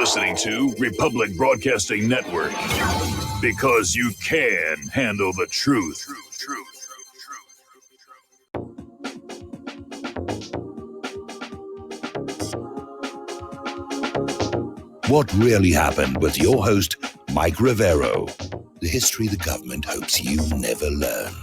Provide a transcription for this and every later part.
listening to Republic Broadcasting Network because you can handle the truth. What really happened with your host, Mike Rivero. The history the government hopes you never learn.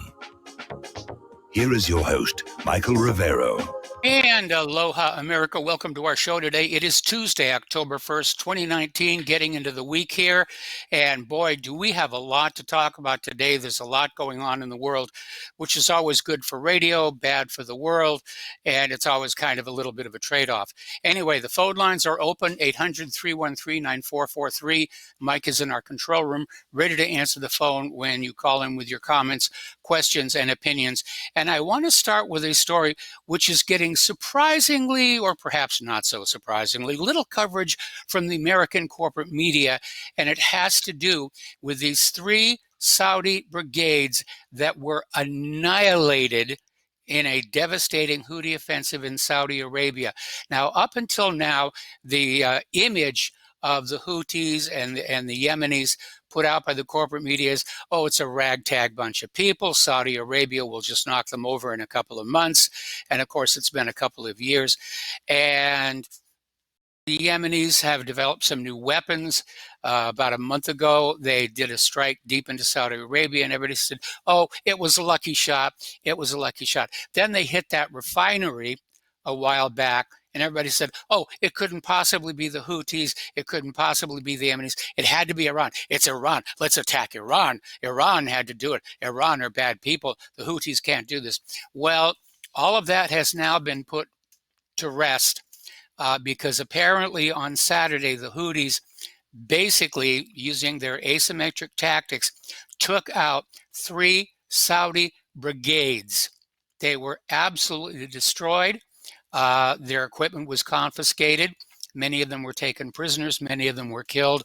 Here is your host, Michael Rivero. And aloha, America. Welcome to our show today. It is Tuesday, October 1st, 2019, getting into the week here. And boy, do we have a lot to talk about today. There's a lot going on in the world, which is always good for radio, bad for the world, and it's always kind of a little bit of a trade-off. Anyway, the phone lines are open, 800-313-9443. Mike is in our control room, ready to answer the phone when you call in with your comments, questions, and opinions. And I want to start with a story which is getting surprisingly, or perhaps not so surprisingly, little coverage from the American corporate media, and it has to do with these three Saudi brigades that were annihilated in a devastating Houthi offensive in Saudi Arabia. Now, up until now, the image of the Houthis and the Yemenis put out by the corporate media is, oh, it's a ragtag bunch of people. Saudi Arabia will just knock them over in a couple of months. And of course, it's been a couple of years. And the Yemenis have developed some new weapons. About a month ago, they did a strike deep into Saudi Arabia, and everybody said, oh, it was a lucky shot. It was a lucky shot. Then they hit that refinery a while back, and everybody said, oh, it couldn't possibly be the Houthis. It couldn't possibly be the Yemenis. It had to be Iran. It's Iran. Let's attack Iran. Iran had to do it. Iran are bad people. The Houthis can't do this. Well, all of that has now been put to rest because apparently on Saturday, the Houthis, basically using their asymmetric tactics, took out three Saudi brigades. They were absolutely destroyed. Their equipment was confiscated. Many of them were taken prisoners. Many of them were killed.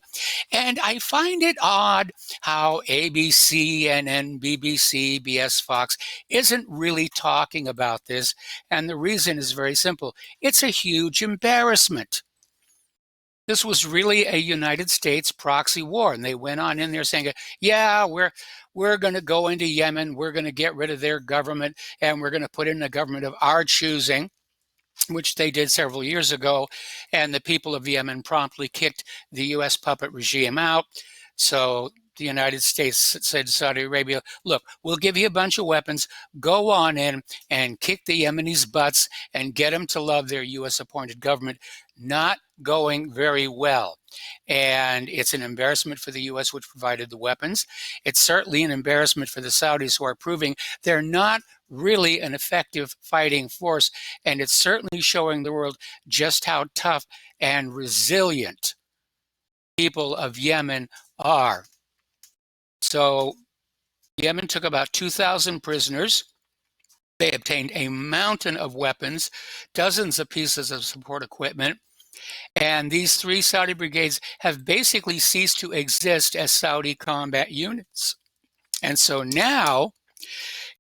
And I find it odd how ABC, CNN, BBC, BS, Fox isn't really talking about this. And the reason is very simple. It's a huge embarrassment. This was really a United States proxy war. And they went on in there saying, yeah, we're going to go into Yemen. We're going to get rid of their government. And we're going to put in a government of our choosing, which they did several years ago, and the people of Yemen promptly kicked the U.S. puppet regime out. So the United States said to Saudi Arabia, look, we'll give you a bunch of weapons, go on in and kick the Yemenis' butts and get them to love their U.S.-appointed government. Not going very well. And it's an embarrassment for the U.S., which provided the weapons. It's certainly an embarrassment for the Saudis, who are proving they're not really an effective fighting force. And it's certainly showing the world just how tough and resilient people of Yemen are. So Yemen took about 2,000 prisoners. They obtained a mountain of weapons, dozens of pieces of support equipment. And these three Saudi brigades have basically ceased to exist as Saudi combat units. And so now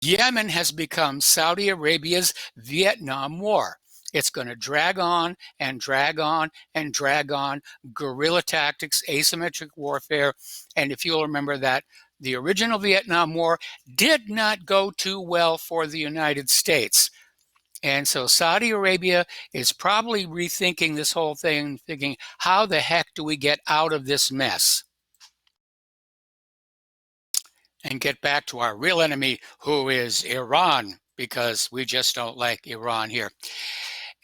Yemen has become Saudi Arabia's Vietnam War. It's going to drag on and drag on and drag on, guerrilla tactics, asymmetric warfare. And if you'll remember that the original Vietnam War did not go too well for the United States. And so Saudi Arabia is probably rethinking this whole thing, thinking, how the heck do we get out of this mess? And get back to our real enemy, who is Iran, because we just don't like Iran here.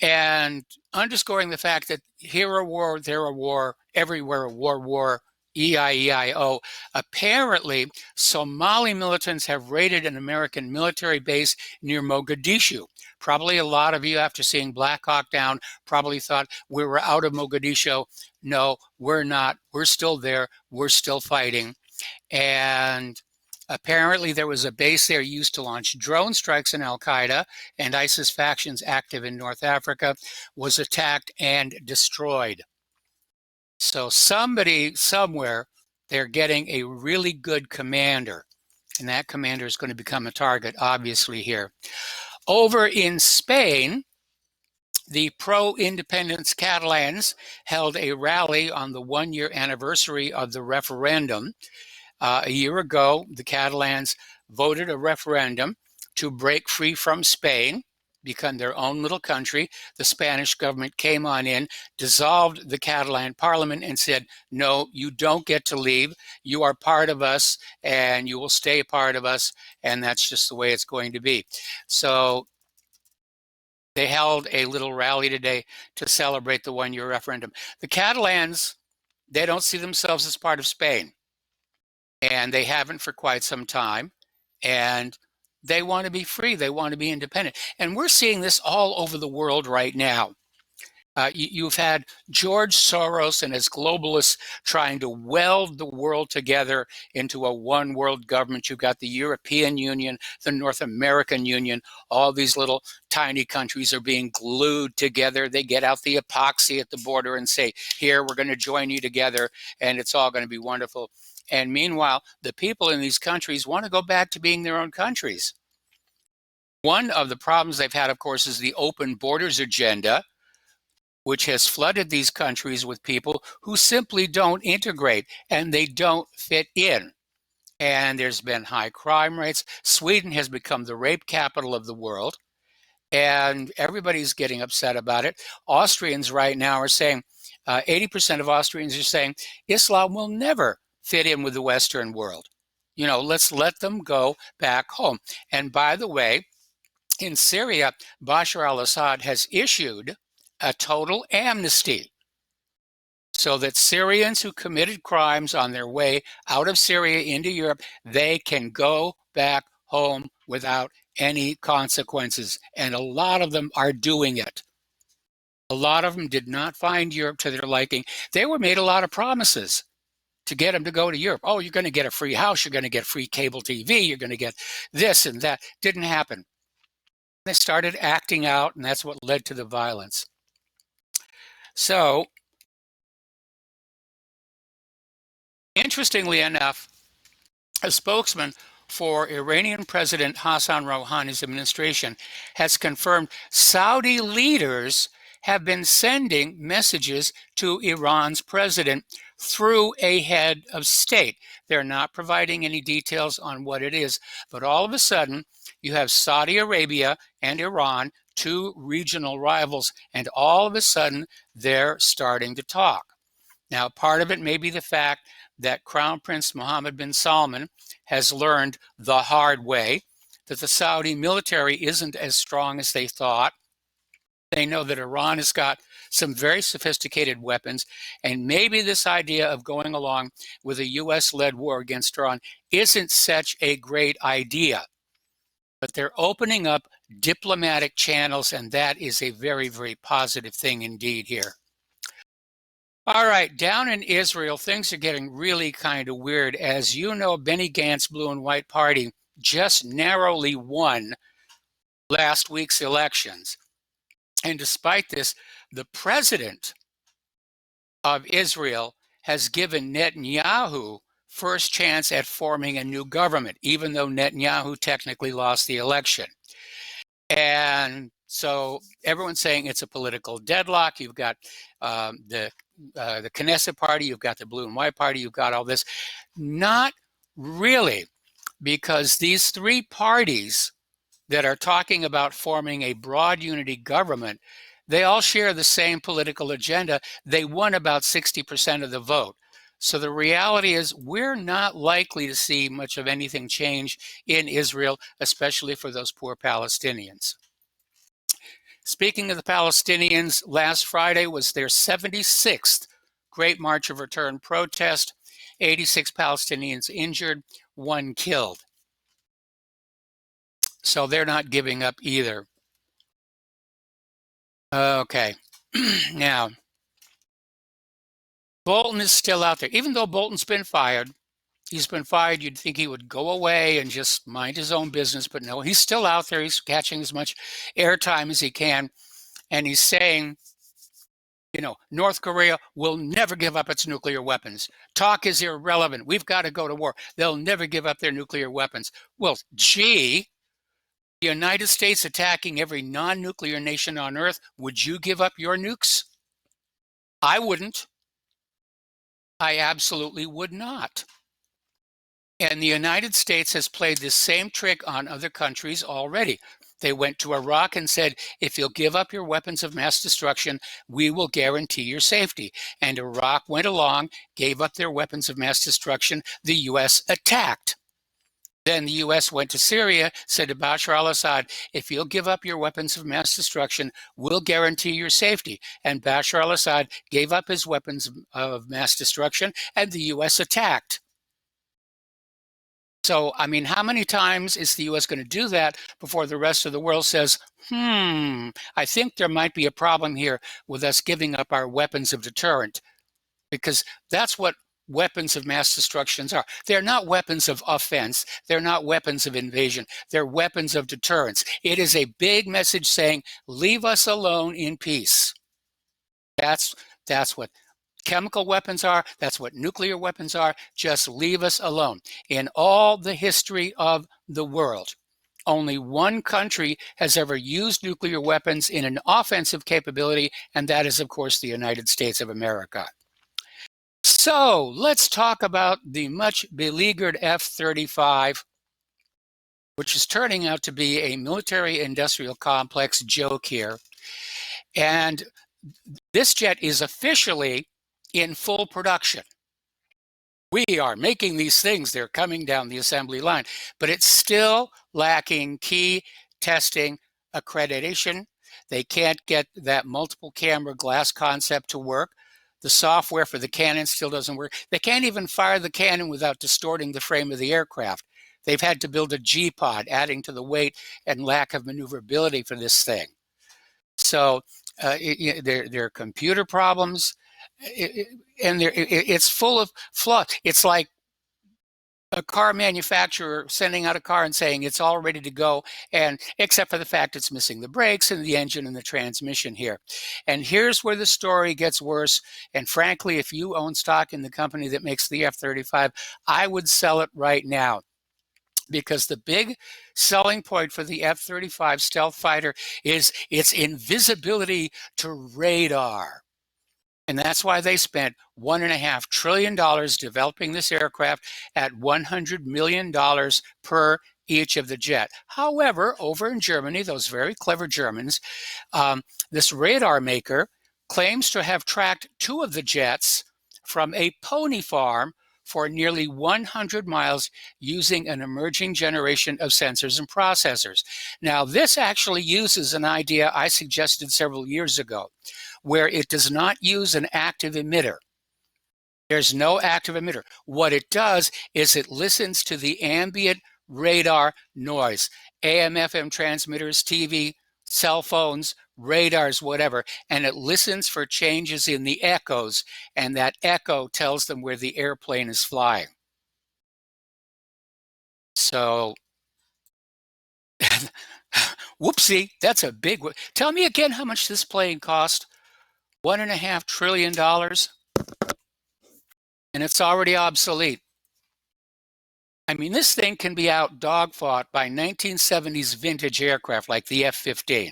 And underscoring the fact that here a war, there a war, everywhere a war, E-I-E-I-O. Apparently, Somali militants have raided an American military base near Mogadishu. Probably a lot of you, after seeing Black Hawk Down, probably thought we were out of Mogadishu. No, we're not. We're still there. We're still fighting. And apparently there was a base there used to launch drone strikes in Al-Qaeda, and ISIS factions active in North Africa was attacked and destroyed. So somebody somewhere, they're getting a really good commander, and that commander is going to become a target, obviously, here. Over in Spain, the pro-independence Catalans held a rally on the one-year anniversary of the referendum. A year ago, the Catalans voted a referendum to break free from Spain, become their own little country. The Spanish government came on in, dissolved the Catalan parliament, and said, no, you don't get to leave. You are part of us, and you will stay part of us, and that's just the way it's going to be. So they held a little rally today to celebrate the one-year referendum. The Catalans, they don't see themselves as part of Spain, and they haven't for quite some time, and they want to be free. They want to be independent. And we're seeing this all over the world right now. You've had George Soros and his globalists trying to weld the world together into a one world government. You've got the European Union, the North American Union. All these little tiny countries are being glued together. They get out the epoxy at the border and say, here, we're going to join you together, and it's all going to be wonderful. And meanwhile, the people in these countries want to go back to being their own countries. One of the problems they've had, of course, is the open borders agenda, which has flooded these countries with people who simply don't integrate and they don't fit in. And there's been high crime rates. Sweden has become the rape capital of the world, and everybody's getting upset about it. Austrians right now are saying, 80% of Austrians are saying, Islam will never fit in with the Western world. You know, let's let them go back home. And by the way, in Syria, Bashar al-Assad has issued a total amnesty so that Syrians who committed crimes on their way out of Syria into Europe, they can go back home without any consequences. And a lot of them are doing it. A lot of them did not find Europe to their liking. They were made a lot of promises to get them to go to Europe. Oh, you're going to get a free house. You're going to get free cable TV. You're going to get this and that. Didn't happen. They started acting out, and that's what led to the violence. So, interestingly enough, a spokesman for Iranian President Hassan Rouhani's administration has confirmed Saudi leaders have been sending messages to Iran's president through a head of state. They're not providing any details on what it is, but all of a sudden, you have Saudi Arabia and Iran, two regional rivals, and all of a sudden, they're starting to talk. Now, part of it may be the fact that Crown Prince Mohammed bin Salman has learned the hard way that the Saudi military isn't as strong as they thought. They know that Iran has got some very sophisticated weapons, and maybe this idea of going along with a US-led war against Iran isn't such a great idea. But they're opening up diplomatic channels, and that is a very, very positive thing indeed here. All right, down in Israel, things are getting really kind of weird. As you know, Benny Gantz Blue and White Party just narrowly won last week's elections. And despite this, the president of Israel has given Netanyahu first chance at forming a new government, even though Netanyahu technically lost the election. And so everyone's saying it's a political deadlock. You've got the Knesset party, you've got the Blue and White Party, you've got all this. Not really, because these three parties that are talking about forming a broad unity government, they all share the same political agenda. They won about 60% of the vote. So the reality is we're not likely to see much of anything change in Israel, especially for those poor Palestinians. Speaking of the Palestinians, last Friday was their 76th Great March of Return protest. 86 Palestinians injured, 1 killed. So they're not giving up either. Okay, now, Bolton is still out there. Even though Bolton's been fired, you'd think he would go away and just mind his own business, but no, he's still out there. He's catching as much airtime as he can, and he's saying, you know, North Korea will never give up its nuclear weapons. Talk is irrelevant. We've got to go to war. They'll never give up their nuclear weapons. Well, gee, The United States attacking every non-nuclear nation on Earth, would you give up your nukes? I wouldn't. I absolutely would not. And the United States has played this same trick on other countries already. They went to Iraq and said, if you'll give up your weapons of mass destruction, we will guarantee your safety. And Iraq went along, gave up their weapons of mass destruction. The U.S. attacked. Then the U.S. went to Syria, said to Bashar al-Assad, if you'll give up your weapons of mass destruction, we'll guarantee your safety. And Bashar al-Assad gave up his weapons of mass destruction, and the U.S. attacked. So, I mean, how many times is the U.S. going to do that before the rest of the world says, I think there might be a problem here with us giving up our weapons of deterrent? Because that's what weapons of mass destruction are. They're not weapons of offense. They're not weapons of invasion. They're weapons of deterrence. It is a big message saying, leave us alone in peace. That's what chemical weapons are. That's what nuclear weapons are. Just leave us alone. In all the history of the world, only one country has ever used nuclear weapons in an offensive capability, and that is, of course, the United States of America. So let's talk about the much beleaguered F-35, which is turning out to be a military-industrial complex joke here. And this jet is officially in full production. We are making these things. They're coming down the assembly line, but it's still lacking key testing accreditation. They can't get that multiple camera glass concept to work. The software for the cannon still doesn't work. They can't even fire the cannon without distorting the frame of the aircraft. They've had to build a G-pod, adding to the weight and lack of maneuverability for this thing. So there are computer problems, and it's full of flaws. It's like a car manufacturer sending out a car and saying it's all ready to go, and except for the fact it's missing the brakes and the engine and the transmission here. And here's where the story gets worse. And frankly, if you own stock in the company that makes the F-35, I would sell it right now. Because the big selling point for the F-35 stealth fighter is its invisibility to radar. And that's why they spent $1.5 trillion developing this aircraft at $100 million per each of the jet. However, over in Germany, those very clever Germans, this radar maker claims to have tracked 2 of the jets from a pony farm for nearly 100 miles using an emerging generation of sensors and processors. Now, this actually uses an idea I suggested several years ago, where it does not use an active emitter. There's no active emitter. What it does is it listens to the ambient radar noise, AM, FM transmitters, TV, cell phones, radars, whatever, and it listens for changes in the echoes, and that echo tells them where the airplane is flying. So, whoopsie, that's a big one. Tell me again how much this plane cost. $1.5 trillion, and it's already obsolete. I mean, this thing can be out dogfought by 1970s vintage aircraft like the F-15.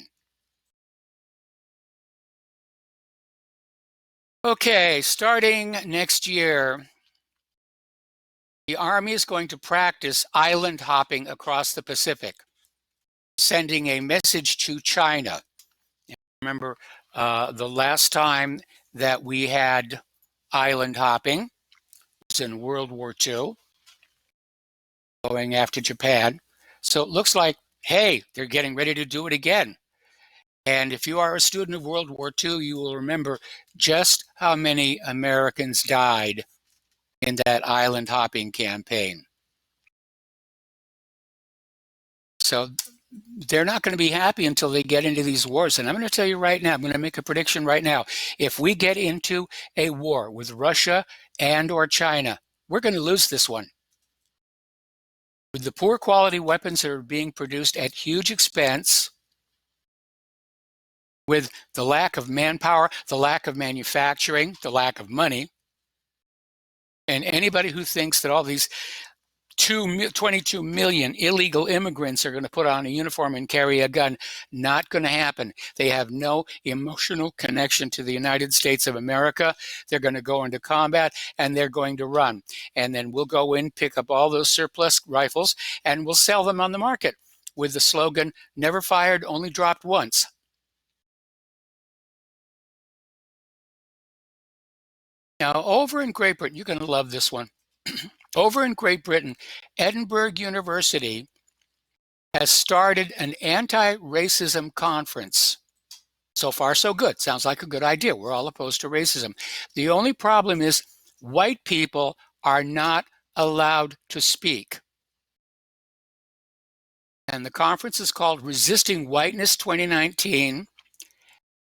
Okay, starting next year, the Army is going to practice island hopping across the Pacific, sending a message to China. Remember, the last time that we had island hopping was in World War II, going after Japan. So it looks like, hey, they're getting ready to do it again. And if you are a student of World War II, you will remember just how many Americans died in that island hopping campaign. So they're not going to be happy until they get into these wars. And I'm going to tell you right now, I'm going to make a prediction right now. If we get into a war with Russia and or China, we're going to lose this one. With the poor quality weapons that are being produced at huge expense, with the lack of manpower, the lack of manufacturing, the lack of money, and anybody who thinks that all these 22 million illegal immigrants are going to put on a uniform and carry a gun. Not going to happen. They have no emotional connection to the United States of America. They're going to go into combat and they're going to run. And then we'll go in, pick up all those surplus rifles, and we'll sell them on the market with the slogan, never fired, only dropped once. Now, over in Great Britain, you're going to love this one. Over in Great Britain, Edinburgh University has started an anti-racism conference. So far, so good. Sounds like a good idea. We're all opposed to racism. The only problem is white people are not allowed to speak. And the conference is called Resisting Whiteness 2019,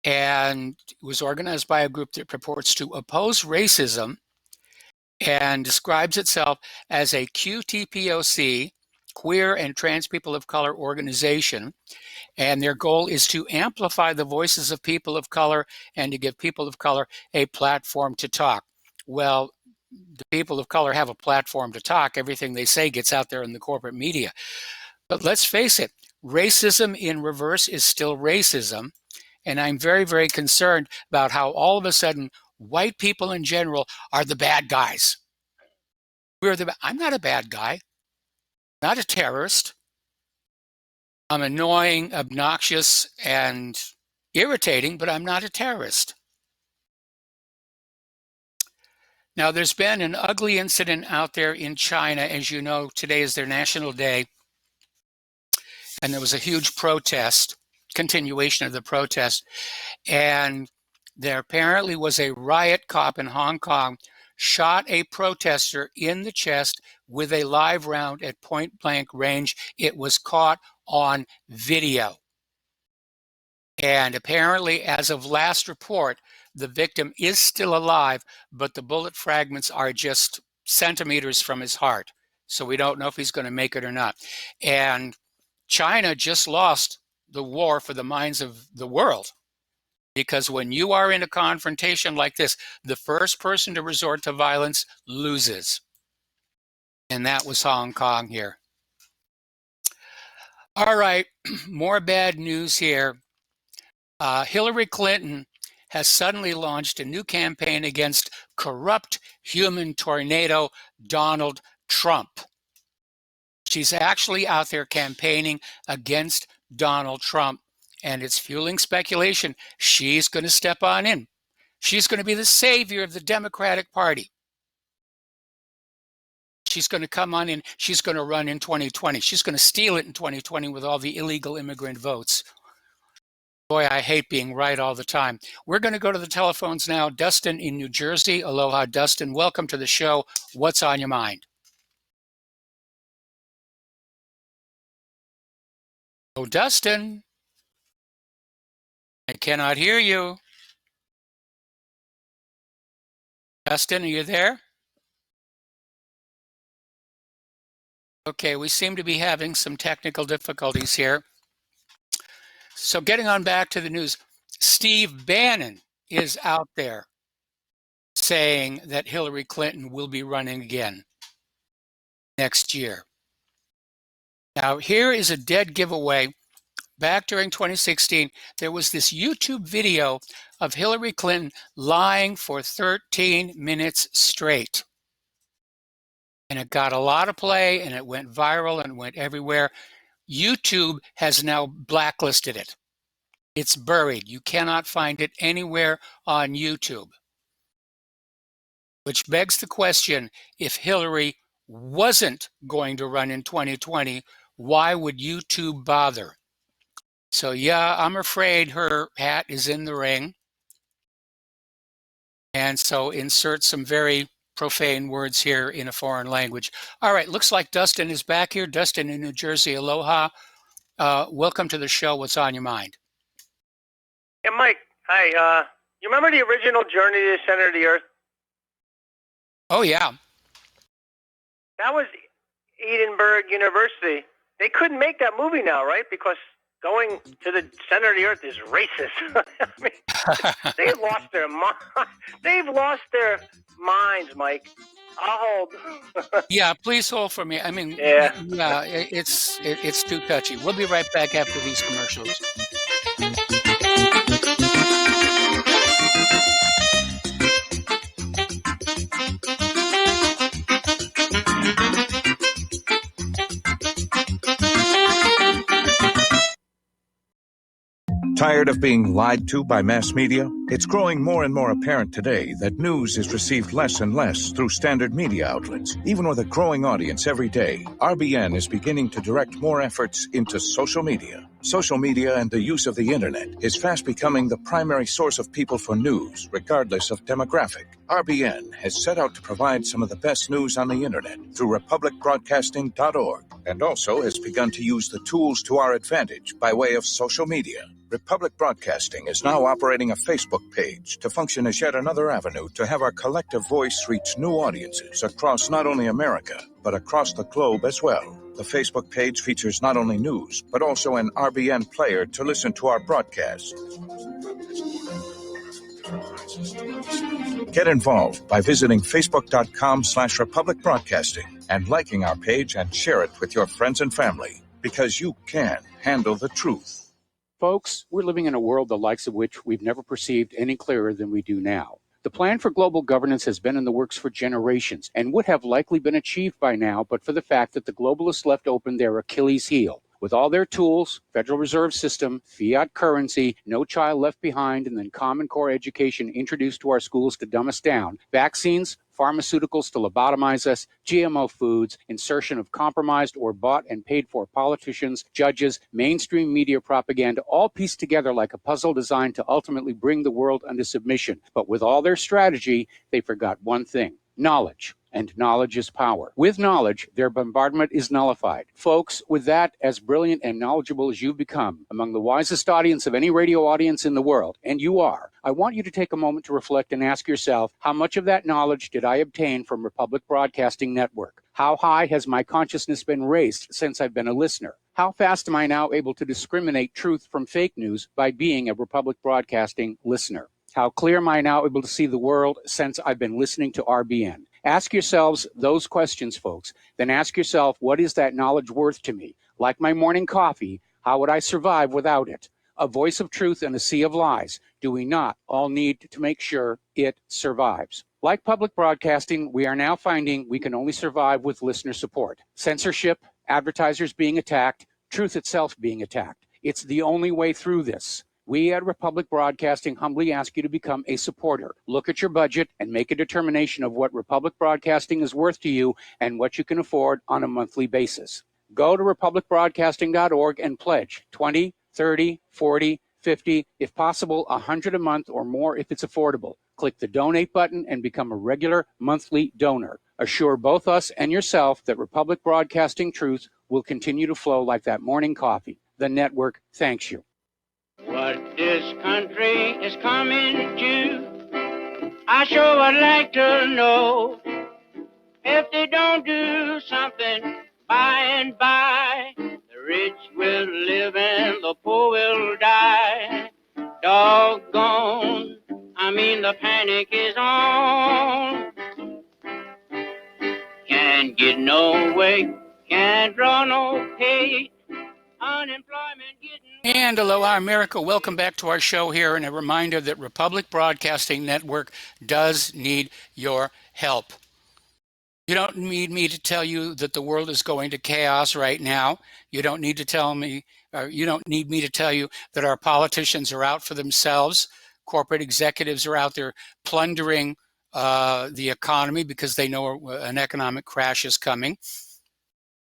and it was organized by a group that purports to oppose racism and describes itself as a QTPOC, queer and trans people of color organization. And their goal is to amplify the voices of people of color and to give people of color a platform to talk. Well, the people of color have a platform to talk. Everything they say gets out there in the corporate media. But let's face it, racism in reverse is still racism. And I'm very, very concerned about how all of a sudden white people in general are the bad guys. I'm not a bad guy, not a terrorist. I'm annoying, obnoxious, and irritating, but I'm not a terrorist. Now, there's been an ugly incident out there in China. As you know, today is their national day. And there was a huge protest, continuation of the protest. And there apparently was a riot cop in Hong Kong shot a protester in the chest with a live round at point blank range. It was caught on video. And apparently, as of last report, the victim is still alive, but the bullet fragments are just centimeters from his heart. So we don't know if he's going to make it or not. And China just lost the war for the minds of the world. Because when you are in a confrontation like this, the first person to resort to violence loses. And that was Hong Kong here. All right, more bad news here. Hillary Clinton has suddenly launched a new campaign against corrupt human tornado Donald Trump. She's actually out there campaigning against Donald Trump, and it's fueling speculation. She's going to step on in. She's going to be the savior of the Democratic Party. She's going to come on in. She's going to run in 2020. She's going to steal it in 2020 with all the illegal immigrant votes. Boy, I hate being right all the time. We're going to go to the telephones now. Dustin in New Jersey. Aloha, Dustin. Welcome to the show. What's on your mind? Oh, Dustin. I cannot hear you. Dustin, are you there? Okay, we seem to be having some technical difficulties here. So getting on back to the news, Steve Bannon is out there saying that Hillary Clinton will be running again next year. Now, here is a dead giveaway. Back during 2016, there was this YouTube video of Hillary Clinton lying for 13 minutes straight. And it got a lot of play, and it went viral and went everywhere. YouTube has now blacklisted it. It's buried. You cannot find it anywhere on YouTube. Which begs the question, if Hillary wasn't going to run in 2020, why would YouTube bother? So yeah, I'm afraid her hat is in the ring. And so insert some very profane words here in a foreign language. All right, looks like Dustin is back here. Dustin in New Jersey, aloha. Welcome to the show. What's on your mind? Yeah, Mike, hi. You remember the original Journey to the Center of the Earth? Oh, yeah. That was Edinburgh University. They couldn't make that movie now, right? Because going to the center of the earth is racist. I mean, they've lost their minds, Mike. I'll hold. Yeah, please hold for me. I mean, Yeah. yeah, it's too touchy. We'll be right back after these commercials. Tired of being lied to by mass media? It's growing more and more apparent today that news is received less and less through standard media outlets. Even with a growing audience every day, RBN is beginning to direct more efforts into social media. Social media and the use of the internet is fast becoming the primary source of people for news, regardless of demographic. RBN has set out to provide some of the best news on the internet through republicbroadcasting.org, and also has begun to use the tools to our advantage by way of social media. Republic Broadcasting is now operating a Facebook page to function as yet another avenue to have our collective voice reach new audiences across not only America, but across the globe as well. The Facebook page features not only news, but also an RBN player to listen to our broadcasts. Get involved by visiting facebook.com/Republic Broadcasting and liking our page and share it with your friends and family, because you can handle the truth. Folks, we're living in a world the likes of which we've never perceived any clearer than we do now. The plan for global governance has been in the works for generations and would have likely been achieved by now, but for the fact that the globalists left open their Achilles heel. With all their tools, Federal Reserve System, fiat currency, no child left behind, and then Common Core education introduced to our schools to dumb us down, vaccines, pharmaceuticals to lobotomize us, GMO foods, insertion of compromised or bought and paid for politicians, judges, mainstream media propaganda, all pieced together like a puzzle designed to ultimately bring the world under submission. But with all their strategy, they forgot one thing: knowledge. And knowledge is power. With knowledge, their bombardment is nullified. Folks, with that, as brilliant and knowledgeable as you've become, among the wisest audience of any radio audience in the world, and you are, I want you to take a moment to reflect and ask yourself, how much of that knowledge did I obtain from Republic Broadcasting Network? How high has my consciousness been raised since I've been a listener? How fast am I now able to discriminate truth from fake news by being a Republic Broadcasting listener? How clear am I now able to see the world since I've been listening to RBN? Ask yourselves those questions, folks. Then ask yourself, what is that knowledge worth to me? Like my morning coffee, how would I survive without it? A voice of truth in a sea of lies. Do we not all need to make sure it survives? Like public broadcasting, we are now finding we can only survive with listener support. Censorship, advertisers being attacked, truth itself being attacked. It's the only way through this. We at Republic Broadcasting humbly ask you to become a supporter. Look at your budget and make a determination of what Republic Broadcasting is worth to you and what you can afford on a monthly basis. Go to republicbroadcasting.org and pledge 20, 30, 40, 50, if possible, 100 a month or more if it's affordable. Click the donate button and become a regular monthly donor. Assure both us and yourself that Republic Broadcasting truth will continue to flow like that morning coffee. The network thanks you. What this country is coming to, I sure would like to know. If they don't do something by and by, the rich will live and the poor will die. Doggone, the panic is on. Can't get no way, can't draw no pay, unemployment getting... And aloha, America. Welcome back to our show here, and a reminder that Republic Broadcasting Network does need your help. You don't need me to tell you that the world is going to chaos right now. You don't need to tell me, or you don't need me to tell you that our politicians are out for themselves. Corporate executives are out there plundering the economy because they know an economic crash is coming.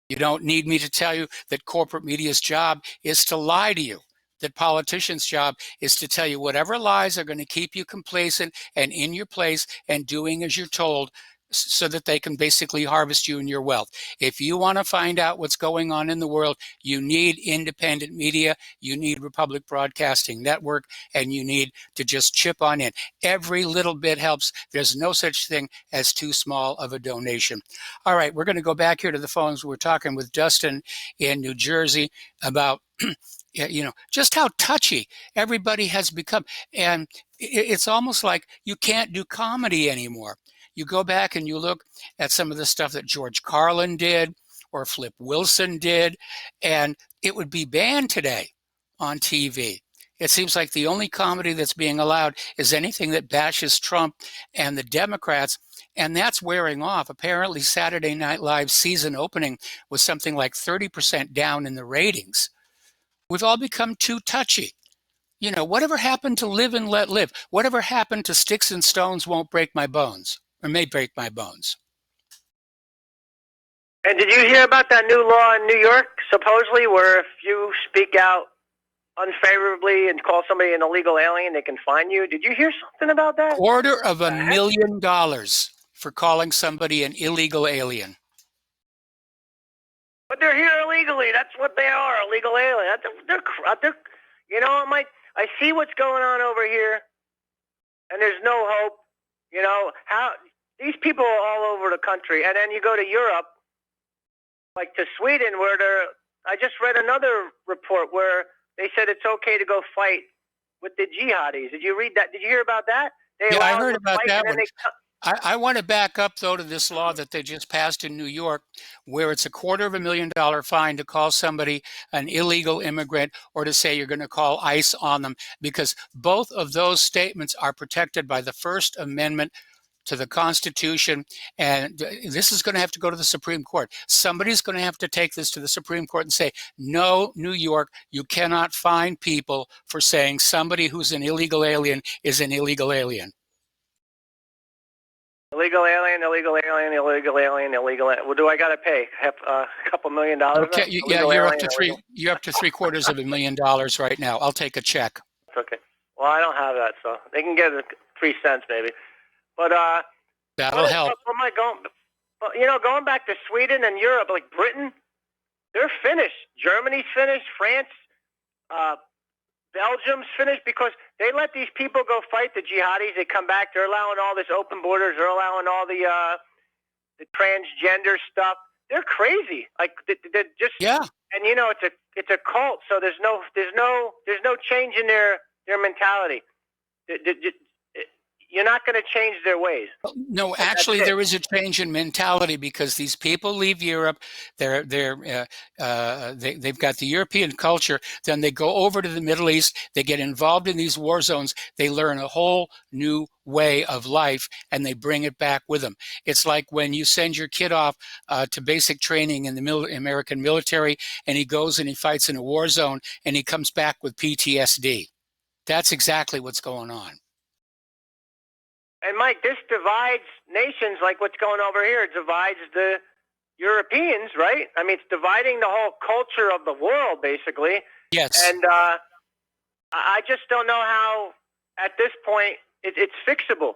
You don't need me to tell you that corporate media's job is to lie to you, that politicians' job is to tell you whatever lies are going to keep you complacent and in your place and doing as you're told, so that they can basically harvest you and your wealth. If you want to find out what's going on in the world, you need independent media, you need Republic Broadcasting Network, and you need to just chip on in. Every little bit helps. There's no such thing as too small of a donation. All right, we're going to go back here to the phones. We're talking with Dustin in New Jersey about just how touchy everybody has become. And it's almost like you can't do comedy anymore. You go back and you look at some of the stuff that George Carlin did or Flip Wilson did, and it would be banned today on TV. It seems like the only comedy that's being allowed is anything that bashes Trump and the Democrats, and that's wearing off. Apparently, Saturday Night Live's season opening was something like 30% down in the ratings. We've all become too touchy. You know, whatever happened to live and let live? Whatever happened to sticks and stones won't break my bones, or may break my bones? And did you hear about that new law in New York, supposedly, where if you speak out unfavorably and call somebody an illegal alien, they can fine you? Did you hear something about that? $250,000 for calling somebody an illegal alien. But they're here illegally. That's what they are, illegal alien. They're, you know, I see what's going on over here, and there's no hope. You know, how these people are all over the country. And then you go to Europe, like to Sweden, where I just read another report where they said it's okay to go fight with the jihadis. Did you read that? Did you hear about that? Yeah, I heard about that one. I want to back up, though, to this law that they just passed in New York, where it's a $250,000 fine to call somebody an illegal immigrant or to say you're going to call ICE on them, because both of those statements are protected by the First Amendment to the Constitution, and this is going to have to go to the Supreme Court. Somebody's going to have to take this to the Supreme Court and say, no, New York, you cannot fine people for saying somebody who's an illegal alien is an illegal alien. Illegal alien, illegal alien, illegal alien, illegal alien. Well, do I got to pay a couple $1 million? Okay, yeah, you're up to $750,000 right now. I'll take a check. Okay. Well, I don't have that, so they can get 3 cents maybe. But that'll help. You know, going back to Sweden and Europe, like Britain, they're finished. Germany's finished. France, Belgium's finished, because they let these people go fight the jihadis. They come back. They're allowing all this open borders. They're allowing all the transgender stuff. They're crazy. Like they're just, yeah. And you know, it's a cult. So there's no change in their mentality. You're not going to change their ways. No, actually, there is a change in mentality, because these people leave Europe. They've got the European culture. Then they go over to the Middle East. They get involved in these war zones. They learn a whole new way of life, and they bring it back with them. It's like when you send your kid off to basic training in the American military, and he goes and he fights in a war zone, and he comes back with PTSD. That's exactly what's going on. And Mike, this divides nations like what's going over here. It divides the Europeans, right? I mean, it's dividing the whole culture of the world, basically. Yes. And I just don't know how, at this point, it's fixable.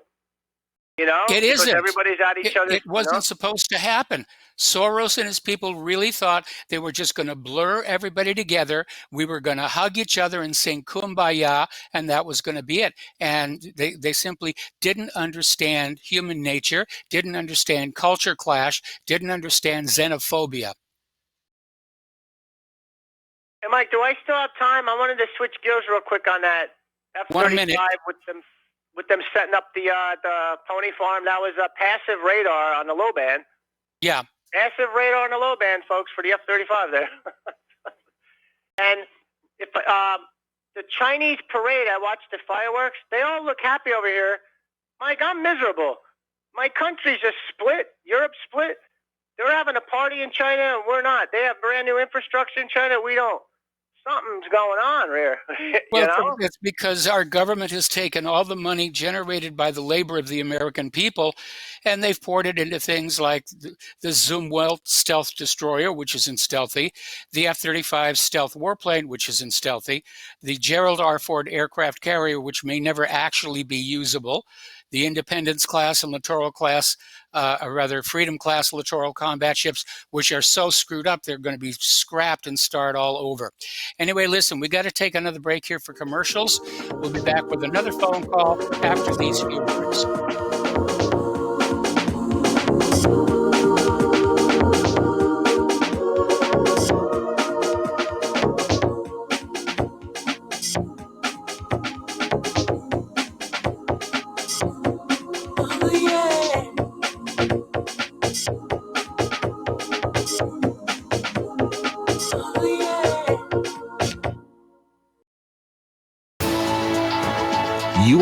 You know? It isn't. Because everybody's at each other. It wasn't supposed to happen. Soros and his people really thought they were just going to blur everybody together. We were going to hug each other and sing Kumbaya, and that was going to be it. And they simply didn't understand human nature, didn't understand culture clash, didn't understand xenophobia. Hey, Mike, do I still have time? I wanted to switch gears real quick on that F-35 1 minute. with them setting up the pony farm. That was a passive radar on the low band. Yeah. Passive radar on the low band, folks, for the F-35 there. And if the Chinese parade, I watched the fireworks. They all look happy over here. Mike, I'm miserable. My country's just split. Europe's split. They're having a party in China, and we're not. They have brand new infrastructure in China. We don't. Something's going on here. Well, it's because our government has taken all the money generated by the labor of the American people, and they've poured it into things like the Zumwalt stealth destroyer, which is in stealthy, the F-35 stealth warplane, which is in stealthy, the Gerald R. Ford aircraft carrier, which may never actually be usable, the Independence class and Littoral class, Freedom class Littoral combat ships, which are so screwed up they're going to be scrapped and start all over. Anyway, listen, we got to take another break here for commercials. We'll be back with another phone call after these few words.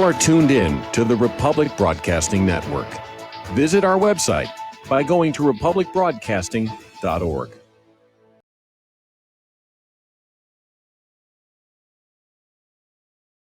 are tuned in to the Republic Broadcasting Network. Visit our website by going to republicbroadcasting.org.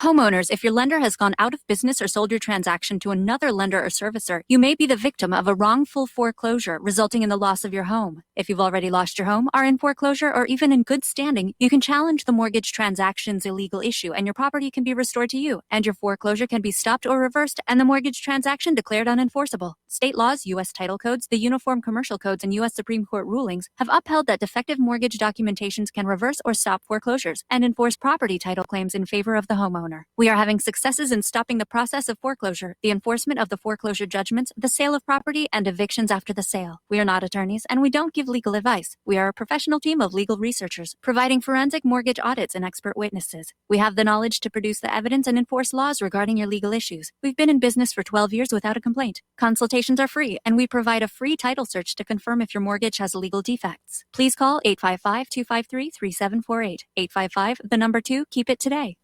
Homeowners, if your lender has gone out of business or sold your transaction to another lender or servicer, you may be the victim of a wrongful foreclosure, resulting in the loss of your home. If you've already lost your home, are in foreclosure, or even in good standing, you can challenge the mortgage transaction's illegal issue, and your property can be restored to you, and your foreclosure can be stopped or reversed, and the mortgage transaction declared unenforceable. State laws, U.S. title codes, the Uniform Commercial Codes, and U.S. Supreme Court rulings have upheld that defective mortgage documentations can reverse or stop foreclosures and enforce property title claims in favor of the homeowner. We are having successes in stopping the process of foreclosure, the enforcement of the foreclosure judgments, the sale of property, and evictions after the sale. We are not attorneys, and we don't give legal advice. We are a professional team of legal researchers, providing forensic mortgage audits and expert witnesses. We have the knowledge to produce the evidence and enforce laws regarding your legal issues. We've been in business for 12 years without a complaint. Consultations are free, and we provide a free title search to confirm if your mortgage has legal defects. Please call 855-253-3748. 855, keep it today.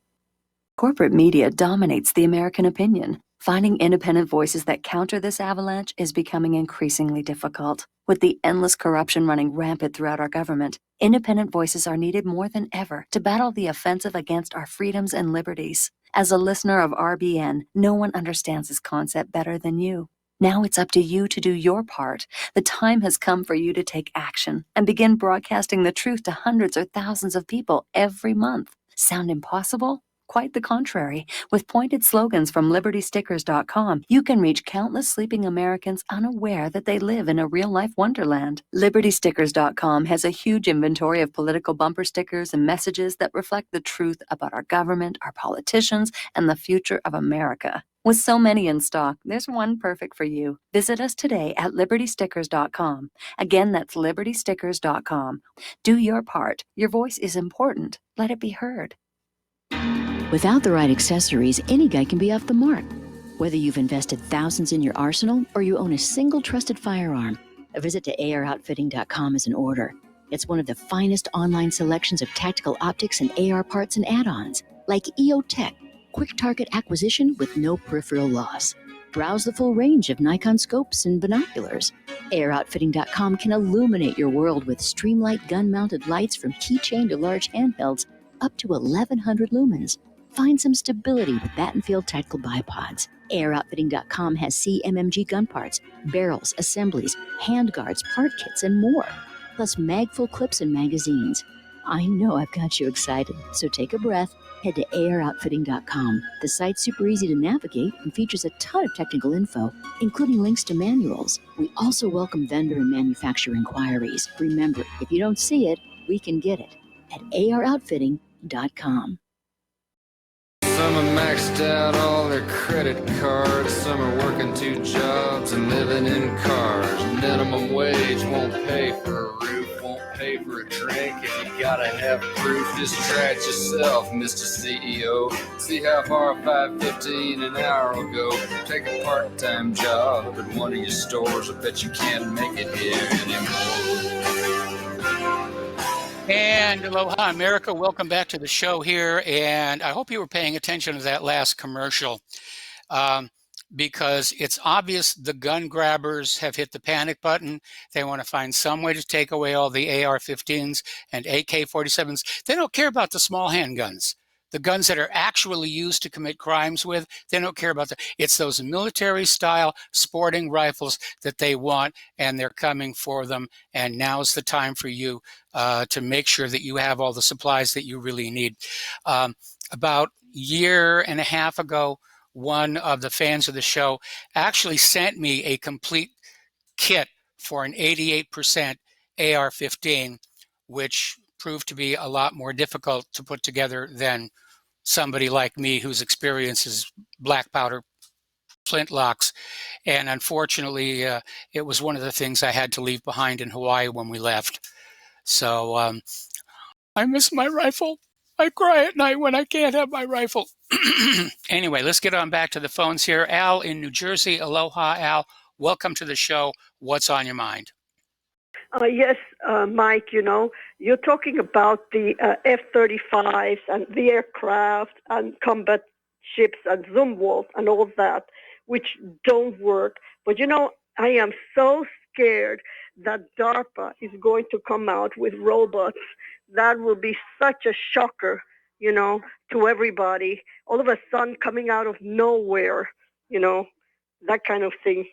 Corporate media dominates the American opinion. Finding independent voices that counter this avalanche is becoming increasingly difficult. With the endless corruption running rampant throughout our government, independent voices are needed more than ever to battle the offensive against our freedoms and liberties. As a listener of RBN, no one understands this concept better than you. Now it's up to you to do your part. The time has come for you to take action and begin broadcasting the truth to hundreds or thousands of people every month. Sound impossible? Quite the contrary. With pointed slogans from LibertyStickers.com, you can reach countless sleeping Americans unaware that they live in a real-life wonderland. LibertyStickers.com has a huge inventory of political bumper stickers and messages that reflect the truth about our government, our politicians, and the future of America. With so many in stock, there's one perfect for you. Visit us today at LibertyStickers.com. Again, that's LibertyStickers.com. Do your part. Your voice is important. Let it be heard. Without the right accessories, any guy can be off the mark. Whether you've invested thousands in your arsenal or you own a single trusted firearm, a visit to AROutfitting.com is in order. It's one of the finest online selections of tactical optics and AR parts and add-ons, like EOTech, quick target acquisition with no peripheral loss. Browse the full range of Nikon scopes and binoculars. AROutfitting.com can illuminate your world with Streamlight gun-mounted lights from keychain to large handhelds up to 1,100 lumens. Find some stability with Battenfield tactical bipods. AirOutfitting.com has CMMG gun parts, barrels, assemblies, handguards, part kits, and more. Plus mag-full clips and magazines. I know I've got you excited, so take a breath. Head to AirOutfitting.com. The site's super easy to navigate and features a ton of technical info, including links to manuals. We also welcome vendor and manufacturer inquiries. Remember, if you don't see it, we can get it at AirOutfitting.com. Some are maxed out all their credit cards. Some are working 2 jobs and living in cars. Minimum wage won't pay for a roof, won't pay for a drink. If you gotta have proof, just try it yourself, Mr. CEO. See how far $5.15 an hour will go. Take a part-time job at one of your stores. I bet you can't make it here anymore. And aloha, America. Welcome back to the show here. And I hope you were paying attention to that last commercial because it's obvious the gun grabbers have hit the panic button. They want to find some way to take away all the AR-15s and AK-47s. They don't care about the small handguns. The guns that are actually used to commit crimes with, they don't care about that. It's those military-style sporting rifles that they want, and they're coming for them. And now's the time for you to make sure that you have all the supplies that you really need. About a year and a half ago, one of the fans of the show actually sent me a complete kit for an 88% AR-15, which proved to be a lot more difficult to put together than somebody like me whose experience is black powder flintlocks. And unfortunately, it was one of the things I had to leave behind in Hawaii when we left. So I miss my rifle. I cry at night when I can't have my rifle. Anyway, let's get on back to the phones here. Al in New Jersey. Aloha, Al. Welcome to the show. What's on your mind? Yes, Mike, you're talking about the F-35s and the aircraft and combat ships and Zumwalt and all that, which don't work. But I am so scared that DARPA is going to come out with robots. That will be such a shocker, to everybody. All of a sudden coming out of nowhere, that kind of thing.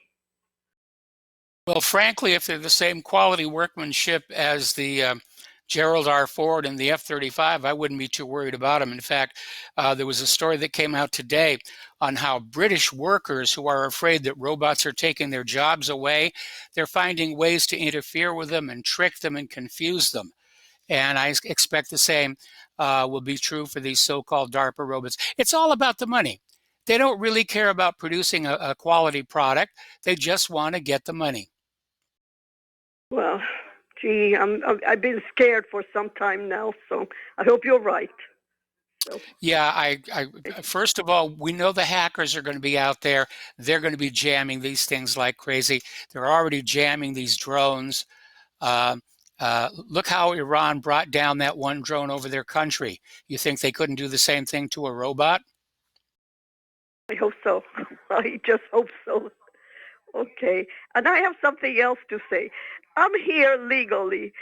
Well, frankly, if they're the same quality workmanship as the Gerald R. Ford and the F-35, I wouldn't be too worried about them. In fact, there was a story that came out today on how British workers who are afraid that robots are taking their jobs away, they're finding ways to interfere with them and trick them and confuse them. And I expect the same will be true for these so-called DARPA robots. It's all about the money. They don't really care about producing a quality product. They just want to get the money. Well, gee, I've been scared for some time now, so I hope you're right. So. Yeah, I first of all, we know the hackers are going to be out there. They're going to be jamming these things like crazy. They're already jamming these drones. Look how Iran brought down that one drone over their country. You think they couldn't do the same thing to a robot? I hope so. I just hope so. Okay. And I have something else to say. I'm here legally.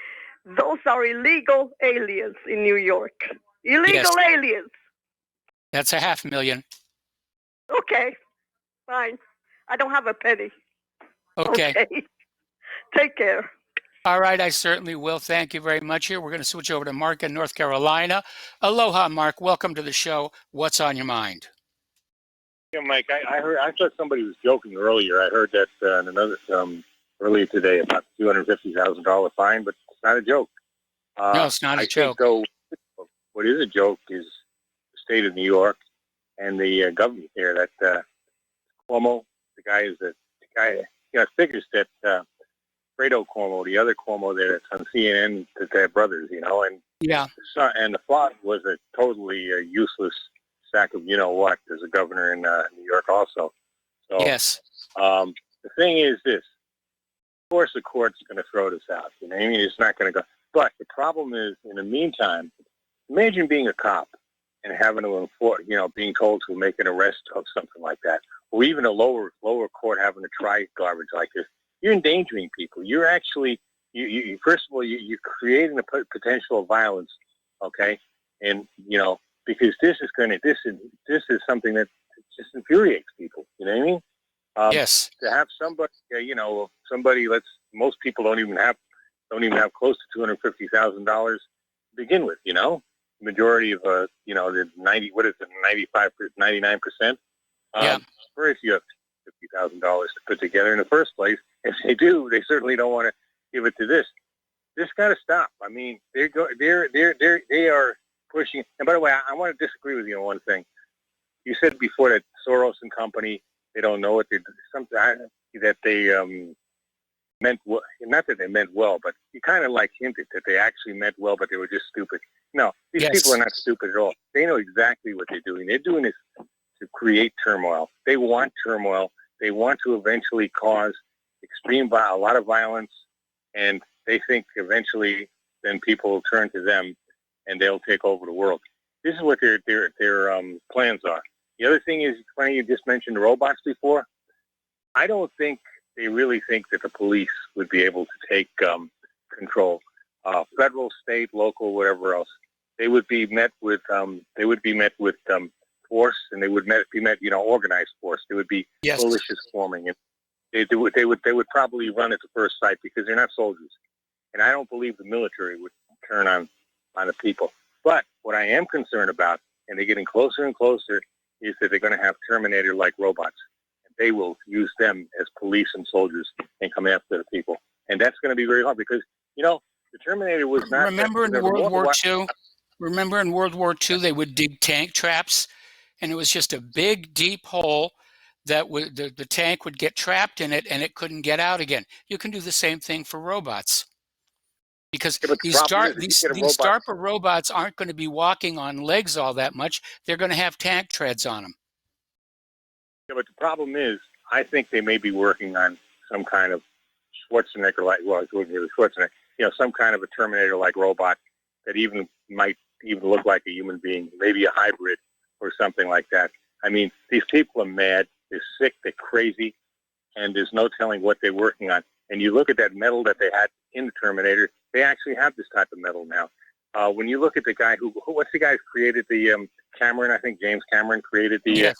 Those are illegal aliens in New York. Illegal aliens. That's 500,000. Okay. Fine. I don't have a penny. Okay. Take care. All right, I certainly will. Thank you very much. Here, we're going to switch over to Mark in North Carolina. Aloha, Mark. Welcome to the show. What's on your mind? Yeah, Mike, I thought somebody was joking earlier. I heard that in another earlier today about the $250,000 fine, but it's not a joke. No, it's not a joke. So what is a joke is the state of New York and the government there. That Cuomo, the guy, figures that Fredo Cuomo, the other Cuomo there that's on CNN, that they're brothers, and yeah, and the father was a totally useless sack of what as a governor in New York also. So yes, the thing is this: of course, the court's going to throw this out. I mean, it's not going to go. But the problem is, in the meantime, imagine being a cop and having to enforce, being told to make an arrest of something like that, or even a lower court having to try garbage like this. You're endangering people. You're actually, you first of all, you're creating a potential of violence, okay? And, because this is something that just infuriates people, you know what I mean? Yes. To have somebody, most people don't even have close to $250,000 to begin with, The majority of, the 99%? Yeah. Very few have $50,000 to put together in the first place. If they do, they certainly don't want to give it to this. This got to stop. I mean, they are pushing. And by the way, I want to disagree with you on one thing. You said before that Soros and company, they don't know what they something that they meant well. Not that they meant well, but you kind of hinted that they actually meant well, but they were just stupid. No, these people are not stupid at all. They know exactly what they're doing. They're doing this to create turmoil. They want turmoil. They want to eventually cause a lot of violence, and they think eventually then people will turn to them and they'll take over the world. This is what their plans are. The other thing is, funny you just mentioned robots before. I don't think they really think that the police would be able to take control. Federal, state, local, whatever else. They would be met with force, and they would be met organized force. There would be militias forming, and they would probably run at the first sight because they're not soldiers. And I don't believe the military would turn on the people. But what I am concerned about, and they're getting closer and closer, is that they're going to have Terminator-like robots. And they will use them as police and soldiers and come after the people. And that's going to be very hard because, the Terminator was not... Remember in World War II, they would dig tank traps, and it was just a big, deep hole that the tank would get trapped in it, and it couldn't get out again. You can do the same thing for robots. Because these DARPA robots aren't going to be walking on legs all that much. They're going to have tank treads on them. Yeah, but the problem is, I think they may be working on some kind of Schwarzenegger-like, some kind of a Terminator-like robot that might even look like a human being, maybe a hybrid or something like that. I mean, these people are mad. They're sick. They're crazy. And there's no telling what they're working on. And you look at that metal that they had in the Terminator, they actually have this type of metal now. When you look at the guy what's the guy who created the Cameron, I think James Cameron created the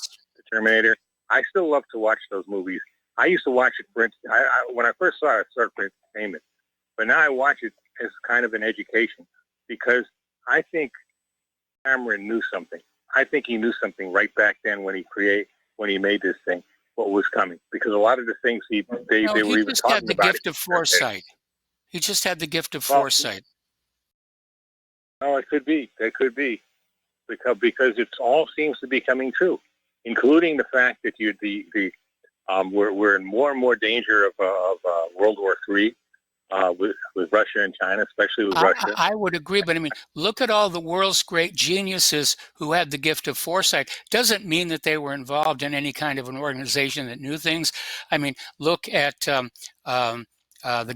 Terminator. I still love to watch those movies. I used to watch it for instance, when I first saw it, I started for entertainment. But now I watch it as kind of an education because I think Cameron knew something. I think he knew something right back then when he made this thing, what was coming. Because a lot of the things they were even talking about. He just had the gift of foresight. He just had the gift of foresight. Oh, it could be. It could be. Because it all seems to be coming true, including the fact that we're in more and more danger of World War III with Russia and China, especially with Russia. I would agree, but I mean, look at all the world's great geniuses who had the gift of foresight. Doesn't mean that they were involved in any kind of an organization that knew things. I mean, look at the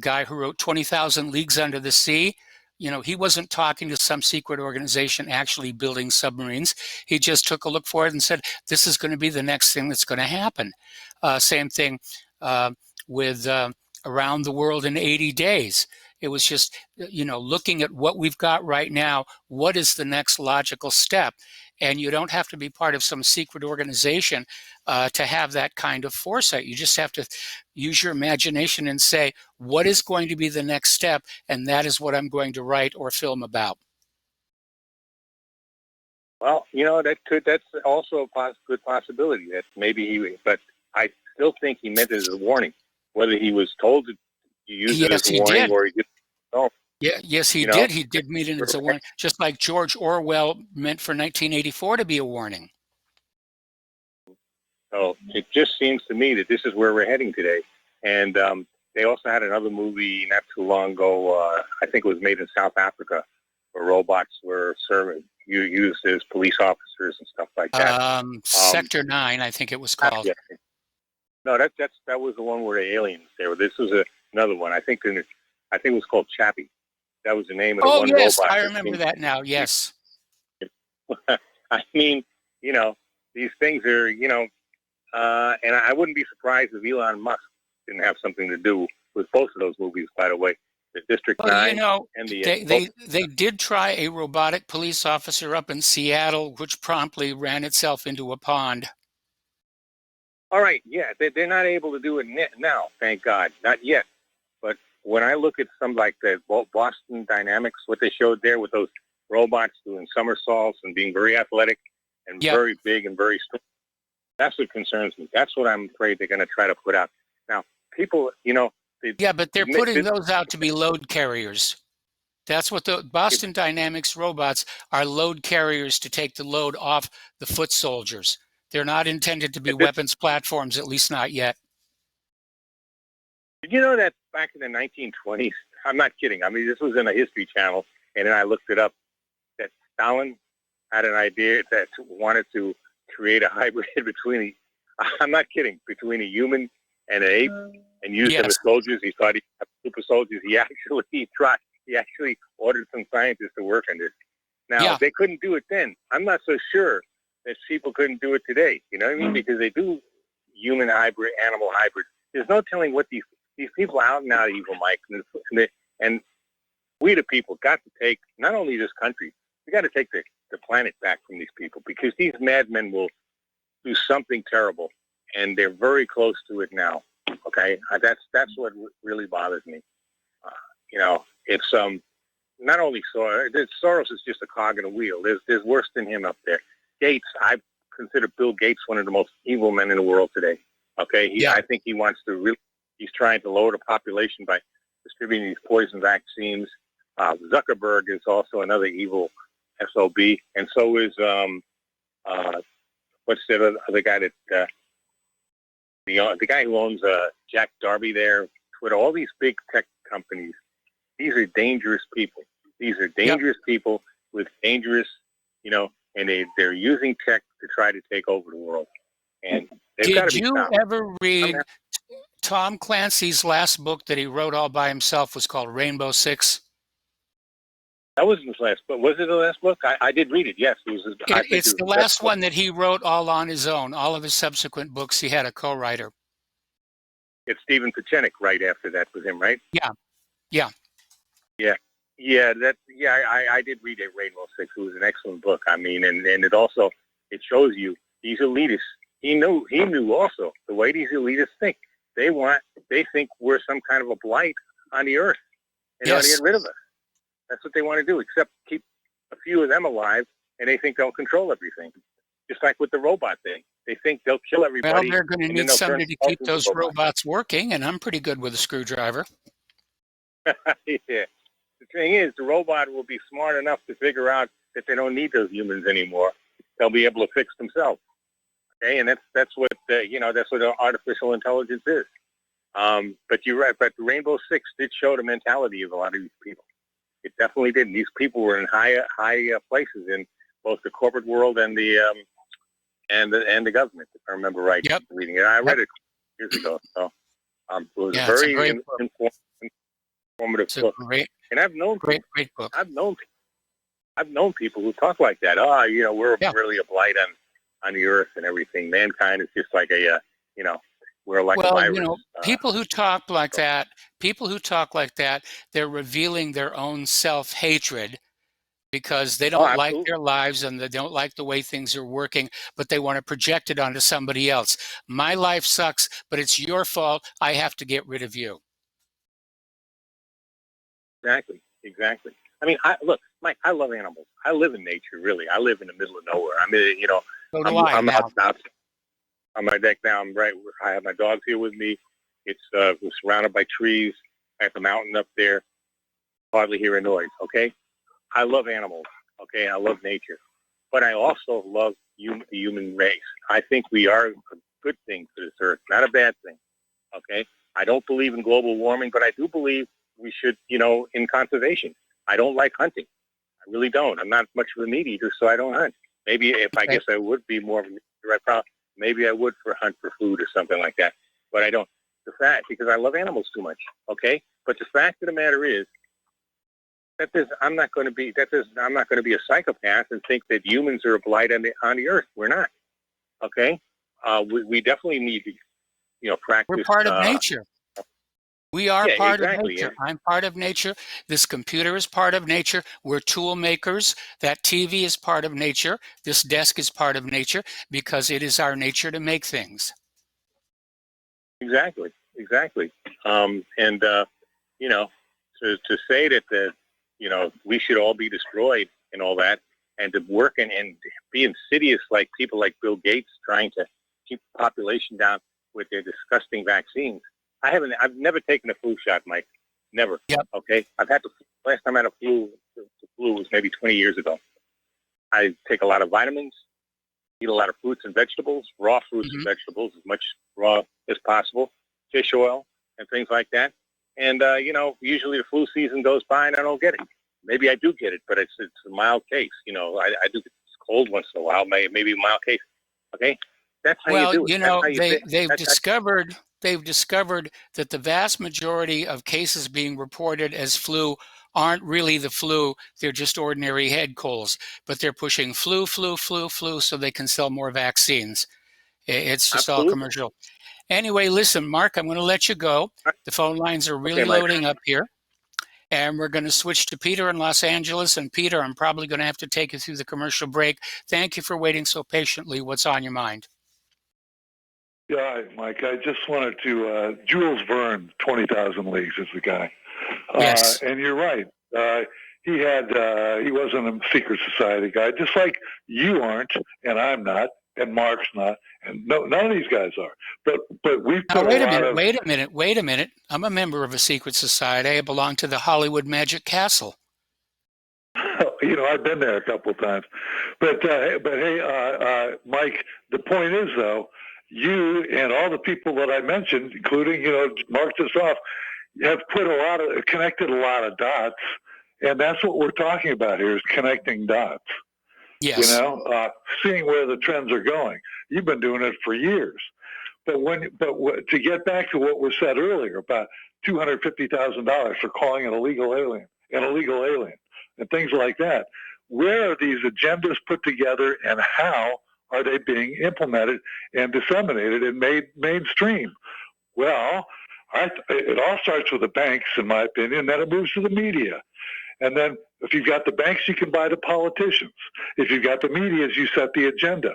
guy who wrote 20,000 Leagues Under the Sea. You know, he wasn't talking to some secret organization actually building submarines. He just took a look for it and said, this is going to be the next thing that's going to happen. Same thing with Around the World in 80 Days. It was just, looking at what we've got right now, what is the next logical step? And you don't have to be part of some secret organization to have that kind of foresight. You just have to use your imagination and say, what is going to be the next step? And that is what I'm going to write or film about. Well, that's also a good possibility that maybe but I still think he meant it as a warning. Whether he was told to use it as a warning or he didn't know. Yeah, yes, he did. He did mean it as a warning, just like George Orwell meant for 1984 to be a warning. So it just seems to me that this is where we're heading today. And they also had another movie not too long ago, I think it was made in South Africa, where robots were used as police officers and stuff like that. Sector 9, I think it was called. Yeah. No, that was the one where the aliens there. This was another one. I think it was called Chappie. That was the name of the one robot. Oh, yes, I remember that now, yes. I mean, these things are, and I wouldn't be surprised if Elon Musk didn't have something to do with both of those movies, by the way. The District 9 and the... They did try a robotic police officer up in Seattle, which promptly ran itself into a pond. All right, yeah, they're not able to do it now, thank God, not yet. But when I look at some like the Boston Dynamics, what they showed there with those robots doing somersaults and being very athletic and very big and very strong, that's what concerns me. That's what I'm afraid they're going to try to put out. Now, people, but they're putting those out to be load carriers. That's what the Boston Dynamics robots are, load carriers to take the load off the foot soldiers. They're not intended to be weapons platforms, at least not yet. Did you know that back in the 1920s, I'm not kidding, I mean, this was in a History Channel, and then I looked it up, that Stalin had an idea that wanted to create a hybrid between between a human and an ape, and use them as soldiers. He thought he'd have super soldiers. He actually ordered some scientists to work on this. Now, they couldn't do it then. I'm not so sure that people couldn't do it today. You know what I mean? Because they do human hybrid, animal hybrid. There's no telling what these people out and out evil, Mike. And we the people got to take not only this country, we got to take the planet back from these people, because these madmen will do something terrible, and they're very close to it now. Okay, that's what really bothers me. It's not only Soros is just a cog in a wheel. There's worse than him up there. Gates, I consider Bill Gates one of the most evil men in the world today. Okay, I think he wants to he's trying to lower the population by distributing these poison vaccines. Zuckerberg is also another evil SOB, and so is what's the other guy that the guy who owns Jack Darby there, Twitter, all these big tech companies. These are dangerous people. These are dangerous people with dangerous, and they're using tech to try to take over the world. And did you ever read Tom Clancy's last book that he wrote all by himself? Was called Rainbow Six? That wasn't his last book. Was it the last book? I did read it. Yes, it was. It's the last one that he wrote all on his own. All of his subsequent books, he had a co-writer. It's Stephen Pachenik right after that with him, right? Yeah. I did read it, Rainbow Six. It was an excellent book. I mean, and it also, it shows you these elitists. He knew also the way these elitists think. They think we're some kind of a blight on the earth. They want to get rid of us. That's what they want to do, except keep a few of them alive, and they think they'll control everything. Just like with the robot thing. They think they'll kill everybody. Well, they're going to need somebody to keep those robots working, and I'm pretty good with a screwdriver. Yeah. The thing is, the robot will be smart enough to figure out that they don't need those humans anymore. They'll be able to fix themselves. Okay, and that's what that's what artificial intelligence is. But you're right. But Rainbow Six did show the mentality of a lot of these people. It definitely did. And these people were in high places in both the corporate world and the government, if I remember right. Yep. Reading it, I read it years ago. So it was a very informative book. And I've known great book. I've known people who talk like that. We're really a blight on the earth and everything. Mankind is just like we're like a virus. People who talk like that, they're revealing their own self-hatred because they don't like their lives and they don't like the way things are working, but they want to project it onto somebody else. My life sucks, but it's your fault. I have to get rid of you. Exactly. I mean, look, Mike, I love animals. I live in nature, really. I live in the middle of nowhere. I mean, I'm out on my deck now. I have my dogs here with me. We're surrounded by trees at the mountain up there. Hardly hear a noise, okay? I love animals, okay? I love nature. But I also love the human race. I think we are a good thing for this earth, not a bad thing, okay? I don't believe in global warming, but I do believe we should, in conservation. I don't like hunting. I really don't. I'm not much of a meat eater, so I don't hunt. Maybe I guess I would be more of a meat eater. Maybe I would hunt for food or something like that. But I don't. Because I love animals too much. Okay. But the fact of the matter is I'm not going to be a psychopath and think that humans are a blight on the earth. We're not. Okay. We definitely need to, practice. We're part of nature. We are part of nature. Yeah. I'm part of nature. This computer is part of nature. We're tool makers. That TV is part of nature. This desk is part of nature because it is our nature to make things. Exactly. To say that we should all be destroyed and all that, and to work and be insidious like people like Bill Gates trying to keep the population down with their disgusting vaccines. I've never taken a flu shot, Mike. Never. Yep. Okay. Last time I had the flu was maybe 20 years ago. I take a lot of vitamins, eat a lot of fruits and vegetables, raw fruits and vegetables, as much raw as possible, fish oil and things like that. And, usually the flu season goes by and I don't get it. Maybe I do get it, but it's a mild case. I do get cold once in a while, maybe a mild case. Okay. That's how you do it. They've discovered that the vast majority of cases being reported as flu aren't really the flu. They're just ordinary head colds, but they're pushing flu so they can sell more vaccines. It's just all commercial. Anyway, listen, Mark, I'm going to let you go. The phone lines are really loading up here. And we're going to switch to Peter in Los Angeles. And Peter, I'm probably going to have to take you through the commercial break. Thank you for waiting so patiently. What's on your mind? Yeah, Mike, I just wanted to, Jules Verne, 20,000 Leagues is the guy. Yes. And you're right. He wasn't a secret society guy, just like you aren't, and I'm not, and Mark's not, and none of these guys are. But we've put wait a minute. I'm a member of a secret society. I belong to the Hollywood Magic Castle. I've been there a couple of times. But hey, Mike, the point is, though, you and all the people that I mentioned, including, Mark this off, have connected a lot of dots. And that's what we're talking about here is connecting dots. Yes. Seeing where the trends are going. You've been doing it for years. But to get back to what was said earlier about $250,000 for calling an illegal alien, and things like that. Where are these agendas put together, and how are they being implemented and disseminated and made mainstream? Well, it all starts with the banks, in my opinion, then it moves to the media. And then if you've got the banks, you can buy the politicians. If you've got the media, you set the agenda.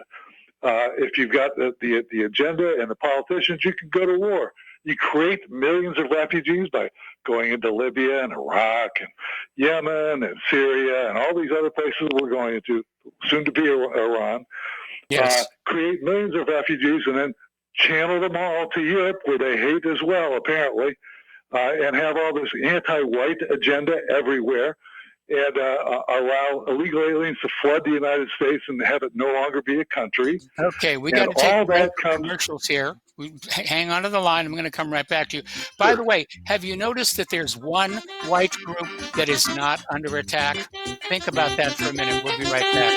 If you've got the agenda and the politicians, you can go to war. You create millions of refugees by going into Libya and Iraq and Yemen and Syria and all these other places we're going into, soon to be Iran. Yes. Create millions of refugees and then channel them all to Europe, where they hate as well, apparently, and have all this anti-white agenda everywhere, and allow illegal aliens to flood the United States and have it no longer be a country. Okay, we got to take a break for commercials here. Hang on to the line. I'm going to come right back to you. By the way, have you noticed that there's one white group that is not under attack? Think about that for a minute. We'll be right back.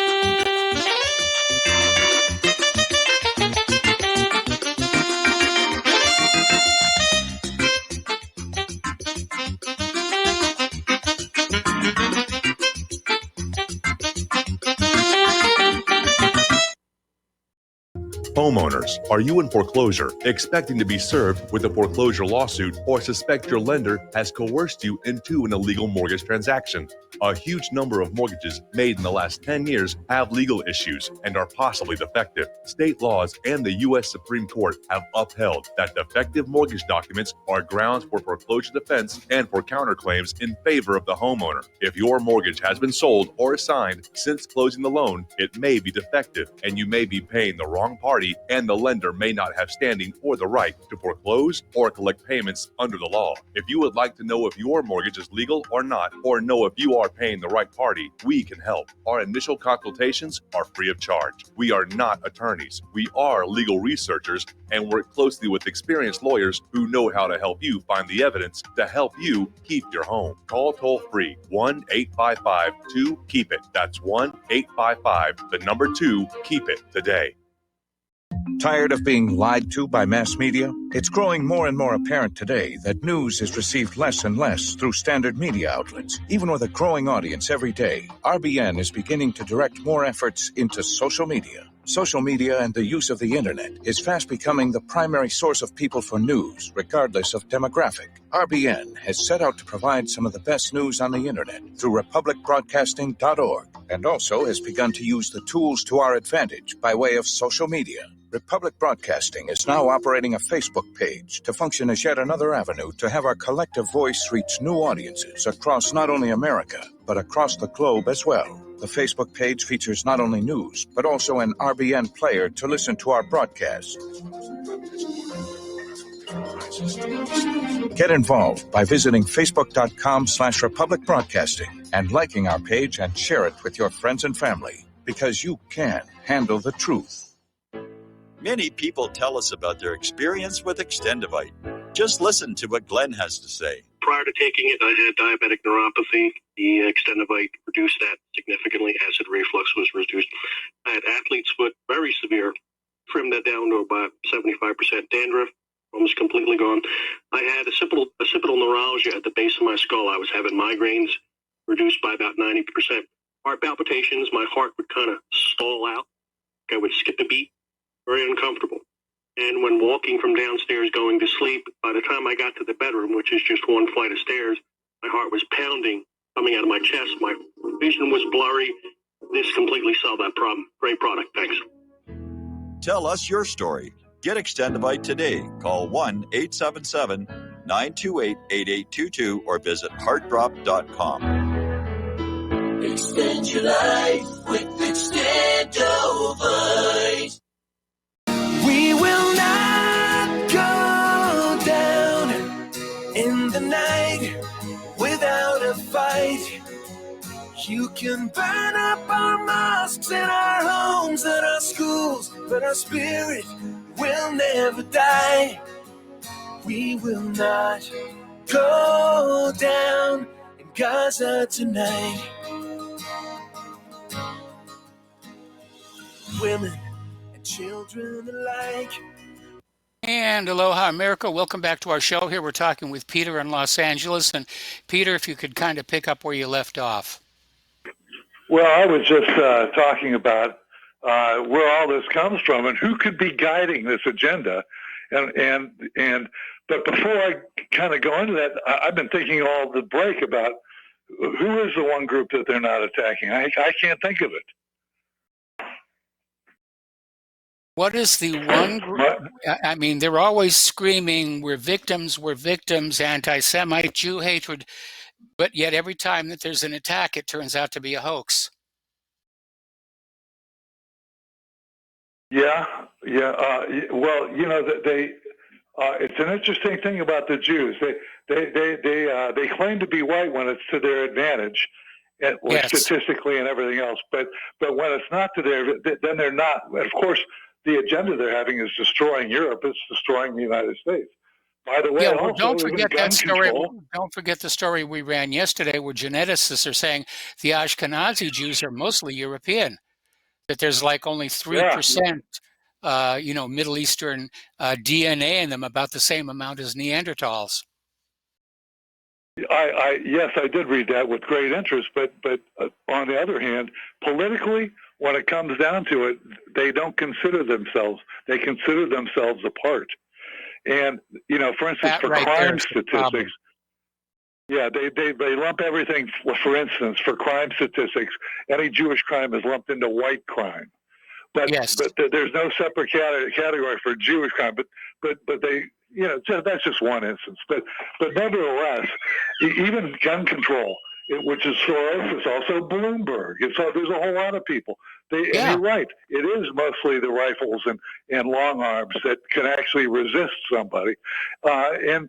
Homeowners, are you in foreclosure, expecting to be served with a foreclosure lawsuit, or suspect your lender has coerced you into an illegal mortgage transaction? A huge number of mortgages made in the last 10 years have legal issues and are possibly defective. State laws and the U.S. Supreme Court have upheld that defective mortgage documents are grounds for foreclosure defense and for counterclaims in favor of the homeowner. If your mortgage has been sold or assigned since closing the loan, it may be defective and you may be paying the wrong party, and the lender may not have standing or the right to foreclose or collect payments under the law. If you would like to know if your mortgage is legal or not, or know if you are paying the right party, we can help. Our initial consultations are free of charge. We are not attorneys. We are legal researchers and work closely with experienced lawyers who know how to help you find the evidence to help you keep your home. Call toll-free 1-855-2-KEEP-IT. That's 1-855-2-KEEP-IT today. Tired of being lied to by mass media? It's growing more and more apparent today that news is received less and less through standard media outlets. Even with a growing audience every day, RBN is beginning to direct more efforts into social media. Social media and the use of the internet is fast becoming the primary source of people for news, regardless of demographic. RBN has set out to provide some of the best news on the internet through republicbroadcasting.org, and also has begun to use the tools to our advantage by way of social media. Republic Broadcasting is now operating a Facebook page to function as yet another avenue to have our collective voice reach new audiences across not only America, but across the globe as well. The Facebook page features not only news, but also an RBN player to listen to our broadcasts. Get involved by visiting facebook.com/Republic Broadcasting and liking our page and share it with your friends and family, because you can handle the truth. Many people tell us about their experience with Extendivite. Just listen to what Glenn has to say. Prior to taking it, I had diabetic neuropathy. The Extendivite reduced that significantly. Acid reflux was reduced. I had athlete's foot, very severe. Trimmed that down to about 75%. Dandruff, almost completely gone. I had occipital neuralgia at the base of my skull. I was having migraines, reduced by about 90%. Heart palpitations, my heart would kind of stall out. I would skip a beat. Very uncomfortable. And when walking from downstairs going to sleep, by the time I got to the bedroom, which is just one flight of stairs, my heart was pounding, coming out of my chest. My vision was blurry. This completely solved that problem. Great product. Thanks. Tell us your story. Get Extendivite today. Call 1-877-928-8822 or visit heartdrop.com. Extend your life with Extendivite. We will not go down in the night without a fight. You can burn up our mosques and our homes and our schools, but our spirit will never die. We will not go down in Gaza tonight. Women and children alike. And aloha, America. Welcome back to our show. Here we're talking with Peter in Los Angeles. And Peter, if you could kind of pick up where you left off. Well, I was just talking about where all this comes from and who could be guiding this agenda, but before I kind of go into that, I've been thinking all the break about who is the one group that they're not attacking. I can't think of it. What is the one group? I mean, they're always screaming, we're victims, anti-Semite, Jew hatred, but yet every time that there's an attack, it turns out to be a hoax. Yeah. Well, it's an interesting thing about the Jews. They claim to be white when it's to their advantage, statistically and everything else. But when it's not to their, then they're not. Of course, the agenda they're having is destroying Europe. It's destroying the United States. By the way, also, don't forget gun that story. control. Don't forget the story we ran yesterday, where geneticists are saying the Ashkenazi Jews are mostly European. That there's like only 3%, Middle Eastern DNA in them, about the same amount as Neanderthals. Yes, I did read that with great interest. But on the other hand, politically, when it comes down to it, they don't consider themselves. They consider themselves a part. And for instance, That for right there crime is the problem. statistics. Yeah, they lump everything. For instance, for crime statistics, any Jewish crime is lumped into white crime. But there's no separate category for Jewish crime. But they, that's just one instance. But nevertheless, even gun control, which is Soros, it's also Bloomberg. There's a whole lot of people. And you're right. It is mostly the rifles and long arms that can actually resist somebody. And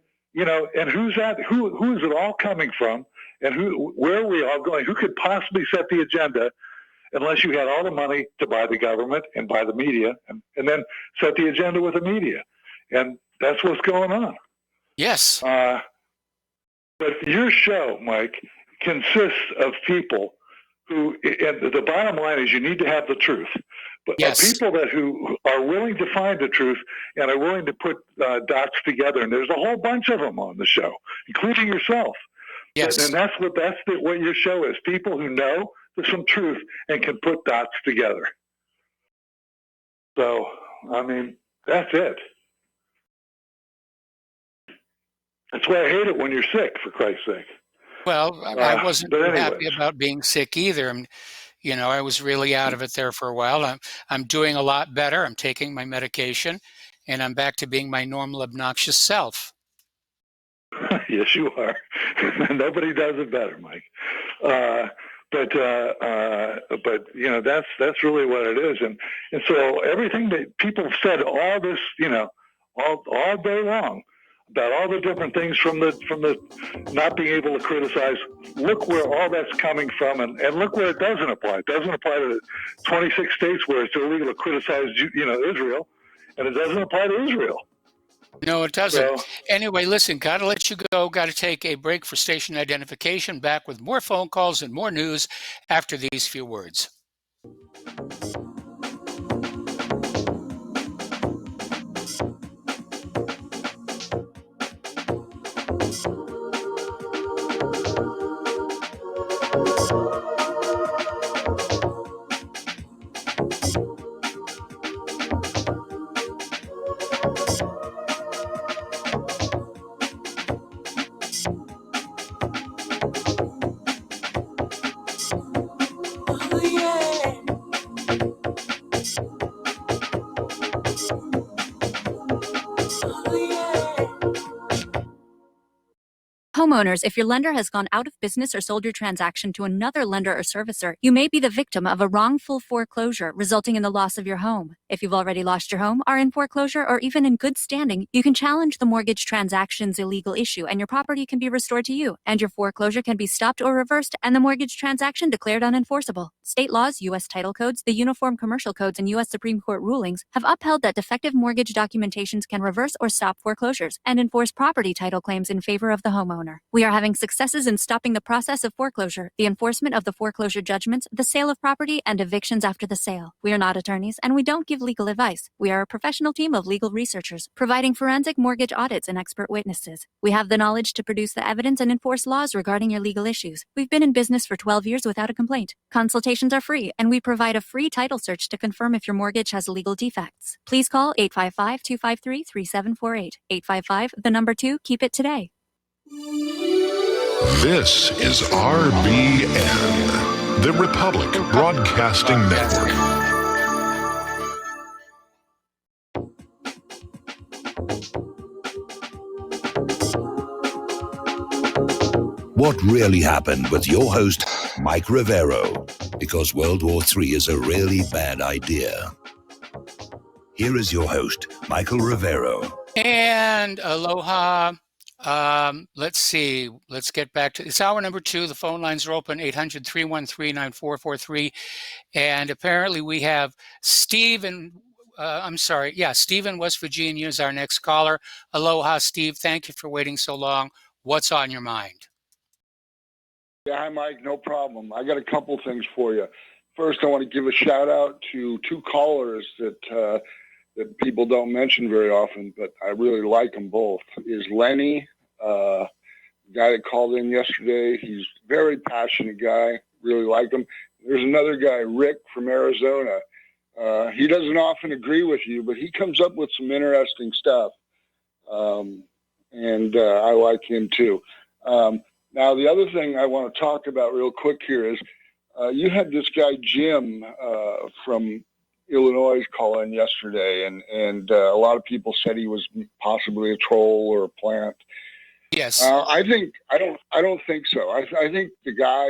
who's that? Who is it all coming from? And where are we all going? Who could possibly set the agenda, unless you had all the money to buy the government and buy the media, and then set the agenda with the media? And that's what's going on. Yes. But your show, Mike, consists of people who, and the bottom line is, you need to have the truth. But people who are willing to find the truth and are willing to put dots together. And there's a whole bunch of them on the show, including yourself. Yes. And that's what your show is. People who know there's some truth and can put dots together. So, I mean, that's it. That's why I hate it when you're sick, for Christ's sake. Well, I wasn't happy about being sick either. I was really out of it there for a while. I'm doing a lot better. I'm taking my medication, and I'm back to being my normal, obnoxious self. Yes, you are. Nobody does it better, Mike. But that's really what it is. And so everything that people have said, all this, all day long, about all the different things from the not being able to criticize. Look where all that's coming from, and look where it doesn't apply. It doesn't apply to the 26 states where it's illegal to criticize, Israel, and it doesn't apply to Israel. No, it doesn't. Anyway, listen, got to let you go. Got to take a break for station identification. Back with more phone calls and more news after these few words. Homeowners, if your lender has gone out of business or sold your transaction to another lender or servicer, you may be the victim of a wrongful foreclosure, resulting in the loss of your home. If you've already lost your home, are in foreclosure, or even in good standing, you can challenge the mortgage transaction's illegal issue, and your property can be restored to you, and your foreclosure can be stopped or reversed, and the mortgage transaction declared unenforceable. State laws, U.S. title codes, the Uniform Commercial Codes, and U.S. Supreme Court rulings have upheld that defective mortgage documentations can reverse or stop foreclosures and enforce property title claims in favor of the homeowner. homeowner. We are having successes in stopping the process of foreclosure, the enforcement of the foreclosure judgments, the sale of property, and evictions after the sale. We are not attorneys, and we don't give legal advice. We are a professional team of legal researchers, providing forensic mortgage audits and expert witnesses. We have the knowledge to produce the evidence and enforce laws regarding your legal issues. We've been in business for 12 years without a complaint. Consultations are free, and we provide a free title search to confirm if your mortgage has legal defects. Please call 855-253-3748. 855, 2, keep it today. This is RBN, the Republic Broadcasting Network. What really happened with your host, Mike Rivero, because World War III is a really bad idea. Here is your host, Michael Rivero. And aloha. Let's see. Let's get back to it's hour number 2. The phone lines are open, 800-313-9443. And apparently we have Steve in, Steve in West Virginia is our next caller. Aloha, Steve. Thank you for waiting so long. What's on your mind? Yeah, hi, Mike. No problem. I got a couple things for you. First, I want to give a shout out to 2 callers that people don't mention very often, but I really like them both. Is Lenny, the guy that called in yesterday. He's a very passionate guy. Really like him. There's another guy, Rick from Arizona. He doesn't often agree with you, but he comes up with some interesting stuff. And I like him too. Now, the other thing I want to talk about real quick here is you had this guy, Jim, from Illinois call in yesterday, and a lot of people said he was possibly a troll or a plant. Yes. I don't think so. I think the guy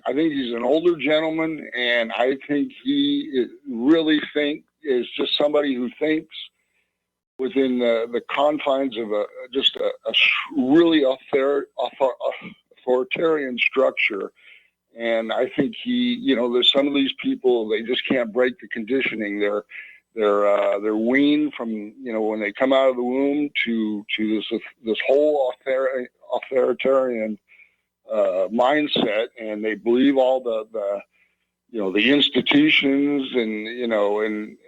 I think he's an older gentleman, and I think he really is just somebody who thinks within the confines of a really authoritarian structure. And I think there's some of these people, they just can't break the conditioning. They're weaned from, when they come out of the womb to this whole authoritarian mindset, and they believe all the institutions and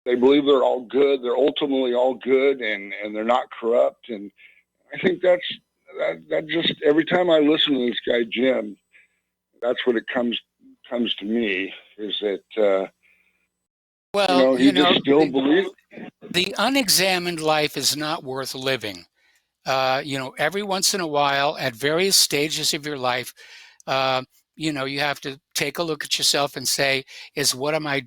they believe they're all good. They're ultimately all good, and they're not corrupt. And I think that just every time I listen to this guy Jim, that's what it comes to me, is that just still believes the unexamined life is not worth living. Every once in a while, at various stages of your life, you have to take a look at yourself and say, is what am I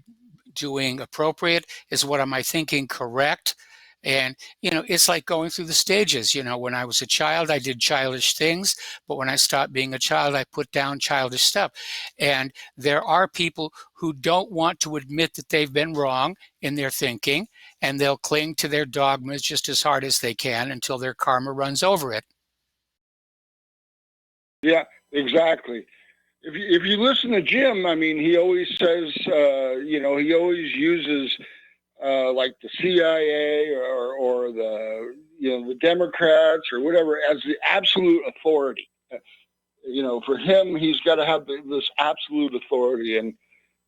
doing appropriate? Is what am I thinking correct? And, it's like going through the stages. When I was a child, I did childish things, but when I stopped being a child, I put down childish stuff. And there are people who don't want to admit that they've been wrong in their thinking, and they'll cling to their dogmas just as hard as they can until their karma runs over it. Yeah, exactly. If you listen to Jim, I mean, he always says, he always uses like the CIA or the Democrats or whatever as the absolute authority. For him, he's got to have this absolute authority, and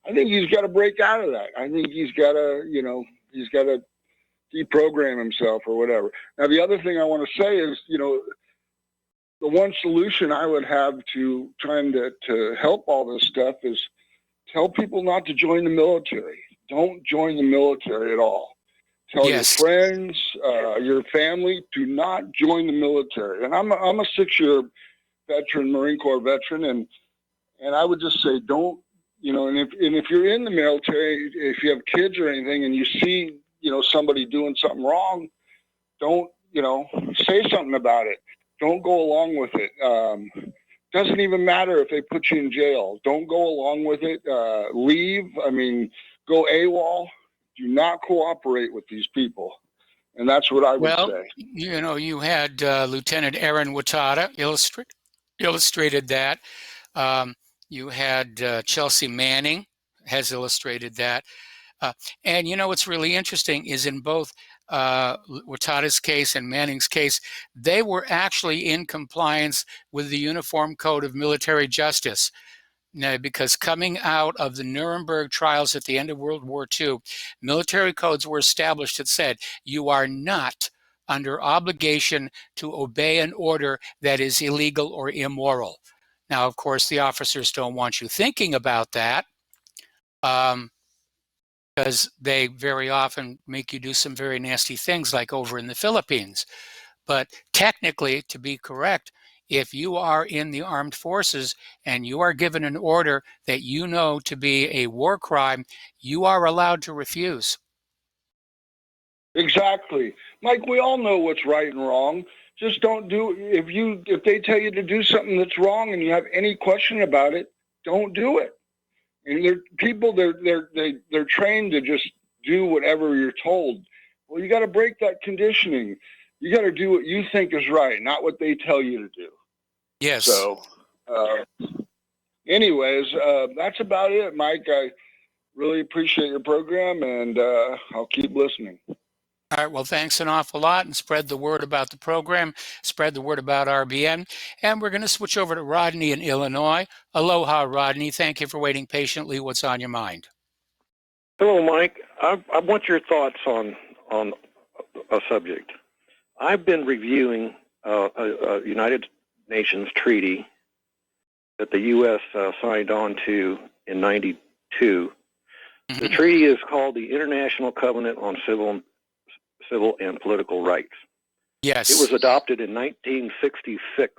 I think he's got to break out of that. I think he's got to deprogram himself or whatever. Now, the other thing I want to say is, the one solution I would have to trying to help all this stuff is tell people not to join the military. Don't join the military at all. Tell your friends, your family, do not join the military. And I'm a 6-year veteran, Marine Corps veteran, and I would just say don't. And if you're in the military, if you have kids or anything, and you see somebody doing something wrong, don't say something about it. Don't go along with it. Doesn't even matter if they put you in jail. Don't go along with it. Leave. I mean, go AWOL. Do not cooperate with these people. And that's what I would say. You had Lieutenant Aaron Watada illustrated that. You had Chelsea Manning has illustrated that. And what's really interesting is in both Watada's case and Manning's case, they were actually in compliance with the Uniform Code of Military Justice. Now, because coming out of the Nuremberg trials at the end of World War II, military codes were established that said you are not under obligation to obey an order that is illegal or immoral. Now, of course, the officers don't want you thinking about that because they very often make you do some very nasty things like over in the Philippines. But technically, to be correct, if you are in the armed forces and you are given an order that you know to be a war crime, you are allowed to refuse. Exactly. Mike, we all know what's right and wrong. Just don't do if they tell you to do something that's wrong and you have any question about it, don't do it. And they're trained to just do whatever you're told. Well, you got to break that conditioning. You got to do what you think is right, not what they tell you to do. Yes. So, anyways, that's about it, Mike. I really appreciate your program, and I'll keep listening. All right, well, thanks an awful lot, and spread the word about the program, spread the word about RBN. And we're going to switch over to Rodney in Illinois. Aloha, Rodney. Thank you for waiting patiently. What's on your mind? Hello, Mike. I want your thoughts on a subject. I've been reviewing a United Nations treaty that the U.S. signed on to in '92. The treaty is called the International Covenant on Civil and Political Rights. Yes. It was adopted in 1966.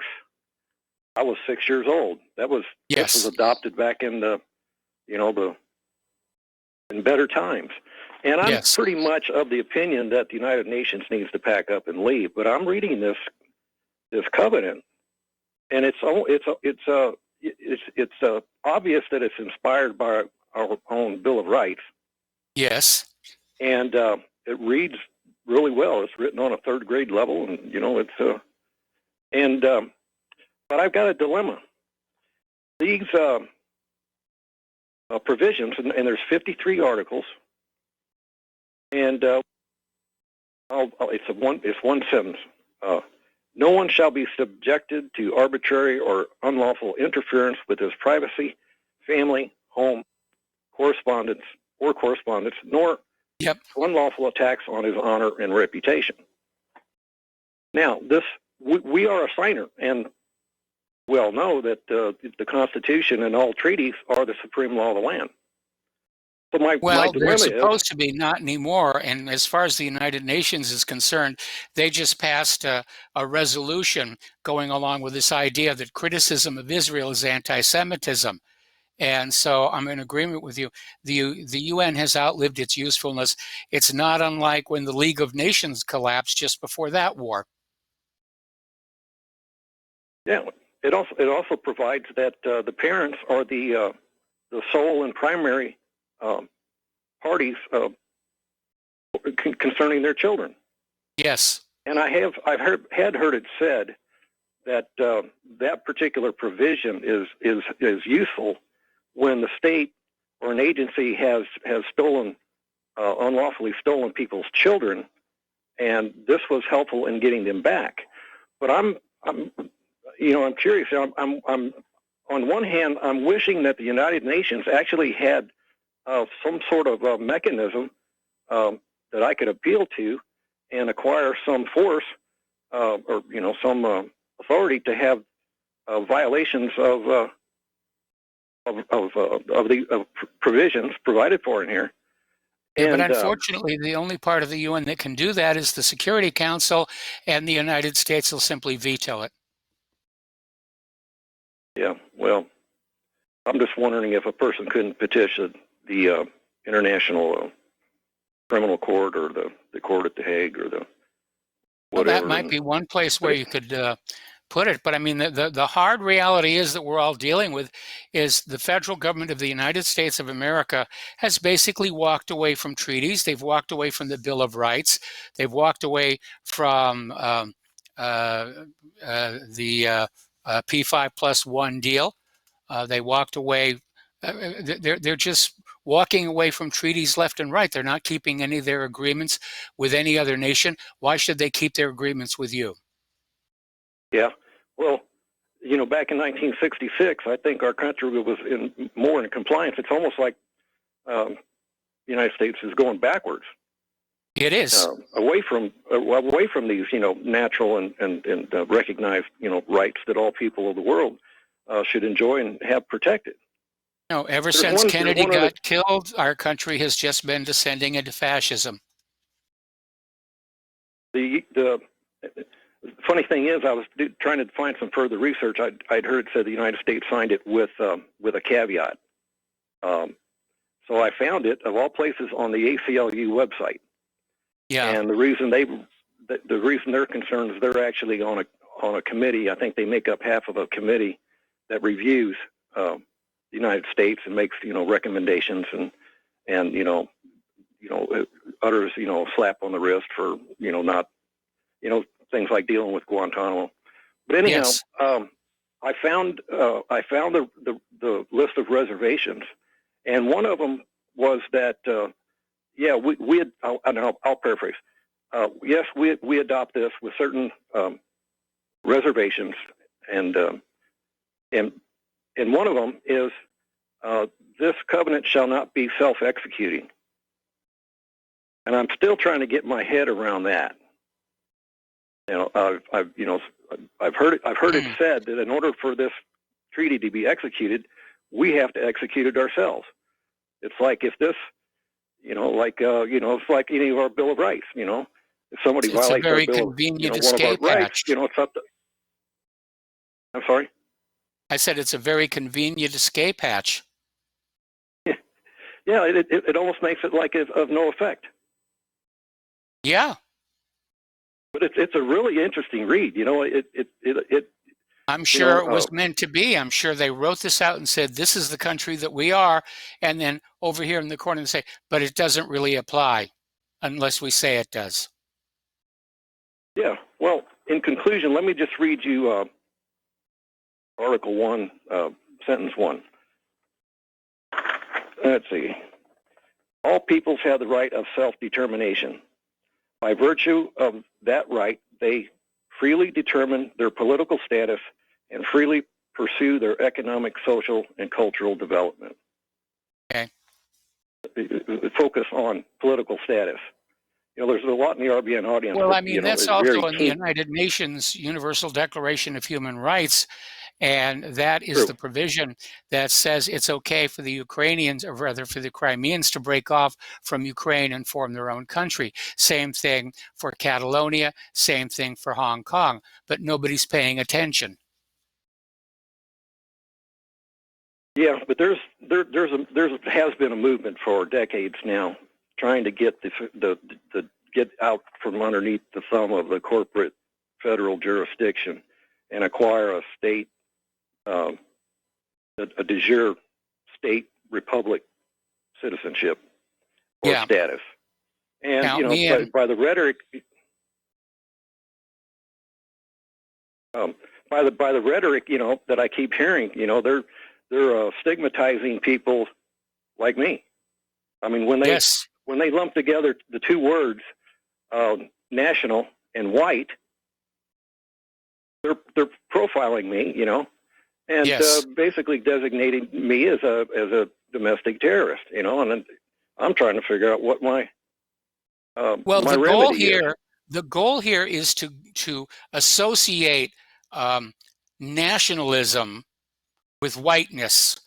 I was 6 years old. This was adopted back in in better times. And I'm pretty much of the opinion that the United Nations needs to pack up and leave. But I'm reading this covenant, and it's obvious that it's inspired by our own Bill of Rights. Yes. And it reads really well. It's written on a third grade level, and but I've got a dilemma. These provisions, and there's 53 articles, and it's one sentence. No one shall be subjected to arbitrary or unlawful interference with his privacy, family, home, correspondence, nor unlawful attacks on his honor and reputation. Now, we are a signer, and we all know that the Constitution and all treaties are the supreme law of the land. So my they're supposed to be, not anymore. And as far as the United Nations is concerned, they just passed a resolution going along with this idea that criticism of Israel is anti-Semitism. And so I'm in agreement with you. The UN has outlived its usefulness. It's not unlike when the League of Nations collapsed just before that war. Yeah, it also provides that the parents are the sole and primary parties concerning their children. Yes. And I've heard it said that that particular provision is useful when the state or an agency has stolen unlawfully stolen people's children, and this was helpful in getting them back. But I'm curious. I'm on one hand, I'm wishing that the United Nations actually had some sort of mechanism that I could appeal to and acquire some force or some authority to have violations of the provisions provided for in here. Yeah, but unfortunately, the only part of the UN that can do that is the Security Council, and the United States will simply veto it. Yeah, well, I'm just wondering if a person couldn't petition the International Criminal Court or the court at The Hague or the whatever. Well, that might be one place where you could put it. But I mean, the hard reality is that we're all dealing with is the federal government of the United States of America has basically walked away from treaties. They've walked away from the Bill of Rights. They've walked away from the P5+1 deal. They walked away. They're just walking away from treaties left and right. They're not keeping any of their agreements with any other nation. Why should they keep their agreements with you? Yeah. Well, back in 1966, I think our country was more in compliance. It's almost like the United States is going backwards. It is away from these, natural and recognized, rights that all people of the world should enjoy and have protected. No, ever since Kennedy got killed, our country has just been descending into fascism. The funny thing is, I was trying to find some further research. I'd heard it said the United States signed it with a caveat. So I found it, of all places, on the ACLU website. Yeah. And the reason they're concerned is they're actually on a committee. I think they make up half of a committee that reviews the United States and makes recommendations and utters a slap on the wrist for not things like dealing with Guantanamo. But anyhow, yes. I found the list of reservations, and one of them was that we had, I'll paraphrase. Yes, we adopt this with certain reservations, and one of them is this covenant shall not be self-executing, and I'm still trying to get my head around that. I've heard it said that in order for this treaty to be executed, we have to execute it ourselves. It's like if this, it's like any of our Bill of Rights. If somebody violates our Bill of, one of our rights, it's up to. I'm sorry. I said it's a very convenient escape hatch. Yeah, it almost makes it like of no effect. Yeah. But it's a really interesting read. I'm sure it was meant to be. I'm sure they wrote this out and said, this is the country that we are. And then over here in the corner they say, but it doesn't really apply unless we say it does. Yeah. Well, in conclusion, let me just read you Article 1, Sentence 1. Let's see. All peoples have the right of self-determination. By virtue of that right, they freely determine their political status and freely pursue their economic, social, and cultural development. Okay. Focus on political status. There's a lot in the RBN audience. Well, that, that's also in the United Nations Universal Declaration of Human Rights, and that is the provision that says it's okay for the Ukrainians, or rather for the Crimeans, to break off from Ukraine and form their own country. Same thing for Catalonia, same thing for Hong Kong, but nobody's paying attention. Yeah, but there has been a movement for decades now, trying to get get out from underneath the thumb of the corporate federal jurisdiction and acquire a state, a de jure state republic citizenship or status. And by the rhetoric, by the rhetoric, that I keep hearing, they're stigmatizing people like me. I mean, when they lump together the two words, national and white, they're profiling me, and basically designating me as a domestic terrorist, and I'm trying to figure out what my the goal here is to associate nationalism with whiteness.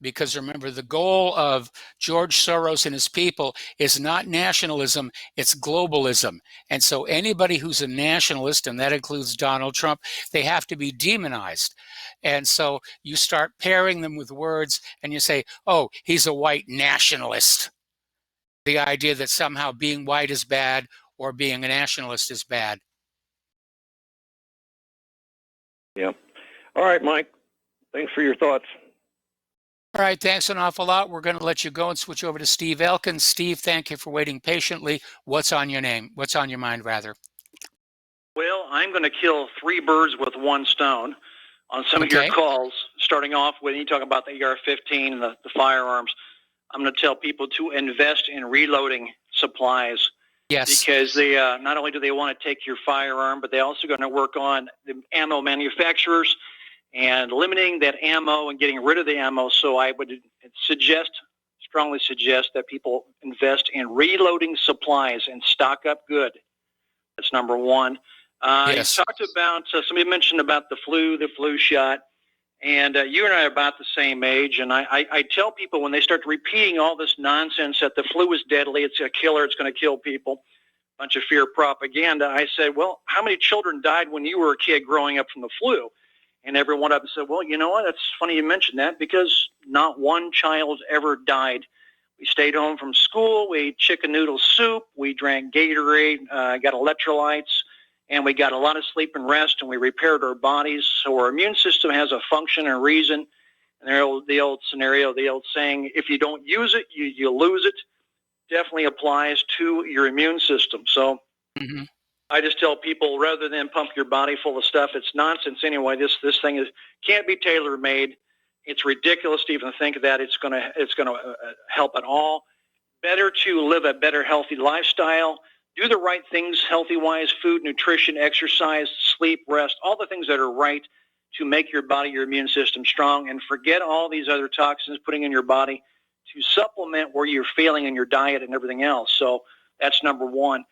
Because remember, the goal of George Soros and his people is not nationalism, it's globalism. And so anybody who's a nationalist, and that includes Donald Trump, they have to be demonized. And so you start pairing them with words and you say, oh, he's a white nationalist. The idea that somehow being white is bad or being a nationalist is bad. Yeah. All right, Mike. Thanks for your thoughts. All right, thanks an awful lot. We're going to let you go and switch over to Steve Elkins. Steve, thank you for waiting patiently. What's on your mind, rather? Well, I'm going to kill three birds with one stone on some of your calls, starting off when you talk about the AR-15 and the firearms. I'm going to tell people to invest in reloading supplies. Yes. Because they not only do they want to take your firearm, but they're also going to work on the ammo manufacturers and limiting that ammo and getting rid of the ammo. So I would strongly suggest that people invest in reloading supplies and stock up good. That's number one. Yes. You talked about, somebody mentioned about the flu shot, and you and I are about the same age, and I tell people when they start repeating all this nonsense that the flu is deadly, it's a killer, it's going to kill people, bunch of fear propaganda, I said, well, how many children died when you were a kid growing up from the flu? And every one of them said, well, you know what, that's funny you mentioned that, because not one child ever died. We stayed home from school, we ate chicken noodle soup, we drank Gatorade, got electrolytes, and we got a lot of sleep and rest, and we repaired our bodies. So our immune system has a function and reason. And the old scenario, the old saying, if you don't use it, you lose it, definitely applies to your immune system. So I just tell people, rather than pump your body full of stuff, it's nonsense anyway. This thing can't be tailor-made. It's ridiculous to even think that it's going to help at all. Better to live a better, healthy lifestyle, do the right things healthy-wise, food, nutrition, exercise, sleep, rest, all the things that are right to make your body, your immune system strong, and forget all these other toxins putting in your body to supplement where you're failing in your diet and everything else. So that's number one.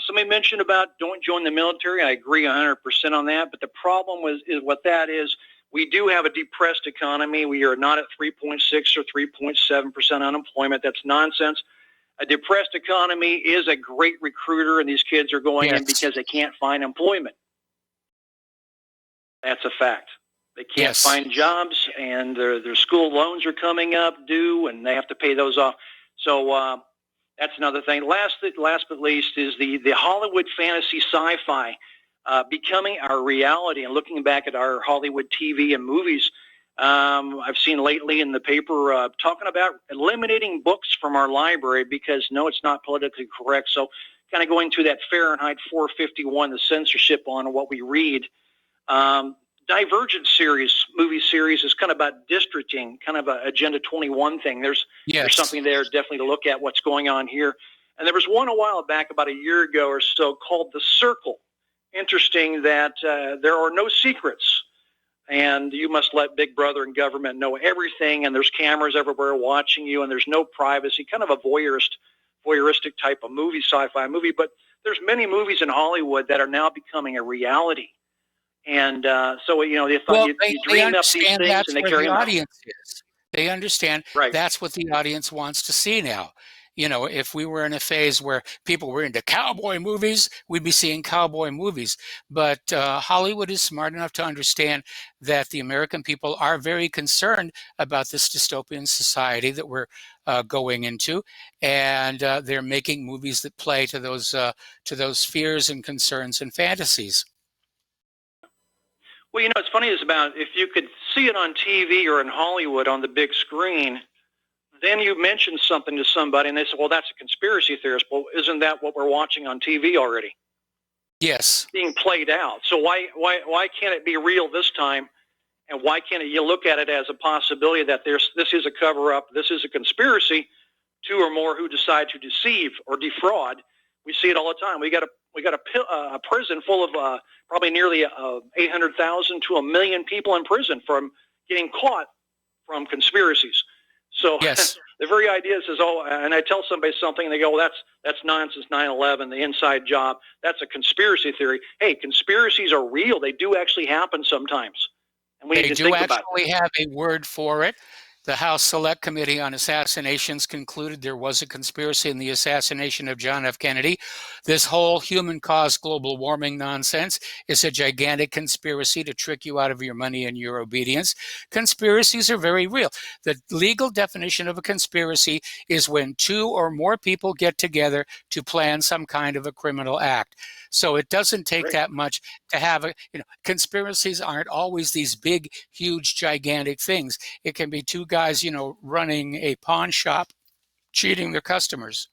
Somebody mentioned about don't join the military. I agree 100% on that. But the problem is what that is. We do have a depressed economy. We are not at 3.6 or 3.7% unemployment. That's nonsense. A depressed economy is a great recruiter, and these kids are going in because they can't find employment. That's a fact. They can't find jobs, and their school loans are coming up due, and they have to pay those off. So that's another thing. Last but least is the Hollywood fantasy sci-fi becoming our reality. And looking back at our Hollywood TV and movies, I've seen lately in the paper talking about eliminating books from our library because, no, it's not politically correct. So kind of going to that Fahrenheit 451, the censorship on what we read. Divergent movie series is kind of about districting, kind of an Agenda 21 thing. There's something there definitely to look at what's going on here. And there was one a while back, about a year ago or so, called The Circle. Interesting that there are no secrets, and you must let Big Brother and government know everything, and there's cameras everywhere watching you, and there's no privacy, kind of a voyeuristic type of movie, sci-fi movie. But there's many movies in Hollywood that are now becoming a reality. And so, you know, you dream up these things and they carry them out. They understand that's what the audience wants to see now. You know, if we were in a phase where people were into cowboy movies, we'd be seeing cowboy movies. But Hollywood is smart enough to understand that the American people are very concerned about this dystopian society that we're going into, and they're making movies that play to those fears and concerns and fantasies. Well, you know, what's funny is about if you could see it on TV or in Hollywood on the big screen, then you mention something to somebody and they say, well, that's a conspiracy theorist. Well, isn't that what we're watching on TV already? Yes. Being played out. So why can't it be real this time? And why can't you look at it as a possibility that this is a cover-up, this is a conspiracy, two or more who decide to deceive or defraud? We see it all the time. We got a prison full of probably nearly 800,000 to 1 million people in prison from getting caught from conspiracies. So the very idea says, oh, and I tell somebody something, and they go, well, that's nonsense, 9/11, the inside job. That's a conspiracy theory. Hey, conspiracies are real. They do actually happen sometimes. And we need to think about it. They do actually have a word for it. The House Select Committee on Assassinations concluded there was a conspiracy in the assassination of John F. Kennedy. This whole human-caused global warming nonsense is a gigantic conspiracy to trick you out of your money and your obedience. Conspiracies are very real. The legal definition of a conspiracy is when two or more people get together to plan some kind of a criminal act. So it doesn't take that much to have conspiracies aren't always these big, huge, gigantic things. It can be two guys, running a pawn shop, cheating their customers.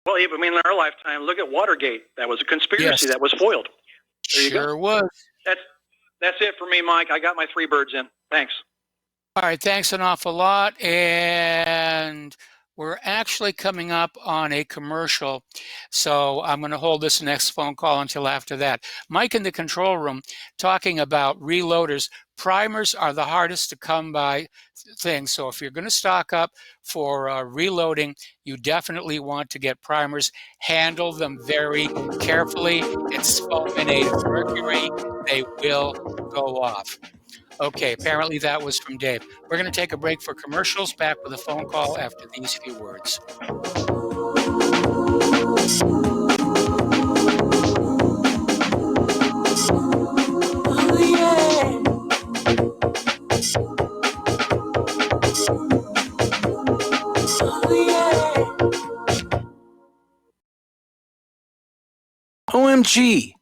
Well, I mean, in our lifetime, look at Watergate. That was a conspiracy that was foiled. There you go. Sure was. That's it for me, Mike. I got my 3 birds in. Thanks. All right, thanks an awful lot. And we're actually coming up on a commercial, so I'm going to hold this next phone call until after that. Mike in the control room talking about reloaders. Primers are the hardest to come by things, so if you're going to stock up for reloading, you definitely want to get primers. Handle them very carefully. It's fulminated mercury. They will go off. Okay, apparently that was from Dave. We're going to take a break for commercials. Back with a phone call after these few words. OMG!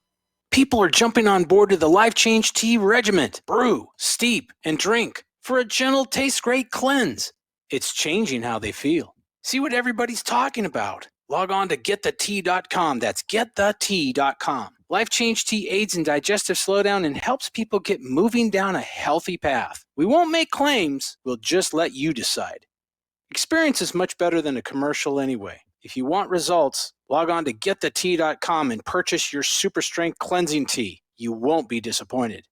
People are jumping on board to the Life Change Tea Regiment. Brew, steep, and drink for a gentle, taste great cleanse. It's changing how they feel. See what everybody's talking about. Log on to getthetea.com. That's getthetea.com. Life Change Tea aids in digestive slowdown and helps people get moving down a healthy path. We won't make claims. We'll just let you decide. Experience is much better than a commercial anyway. If you want results, log on to getthetea.com and purchase your Super Strength Cleansing Tea. You won't be disappointed.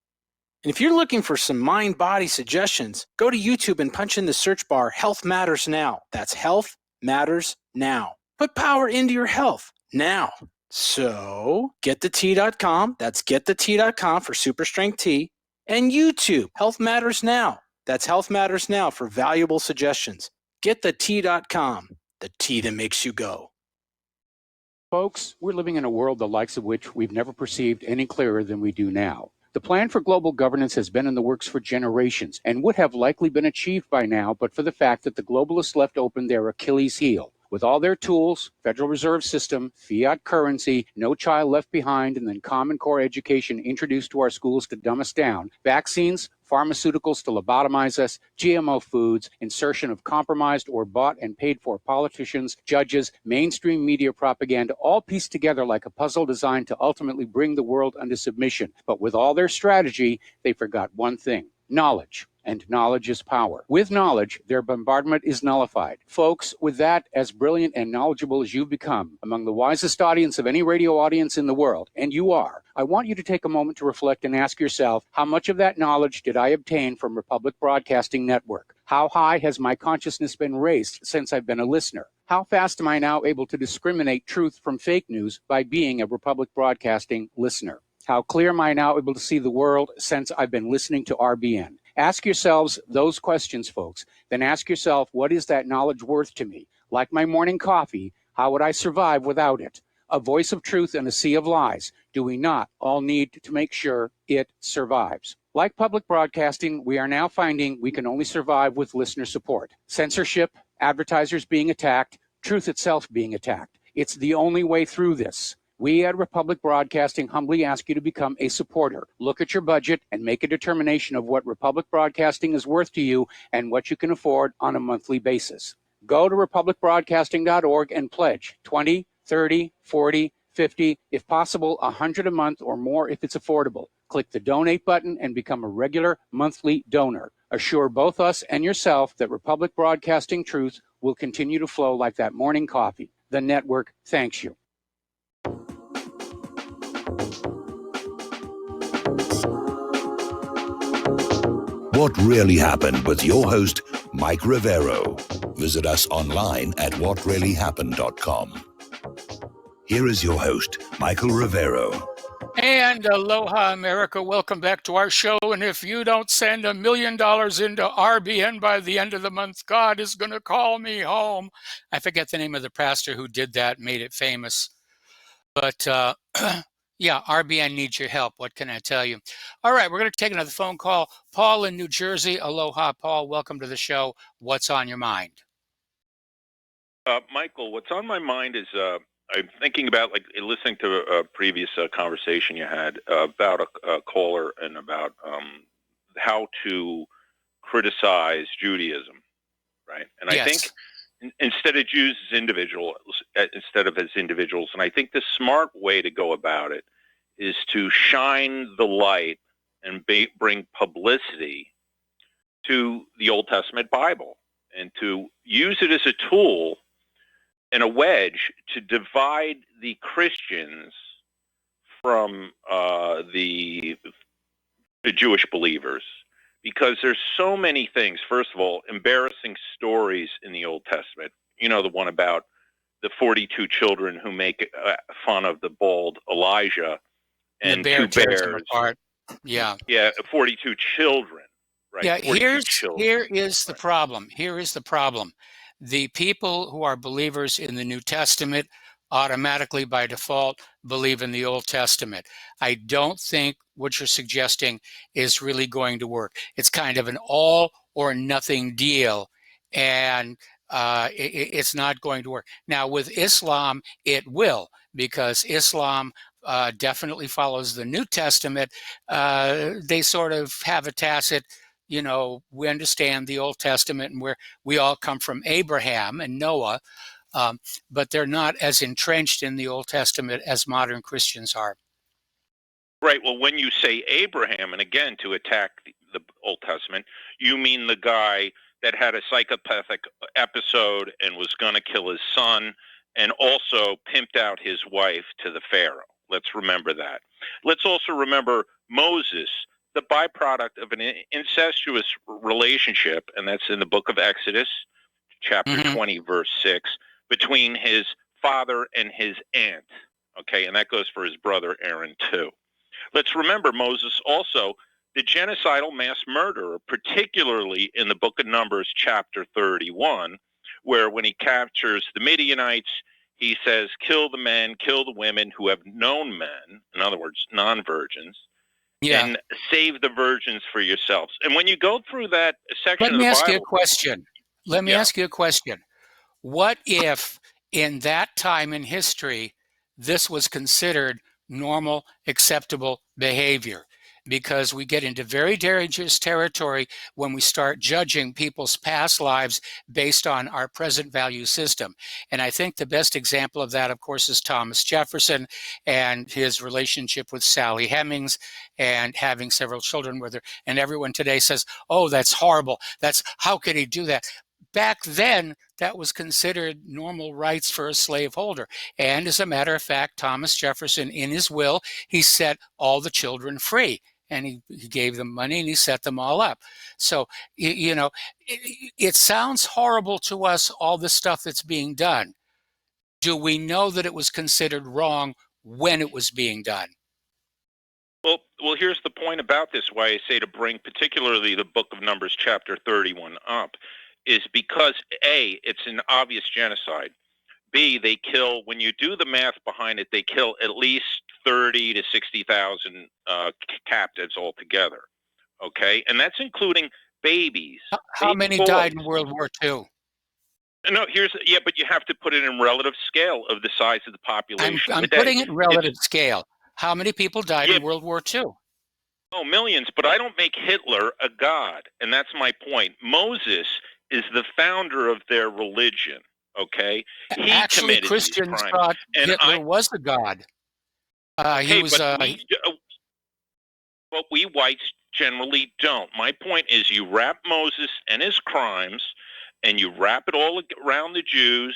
And if you're looking for some mind-body suggestions, go to YouTube and punch in the search bar Health Matters Now. That's Health Matters Now. Put power into your health now. So, getthetea.com. That's getthetea.com for Super Strength Tea. And YouTube, Health Matters Now. That's Health Matters Now for valuable suggestions. Getthetea.com. The tea that makes you go. Folks, we're living in a world the likes of which we've never perceived any clearer than we do now. The plan for global governance has been in the works for generations and would have likely been achieved by now, but for the fact that the globalists left open their Achilles heel. With all their tools, Federal Reserve System, fiat currency, no child left behind, and then Common Core education introduced to our schools to dumb us down, vaccines, pharmaceuticals to lobotomize us, GMO foods, insertion of compromised or bought and paid for politicians, judges, mainstream media propaganda, all pieced together like a puzzle designed to ultimately bring the world under submission. But with all their strategy, they forgot one thing: knowledge. And knowledge is power. With knowledge, their bombardment is nullified. Folks, with that, as brilliant and knowledgeable as you've become, among the wisest audience of any radio audience in the world, and you are, I want you to take a moment to reflect and ask yourself, how much of that knowledge did I obtain from Republic Broadcasting Network? How high has my consciousness been raised since I've been a listener? How fast am I now able to discriminate truth from fake news by being a Republic Broadcasting listener? How clear am I now able to see the world since I've been listening to RBN? Ask yourselves those questions, folks. Then ask yourself, what is that knowledge worth to me? Like my morning coffee, how would I survive without it? A voice of truth in a sea of lies. Do we not all need to make sure it survives? Like public broadcasting, we are now finding we can only survive with listener support. Censorship, advertisers being attacked, truth itself being attacked. It's the only way through this. We at Republic Broadcasting humbly ask you to become a supporter. Look at your budget and make a determination of what Republic Broadcasting is worth to you and what you can afford on a monthly basis. Go to republicbroadcasting.org and pledge $20, $30, $40, $50, if possible, $100 a month or more if it's affordable. Click the donate button and become a regular monthly donor. Assure both us and yourself that Republic Broadcasting truth will continue to flow like that morning coffee. The network thanks you. What Really Happened with your host, Mike Rivero. Visit us online at whatreallyhappened.com. Here is your host, Michael Rivero. And aloha, America. Welcome back to our show. And if you don't send $1 million into RBN by the end of the month, God is going to call me home. I forget the name of the pastor who did that, made it famous. But yeah, RBN needs your help. What can I tell you? All right, we're going to take another phone call. Paul in New Jersey. Aloha, Paul. Welcome to the show. What's on your mind? Michael, what's on my mind is I'm thinking about, like, listening to a previous conversation you had about a caller and about how to criticize Judaism, right? And yes. I think instead of Jews as individuals, instead of as individuals, and I think the smart way to go about it is to shine the light and bring publicity to the Old Testament Bible and to use it as a tool and a wedge to divide the Christians from the Jewish believers, because there's so many things. First of all, embarrassing stories in the Old Testament. You know, the one about the 42 children who make fun of the bald Elijah, and the bear two tears them bears. apart. Yeah. Yeah, 42 children. Right. Yeah, 42 children. here is the problem. Here is the problem. The people who are believers in the New Testament automatically by default believe in the Old Testament. I don't think what you're suggesting is really going to work. It's kind of an all or nothing deal, and it's not going to work. Now, with Islam, it will, because Islam definitely follows the New Testament. They sort of have a tacit, you know, we understand the Old Testament and where we all come from Abraham and Noah, but they're not as entrenched in the Old Testament as modern Christians are. Right. Well, when you say Abraham, and again, to attack the Old Testament, you mean the guy that had a psychopathic episode and was going to kill his son and also pimped out his wife to the Pharaoh. Let's remember that. Let's also remember Moses, the byproduct of an incestuous relationship, and that's in the book of Exodus, chapter 20, verse 6, between his father and his aunt. Okay, and that goes for his brother Aaron too. Let's remember Moses also, the genocidal mass murderer, particularly in the book of Numbers, chapter 31, where when he captures the Midianites, he says, kill the men, kill the women who have known men, in other words, non-virgins, and save the virgins for yourselves. And when you go through that section of the Bible... Let me ask you a question. Let me ask you a question. What if in that time in history, this was considered normal, acceptable behavior? Because we get into very dangerous territory when we start judging people's past lives based on our present value system. And I think the best example of that, of course, is Thomas Jefferson and his relationship with Sally Hemings and having several children with her. And everyone today says, oh, that's horrible. How could he do that? Back then, that was considered normal rights for a slaveholder. And as a matter of fact, Thomas Jefferson, in his will, he set all the children free. And he gave them money and he set them all up. So, you know, it sounds horrible to us, all the stuff that's being done. Do we know that it was considered wrong when it was being done? Well, here's the point about this, why I say to bring particularly the book of Numbers, chapter 31 up, is because A, it's an obvious genocide. B, they kill, when you do the math behind it, they kill at least 30 to 60,000 captives altogether. Okay, and that's including babies. How many died in World War II? No, but you have to put it in relative scale of the size of the population. I'm putting it in relative scale. How many people died in World War II? Oh, millions, but I don't make Hitler a god, and that's my point. Moses is the founder of their religion, okay? He Actually, Christians thought Hitler was a god. But we whites generally don't. My point is you wrap Moses and his crimes, and you wrap it all around the Jews,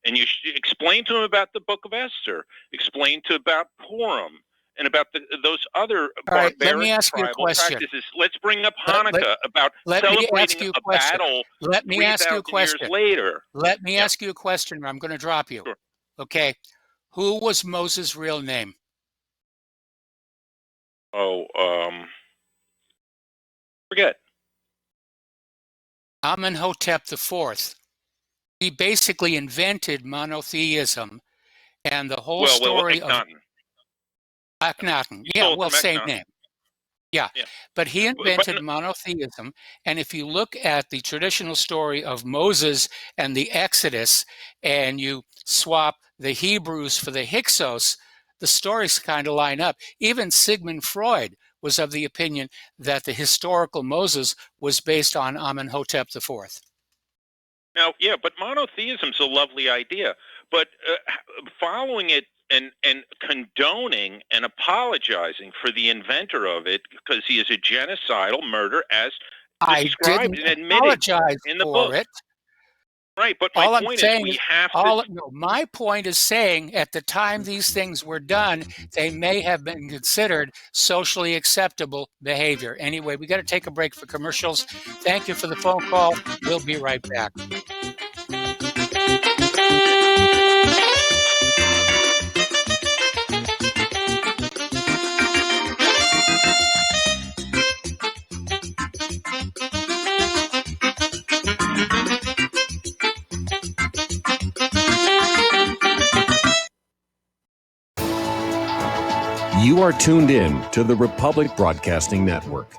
and you explain to them about the Book of Esther, explain to about Purim, and about those other barbaric tribal practices. Let's bring up Hanukkah, about celebrating a battle 3,000 years later. Let me ask you a question, or I'm going to drop you. Sure. Okay. Who was Moses' real name? Forget. Amenhotep IV. He basically invented monotheism, and the whole story of Akhenaten. Yeah, well, same name. Yeah, but he invented monotheism, and if you look at the traditional story of Moses and the Exodus, and you swap the Hebrews for the Hyksos, the stories kind of line up. Even Sigmund Freud was of the opinion that the historical Moses was based on Amenhotep IV. Now, but monotheism's a lovely idea, but following it and condoning and apologizing for the inventor of it, because he is a genocidal murder, as I described didn't and admitted apologize in the for book. it. Right, but my All I'm point is saying we is, have to. my point is saying at the time these things were done, they may have been considered socially acceptable behavior. Anyway, we got to take a break for commercials. Thank you for the phone call. We'll be right back. You are tuned in to the Republic Broadcasting Network.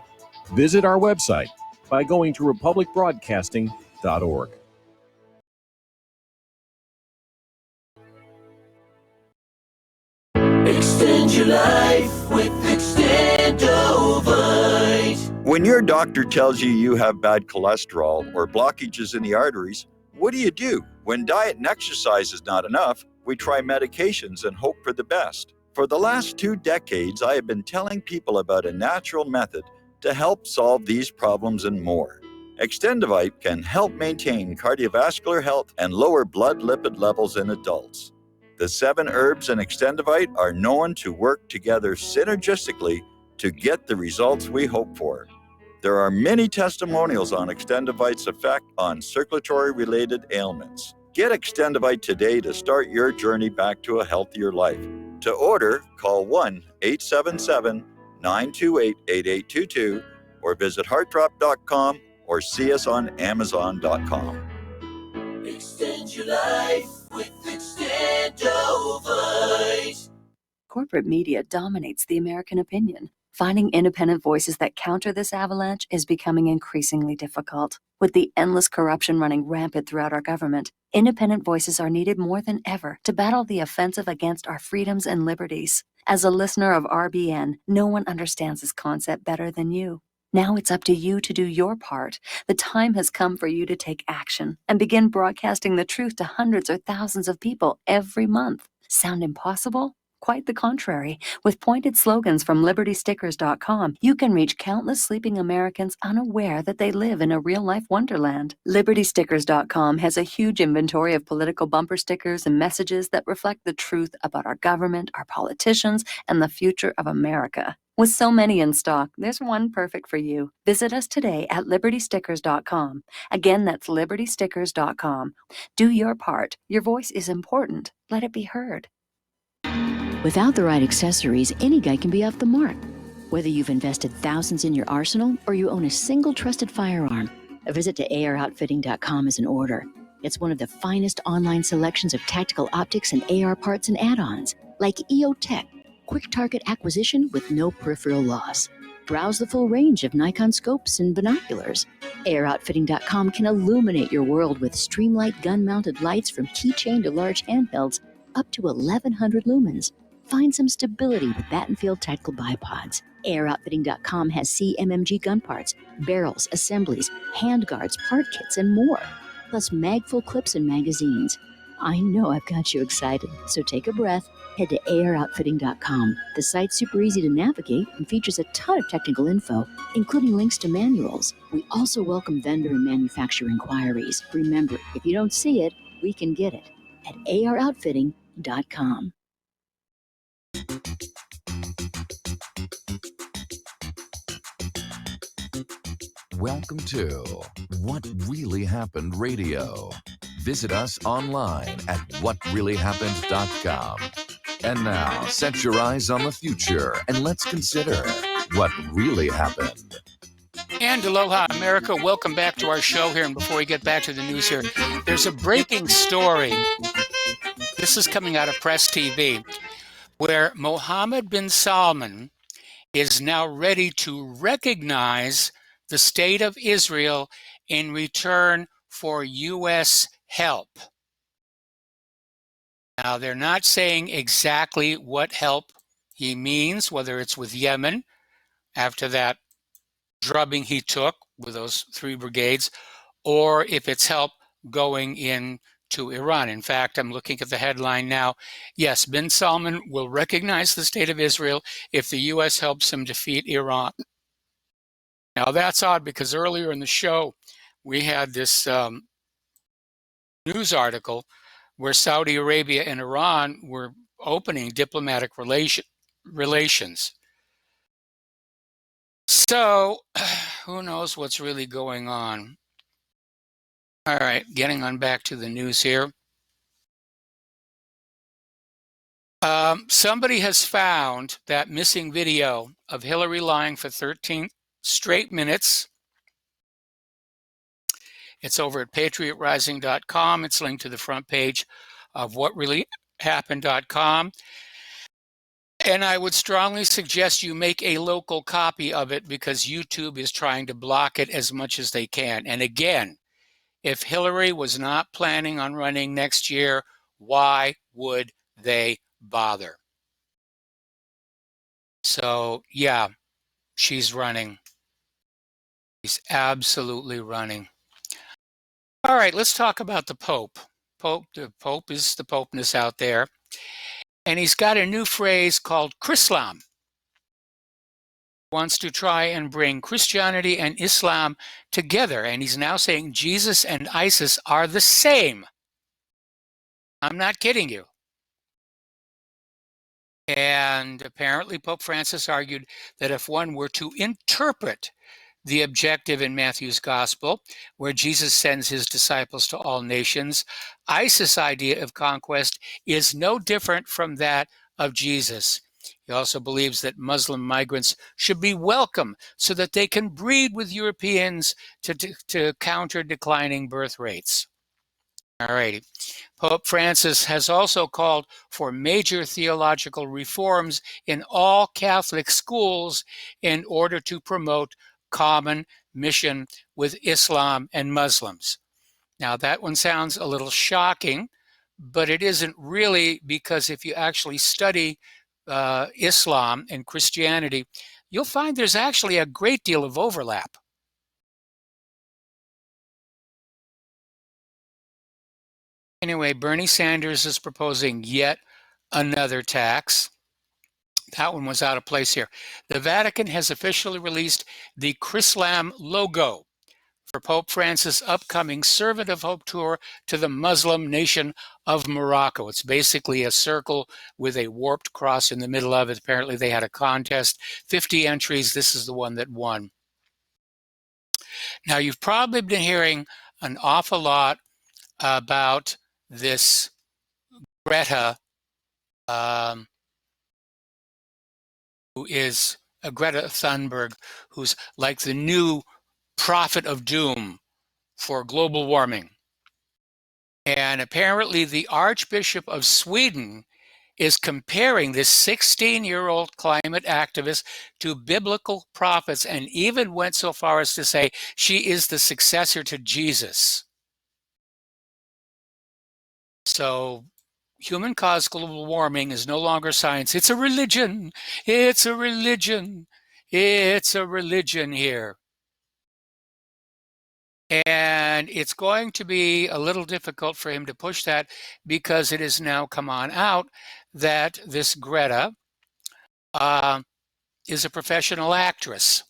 Visit our website by going to republicbroadcasting.org. Extend your life with Extendovite. When your doctor tells you you have bad cholesterol or blockages in the arteries, what do? When diet and exercise is not enough, we try medications and hope for the best. For the last 2 decades, I have been telling people about a natural method to help solve these problems and more. Extendovite can help maintain cardiovascular health and lower blood lipid levels in adults. The 7 herbs in Extendovite are known to work together synergistically to get the results we hope for. There are many testimonials on Extendovite's effect on circulatory-related ailments. Get Extendovite today to start your journey back to a healthier life. To order, call 1-877-928-8822 or visit heartdrop.com or see us on amazon.com. Extend your life with Extendovite. Corporate media dominates the American opinion. Finding independent voices that counter this avalanche is becoming increasingly difficult. With the endless corruption running rampant throughout our government, independent voices are needed more than ever to battle the offensive against our freedoms and liberties. As a listener of RBN, no one understands this concept better than you. Now it's up to you to do your part. The time has come for you to take action and begin broadcasting the truth to hundreds or thousands of people every month. Sound impossible? Quite the contrary. With pointed slogans from LibertyStickers.com, you can reach countless sleeping Americans unaware that they live in a real-life wonderland. LibertyStickers.com has a huge inventory of political bumper stickers and messages that reflect the truth about our government, our politicians, and the future of America. With so many in stock, there's one perfect for you. Visit us today at LibertyStickers.com. Again, that's LibertyStickers.com. Do your part. Your voice is important. Let it be heard. Without the right accessories, any guy can be off the mark. Whether you've invested thousands in your arsenal or you own a single trusted firearm, a visit to AROutfitting.com is in order. It's one of the finest online selections of tactical optics and AR parts and add-ons, like EOTech, quick target acquisition with no peripheral loss. Browse the full range of Nikon scopes and binoculars. AROutfitting.com can illuminate your world with Streamlight gun-mounted lights from keychain to large handhelds up to 1,100 lumens. Find some stability with Battenfield tactical bipods. AirOutfitting.com has CMMG gun parts, barrels, assemblies, handguards, part kits, and more. Plus magful clips and magazines. I know I've got you excited, so take a breath. Head to AirOutfitting.com. The site's super easy to navigate and features a ton of technical info, including links to manuals. We also welcome vendor and manufacturer inquiries. Remember, if you don't see it, we can get it at AirOutfitting.com. Welcome to What Really Happened Radio. Visit us online at whatreallyhappened.com. And now, set your eyes on the future and let's consider what really happened. And aloha, America. Welcome back to our show here. And before we get back to the news here, there's a breaking story. This is coming out of Press TV, where Mohammed bin Salman is now ready to recognize the state of Israel in return for U.S. help. Now, they're not saying exactly what help he means, whether it's with Yemen, after that drubbing he took with those 3 brigades, or if it's help going in to Iran. In fact, I'm looking at the headline now. Yes, bin Salman will recognize the state of Israel if the U.S. helps him defeat Iran. Now that's odd because earlier in the show, we had this news article where Saudi Arabia and Iran were opening diplomatic relations. So who knows what's really going on? All right, getting on back to the news here. Somebody has found that missing video of Hillary lying for 13 straight minutes. It's over at patriotrising.com. It's linked to the front page of whatreallyhappened.com. And I would strongly suggest you make a local copy of it because YouTube is trying to block it as much as they can. And again, if Hillary was not planning on running next year, why would they bother? So yeah, she's running. She's absolutely running. All right, let's talk about the Pope. The Pope is the Popeness out there. And he's got a new phrase called Chrislam. Wants to try and bring Christianity and Islam together. And he's now saying Jesus and ISIS are the same. I'm not kidding you. And apparently Pope Francis argued that if one were to interpret the objective in Matthew's gospel, where Jesus sends his disciples to all nations, ISIS' idea of conquest is no different from that of Jesus. He also believes that Muslim migrants should be welcome so that they can breed with Europeans to counter declining birth rates. All righty. Pope Francis has also called for major theological reforms in all Catholic schools in order to promote common mission with Islam and Muslims. Now that one sounds a little shocking, but it isn't really, because if you actually study Islam and Christianity, you'll find there's actually a great deal of overlap. Anyway, Bernie Sanders is proposing yet another tax. That one was out of place here. The Vatican has officially released the Chrislam logo for Pope Francis' upcoming Servant of Hope tour to the Muslim nation of Morocco. It's basically a circle with a warped cross in the middle of it. Apparently they had a contest, 50 entries. This is the one that won. Now, you've probably been hearing an awful lot about this Greta, who is Greta Thunberg, who's like the new prophet of doom for global warming. And apparently the Archbishop of Sweden is comparing this 16-year-old climate activist to biblical prophets, and even went so far as to say she is the successor to Jesus. So human-caused global warming is no longer science. It's a religion. It's a religion. It's a religion here. And it's going to be a little difficult for him to push that, because it has now come on out that this Greta is a professional actress.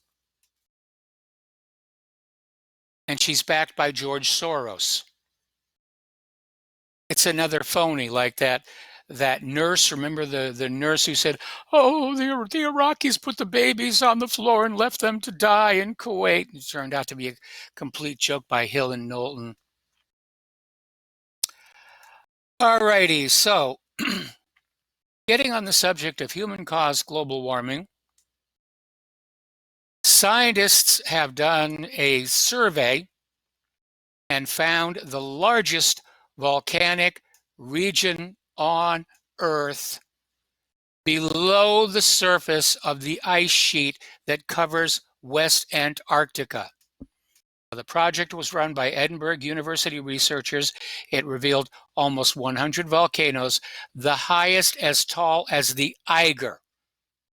And she's backed by George Soros. It's another phony like that nurse. Remember the nurse who said, oh, the Iraqis put the babies on the floor and left them to die in Kuwait. It turned out to be a complete joke by Hill and Knowlton. All righty, so getting on the subject of human-caused global warming, scientists have done a survey and found the largest volcanic region on Earth below the surface of the ice sheet that covers West Antarctica. The project was run by Edinburgh University researchers. It revealed almost 100 volcanoes, the highest as tall as the Eiger,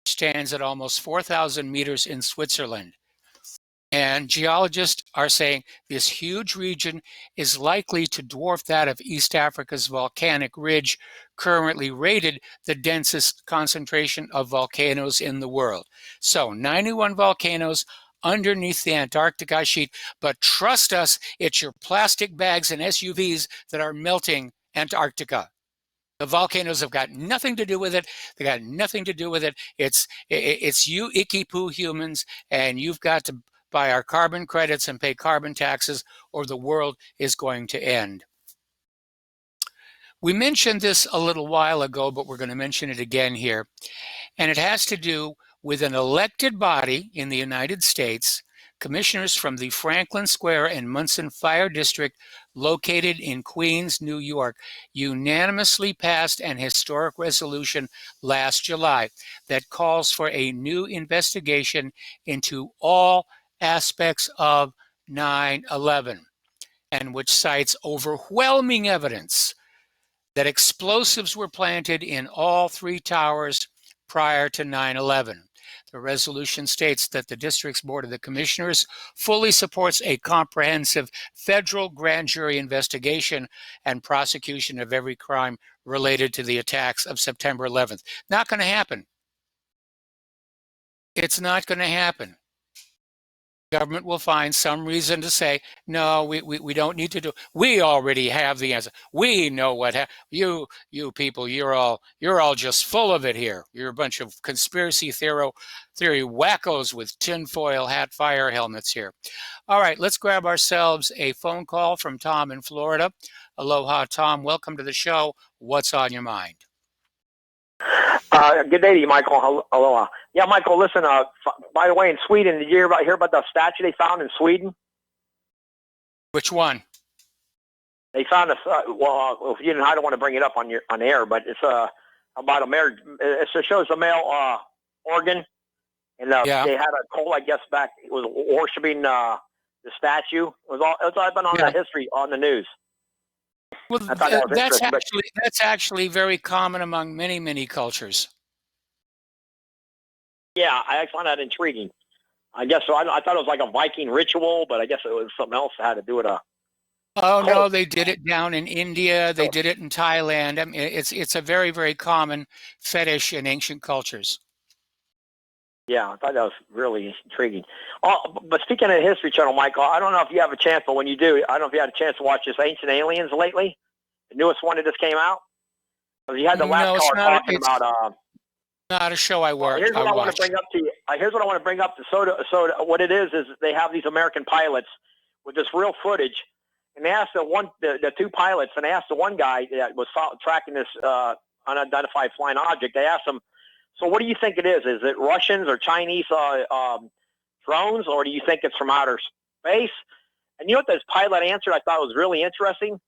which stands at almost 4,000 meters in Switzerland. And geologists are saying this huge region is likely to dwarf that of East Africa's volcanic ridge, currently rated the densest concentration of volcanoes in the world. So 91 volcanoes underneath the Antarctic ice sheet. But trust us, it's your plastic bags and SUVs that are melting Antarctica. The volcanoes have got nothing to do with it. They got nothing to do with it. It's you icky poo humans, and you've got to buy our carbon credits and pay carbon taxes, or the world is going to end. We mentioned this a little while ago, but we're going to mention it again here. And it has to do with an elected body in the United States. Commissioners from the Franklin Square and Munson Fire District, located in Queens, New York, unanimously passed an historic resolution last July that calls for a new investigation into all aspects of 9/11, and which cites overwhelming evidence that explosives were planted in all 3 towers prior to 9/11. The resolution states that the district's Board of the Commissioners fully supports a comprehensive federal grand jury investigation and prosecution of every crime related to the attacks of September 11th. Not going to happen. It's not going to happen. Government will find some reason to say, no, we don't need to do. We already have the answer. We know what happened. You people, you're all just full of it here. You're a bunch of conspiracy theory wackos with tinfoil hat fire helmets here. All right, let's grab ourselves a phone call from Tom in Florida. Aloha, Tom. Welcome to the show. What's on your mind? Good day to you, Michael. Aloha. Yeah, Michael, listen, by the way, in Sweden, did you hear about the statue they found in Sweden? Which one? They found a, if you didn't, I don't want to bring it up on air, but it's about a male, it shows a male organ, and they had a cult, I guess, back, it was worshiping the statue. It's been on the history, on the news. Well, that's actually very common among many cultures. Yeah, I find that intriguing. I guess so. I thought it was like a Viking ritual, but I guess it was something else that had to do with a. Oh no, they did it down in India. They did it in Thailand. I mean, it's a very common fetish in ancient cultures. Yeah, I thought that was really intriguing. Oh, but speaking of the History Channel, Michael, I don't know if you have a chance, but when you do, I don't know if you had a chance to watch this Ancient Aliens lately, the newest one that just came out. You had the last caller talking about. Not a show I watched. Here's what I want to bring up to you. Here's what I want to bring up to So what it is they have these American pilots with this real footage, and they asked the 2 pilots, and they asked the one guy that was tracking this unidentified flying object. They asked him, so what do you think it is? Is it Russians or Chinese drones, or do you think it's from outer space? And you know what this pilot answered? I thought was really interesting.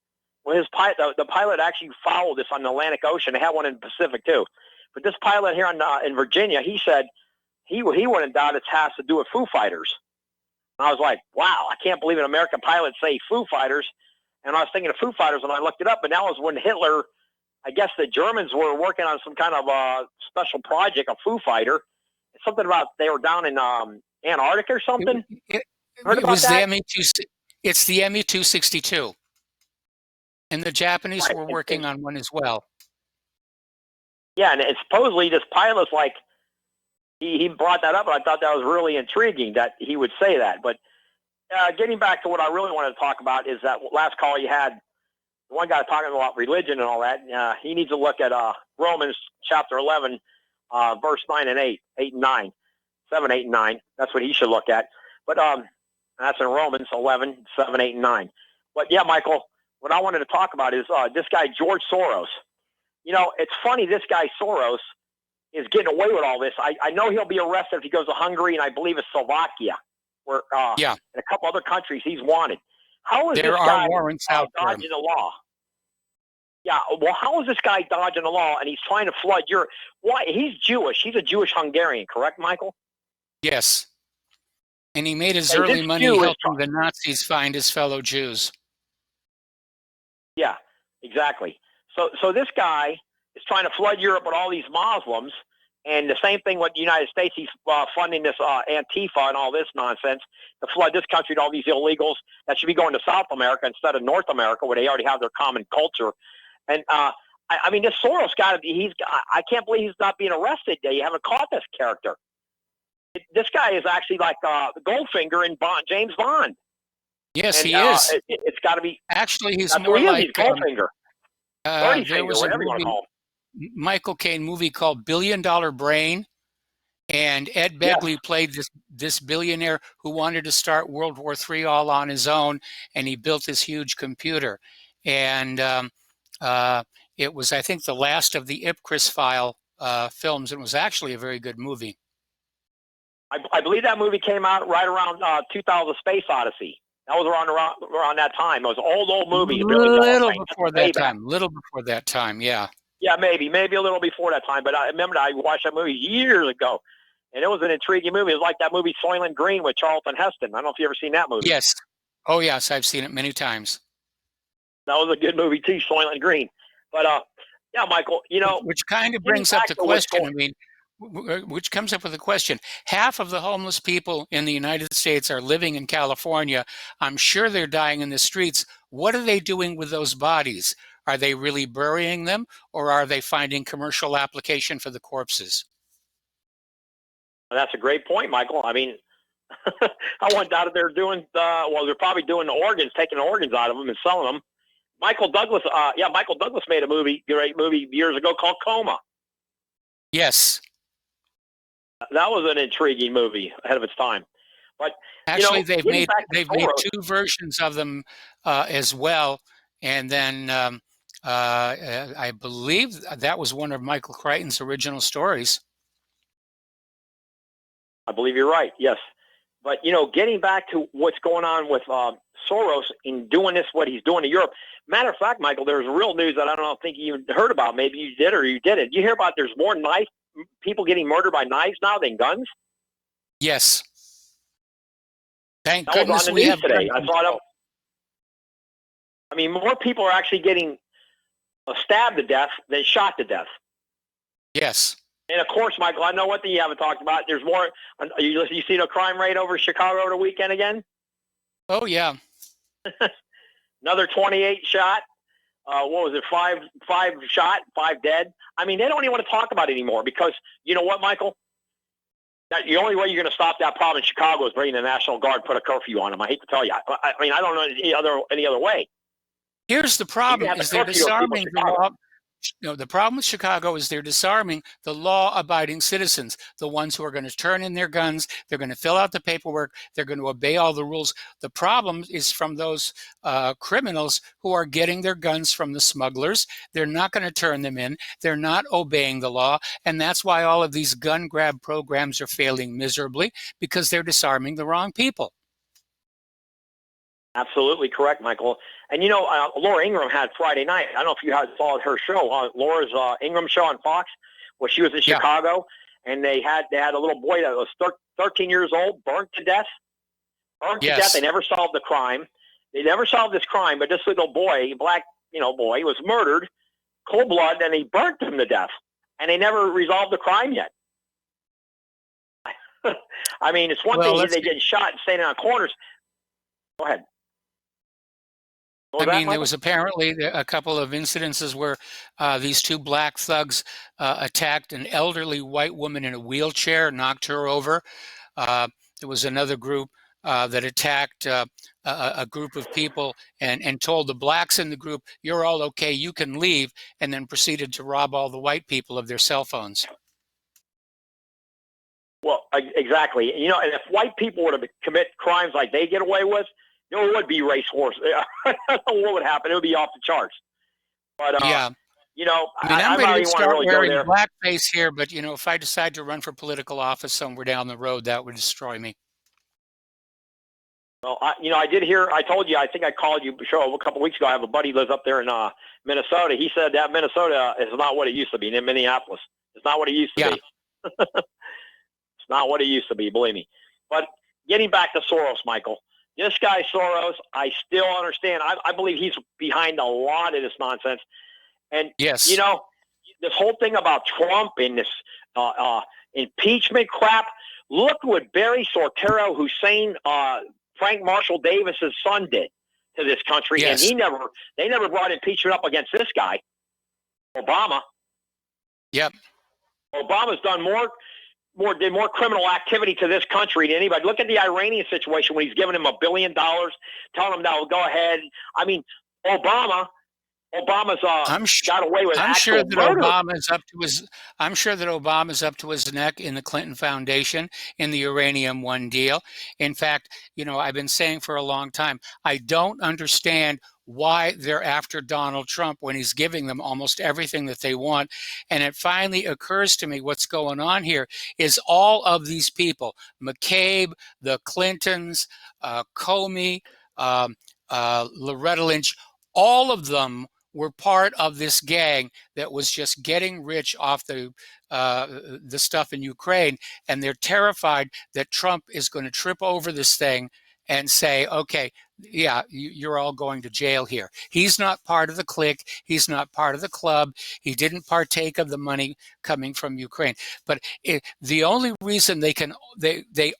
Well, the pilot actually followed this on the Atlantic Ocean. They had one in the Pacific too. But this pilot here in Virginia, he said he wouldn't doubt it has to do with Foo Fighters. And I was like, wow, I can't believe an American pilot say Foo Fighters. And I was thinking of Foo Fighters, and I looked it up, and that was when Hitler, I guess the Germans were working on some kind of special project, a Foo Fighter. It's something about they were down in Antarctica or something. It was the ME-2. It's the ME-262, and the Japanese were working on one as well. Yeah, and supposedly this pilot's like he brought that up, and I thought that was really intriguing that he would say that. But getting back to what I really wanted to talk about is that last call you had. The one guy talking about religion and all that, he needs to look at Romans chapter 11, verse 9 and 8 and 9, 7, 8, and 9. That's what he should look at. But that's in Romans 11, 7, 8, and 9. But yeah, Michael, what I wanted to talk about is this guy, George Soros. You know, it's funny, this guy Soros is getting away with all this. I know he'll be arrested if he goes to Hungary, and I believe it's Slovakia, where in a couple other countries he's wanted. How is this guy dodging the law? Yeah, well, how is this guy dodging the law, and he's trying to flood Europe? Why? He's Jewish. He's a Jewish Hungarian, correct, Michael? Yes. And he made his early money helping the Nazis find his fellow Jews. Yeah, exactly. So this guy is trying to flood Europe with all these Muslims, and the same thing with the United States. He's funding this Antifa and all this nonsense to flood this country with all these illegals that should be going to South America instead of North America, where they already have their common culture. And I mean, this Soros got to be. I can't believe he's not being arrested. You haven't caught this character. This guy is actually like Goldfinger in James Bond. Yes, And, he is. It's got to be. Actually, he's That's more who he is. like He's Goldfinger. there was a whatever you want to call Michael Caine movie called Billion Dollar Brain, and Ed Begley played this billionaire who wanted to start World War III all on his own, and he built this huge computer. And it was, I think, the last of the Ipcris File films. It was actually a very good movie. I believe that movie came out right around 2000 Space Odyssey. That was around that time. It was an old movie. Little before that time, yeah. Yeah, maybe a little before that time. But I remember I watched that movie years ago, and it was an intriguing movie. It was like that movie Soylent Green with Charlton Heston. I don't know if you ever seen that movie. Yes. Oh, yes, I've seen it many times. That was a good movie too, Soylent Green. But yeah, Michael, which kind of brings up the question. I mean, which comes up with the question. Half of the homeless people in the United States are living in California. I'm sure they're dying in the streets. What are they doing with those bodies? Are they really burying them, or are they finding commercial application for the corpses? That's a great point, Michael. I mean, I went out there doing, they're probably doing the organs, taking the organs out of them and selling them. Michael Douglas made a great movie years ago called Coma. Yes. That was an intriguing movie ahead of its time. But actually, they've made two versions of them as well. And then I believe that was one of Michael Crichton's original stories. I believe you're right. Yes. But, getting back to what's going on with Soros in doing what he's doing in Europe. Matter of fact, Michael, there's real news that I don't think you even heard about. Maybe you did or you didn't. You hear about there's more people getting murdered by knives now than guns? Yes. Thank that goodness was on the we news have today. I thought I mean, more people are actually getting stabbed to death than shot to death. Yes. And of course, Michael, I know one thing you haven't talked about. There's more. You see the crime rate over Chicago over the weekend again? Oh, yeah. Another 28 shot. What was it? Five shot, 5 dead. I mean, they don't even want to talk about it anymore because you know what, Michael? The only way you're going to stop that problem in Chicago is bringing the National Guard, put a curfew on them. I hate to tell you. I mean, I don't know any other way. Here's the problem: is they're disarming the law. The problem with Chicago is they're disarming the law-abiding citizens, the ones who are going to turn in their guns, they're going to fill out the paperwork, they're going to obey all the rules. The problem is from those criminals who are getting their guns from the smugglers. They're not going to turn them in. They're not obeying the law, and that's why all of these gun grab programs are failing miserably, because they're disarming the wrong people. Absolutely correct, Michael. And Laura Ingraham had Friday night. I don't know if you had followed her show, Laura's Ingraham show on Fox, where she was in Chicago, and they had a little boy that was 13 years old, burnt to death. To death. They never solved the crime. They never solved this crime, but this little boy, black boy, was murdered, cold blood, and he burnt him to death, and they never resolved the crime yet. I mean, it's one thing they get shot and standing on corners. Go ahead. There was apparently a couple of incidences where these two black thugs attacked an elderly white woman in a wheelchair, knocked her over. There was another group that attacked a group of people and told the blacks in the group, "You're all okay, you can leave," and then proceeded to rob all the white people of their cell phones. Well, exactly. And if white people were to commit crimes like they get away with, it would be race wars. What would happen? It would be off the charts. But I'm ready to start wearing blackface here, but if I decide to run for political office somewhere down the road, that would destroy me. Well, I did hear. I told you. I think I called you show a couple weeks ago. I have a buddy who lives up there in Minnesota. He said that Minnesota is not what it used to be. In Minneapolis, it's not what it used to be. It's not what it used to be. Believe me. But getting back to Soros, Michael. This guy Soros, I still understand. I believe he's behind a lot of this nonsense. And, yes. This whole thing about Trump and this impeachment crap, look what Barry Soetoro Hussein, Frank Marshall Davis's son did to this country. Yes. And they never brought impeachment up against this guy, Obama. Yep. Obama's done more did more criminal activity to this country than anybody. Look at the Iranian situation when he's giving him $1 billion, telling him, "No, go ahead." I mean, Obama's got away with I'm actual sure that murder. I'm sure that Obama's up to his neck in the Clinton Foundation, in the Uranium One deal. In fact, I've been saying for a long time, I don't understand why they're after Donald Trump when he's giving them almost everything that they want. And it finally occurs to me what's going on here is all of these people, McCabe, the Clintons, Comey, Loretta Lynch, all of them were part of this gang that was just getting rich off the stuff in Ukraine, and they're terrified that Trump is going to trip over this thing and say, "Okay, yeah, you're all going to jail here." He's not part of the clique. He's not part of the club. He didn't partake of the money coming from Ukraine. But the only reason they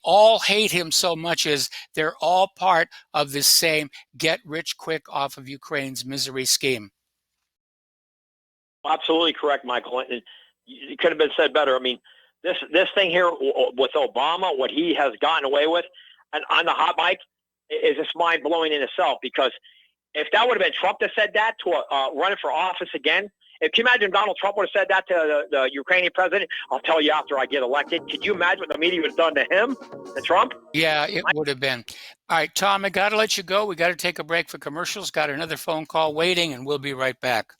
all hate him so much is they're all part of this same get rich quick off of Ukraine's misery scheme. Absolutely correct, Michael. And it could have been said better. I mean, this thing here with Obama, what he has gotten away with, and on the hot mic, is just mind blowing in itself. Because if that would have been Trump that said that to running for office again, if you imagine Donald Trump would have said that to the Ukrainian president, "I'll tell you after I get elected." Could you imagine what the media would have done to him, to Trump? Yeah, it would have been. All right, Tom, I got to let you go. We got to take a break for commercials. Got another phone call waiting, and we'll be right back.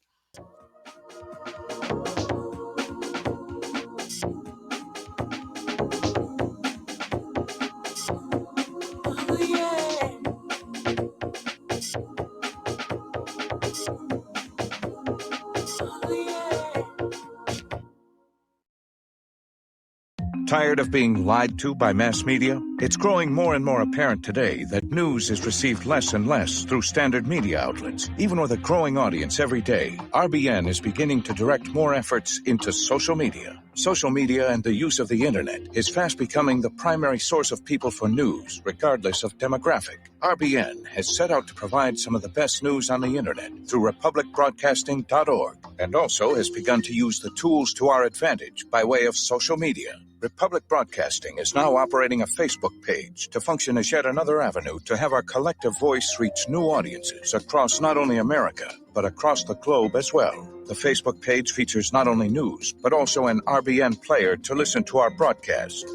Tired of being lied to by mass media? It's growing more and more apparent today that news is received less and less through standard media outlets. Even with a growing audience every day, RBN is beginning to direct more efforts into social media. Social media and the use of the internet is fast becoming the primary source of people for news, regardless of demographic. RBN has set out to provide some of the best news on the internet through republicbroadcasting.org, and also has begun to use the tools to our advantage by way of social media. Republic Broadcasting is now operating a Facebook page to function as yet another avenue to have our collective voice reach new audiences across not only America, but across the globe as well. The Facebook page features not only news, but also an RBN player to listen to our broadcasts.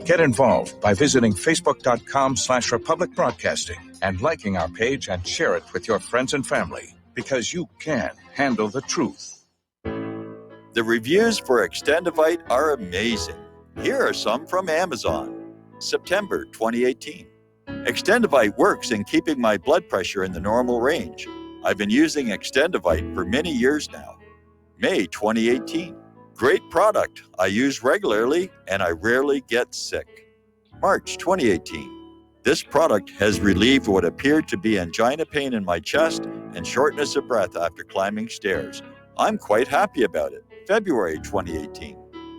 Get involved by visiting facebook.com/Republic Broadcasting and liking our page and share it with your friends and family, because you can handle the truth. The reviews for Extendivite are amazing. Here are some from Amazon. September 2018. Extendivite works in keeping my blood pressure in the normal range. I've been using Extendivite for many years now. May 2018. Great product. I use regularly and I rarely get sick. March 2018. This product has relieved what appeared to be angina pain in my chest and shortness of breath after climbing stairs. I'm quite happy about it. February 2018.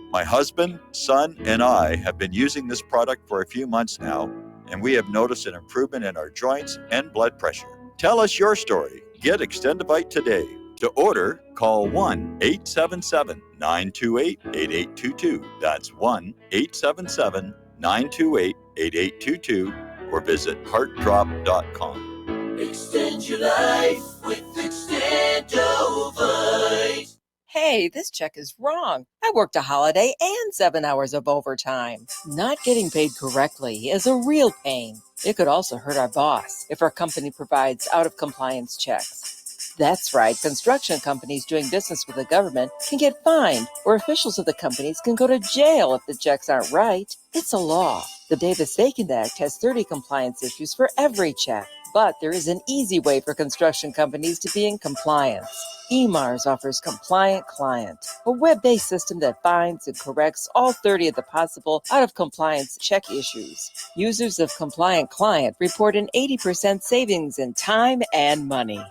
My husband, son, and I have been using this product for a few months now, and we have noticed an improvement in our joints and blood pressure. Tell us your story. Get Extendivite today. To order, call 1-877-928-8822. That's 1-877-928-8822, or visit heartdrop.com. Extend your life with Extendovite. Hey, this check is wrong. I worked a holiday and 7 hours of overtime. Not getting paid correctly is a real pain. It could also hurt our boss if our company provides out-of-compliance checks. That's right, construction companies doing business with the government can get fined, or officials of the companies can go to jail if the checks aren't right. It's a law. The Davis-Bacon Act has 30 compliance issues for every check. But there is an easy way for construction companies to be in compliance. EMARS offers Compliant Client, a web-based system that finds and corrects all 30 of the possible out-of-compliance check issues. Users of Compliant Client report an 80% savings in time and money.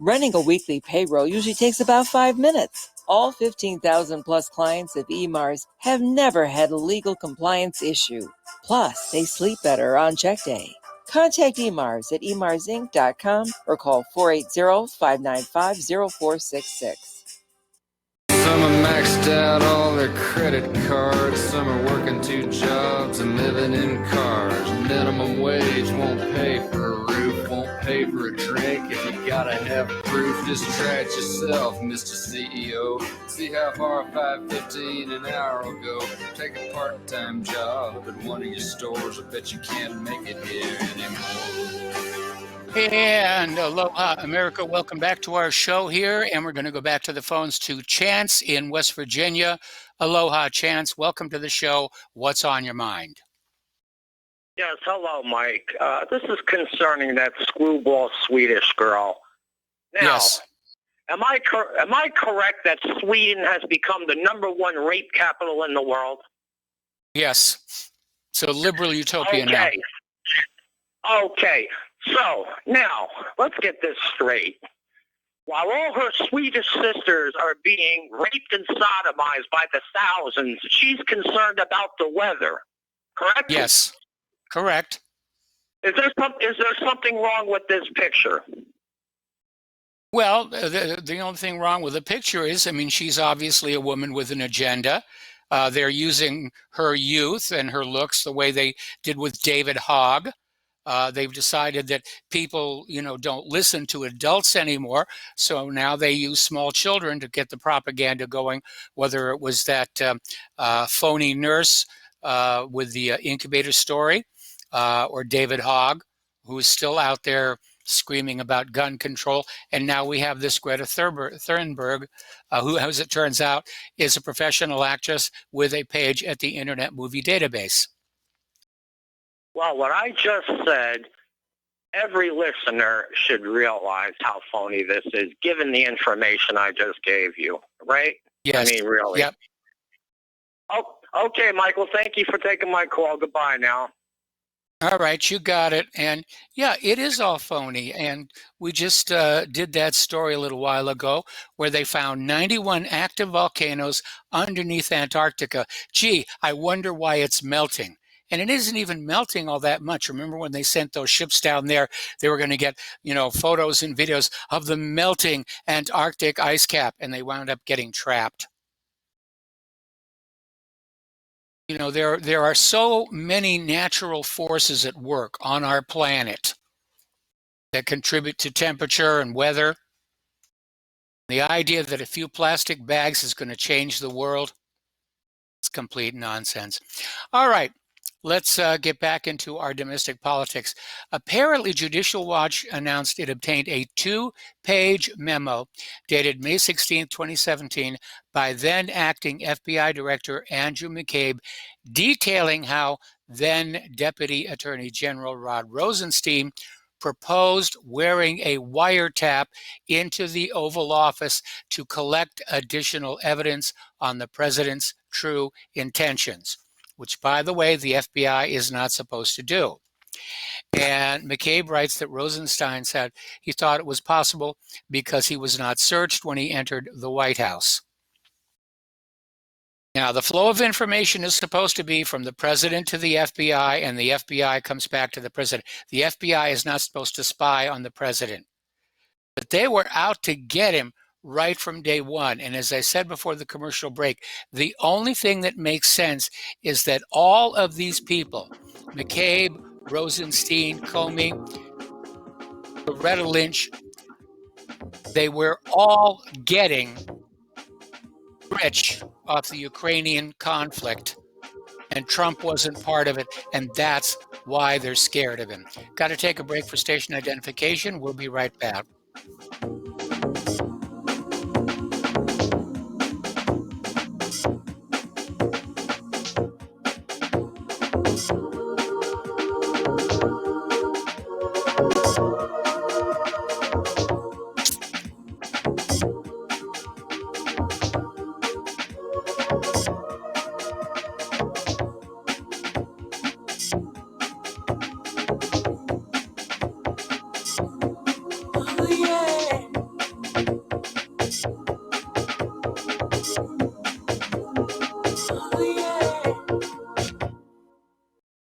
Running a weekly payroll usually takes about 5 minutes. All 15,000 plus clients of EMARS have never had a legal compliance issue. Plus, they sleep better on check day. Contact EMARS at emarsinc.com or call 480-595-0466. From a Max maxed out all their credit cards. Some are working 2 jobs and living in cars. Minimum wage won't pay for a roof, won't pay for a drink. If you gotta have proof, just try it yourself, Mr. CEO. See how far $5.15 an hour will go. Take a part-time job at one of your stores. I bet you can't make it here anymore. And aloha, America. Welcome back to our show here. And we're going to go back to the phones to Chance in West Virginia. Aloha, Chance. Welcome to the show. What's on your mind? Yes, hello, Mike. This is concerning that screwball Swedish girl. Now, yes. Am I correct that Sweden has become the #1 rape capital in the world? Yes. So liberal utopia now. Okay. So now let's get this straight. While all her Swedish sisters are being raped and sodomized by the thousands, she's concerned about the weather. Correct? Yes. Correct. Is there something wrong with this picture? Well, the only thing wrong with the picture is, I mean, she's obviously a woman with an agenda. They're using her youth and her looks the way they did with David Hogg. They've decided that people, don't listen to adults anymore. So now they use small children to get the propaganda going, whether it was that phony nurse with the incubator story or David Hogg, who is still out there screaming about gun control. And now we have this Greta Thunberg, who, as it turns out, is a professional actress with a page at the Internet Movie Database. Well, what I just said, every listener should realize how phony this is, given the information I just gave you, right? Yes. I mean, really. Yep. Oh, okay, Michael, thank you for taking my call. Goodbye now. All right, you got it. And yeah, it is all phony. And we just did that story a little while ago where they found 91 active volcanoes underneath Antarctica. Gee, I wonder why it's melting. And it isn't even melting all that much. Remember when they sent those ships down there, they were going to get, photos and videos of the melting Antarctic ice cap, and they wound up getting trapped. There are so many natural forces at work on our planet that contribute to temperature and weather. The idea that a few plastic bags is going to change the world, it's complete nonsense. All right. Let's get back into our domestic politics. Apparently, Judicial Watch announced it obtained a 2-page memo dated May 16, 2017, by then acting FBI Director Andrew McCabe, detailing how then Deputy Attorney General Rod Rosenstein proposed wearing a wiretap into the Oval Office to collect additional evidence on the president's true intentions, which, by the way, the FBI is not supposed to do. And McCabe writes that Rosenstein said he thought it was possible because he was not searched when he entered the White House. Now, the flow of information is supposed to be from the president to the FBI, and the FBI comes back to the president. The FBI is not supposed to spy on the president. But they were out to get him right from day one. And as I said before the commercial break, the only thing that makes sense is that all of these people, McCabe, Rosenstein, Comey, Loretta Lynch, they were all getting rich off the Ukrainian conflict. And Trump wasn't part of it. And that's why they're scared of him. Got to take a break for station identification. We'll be right back.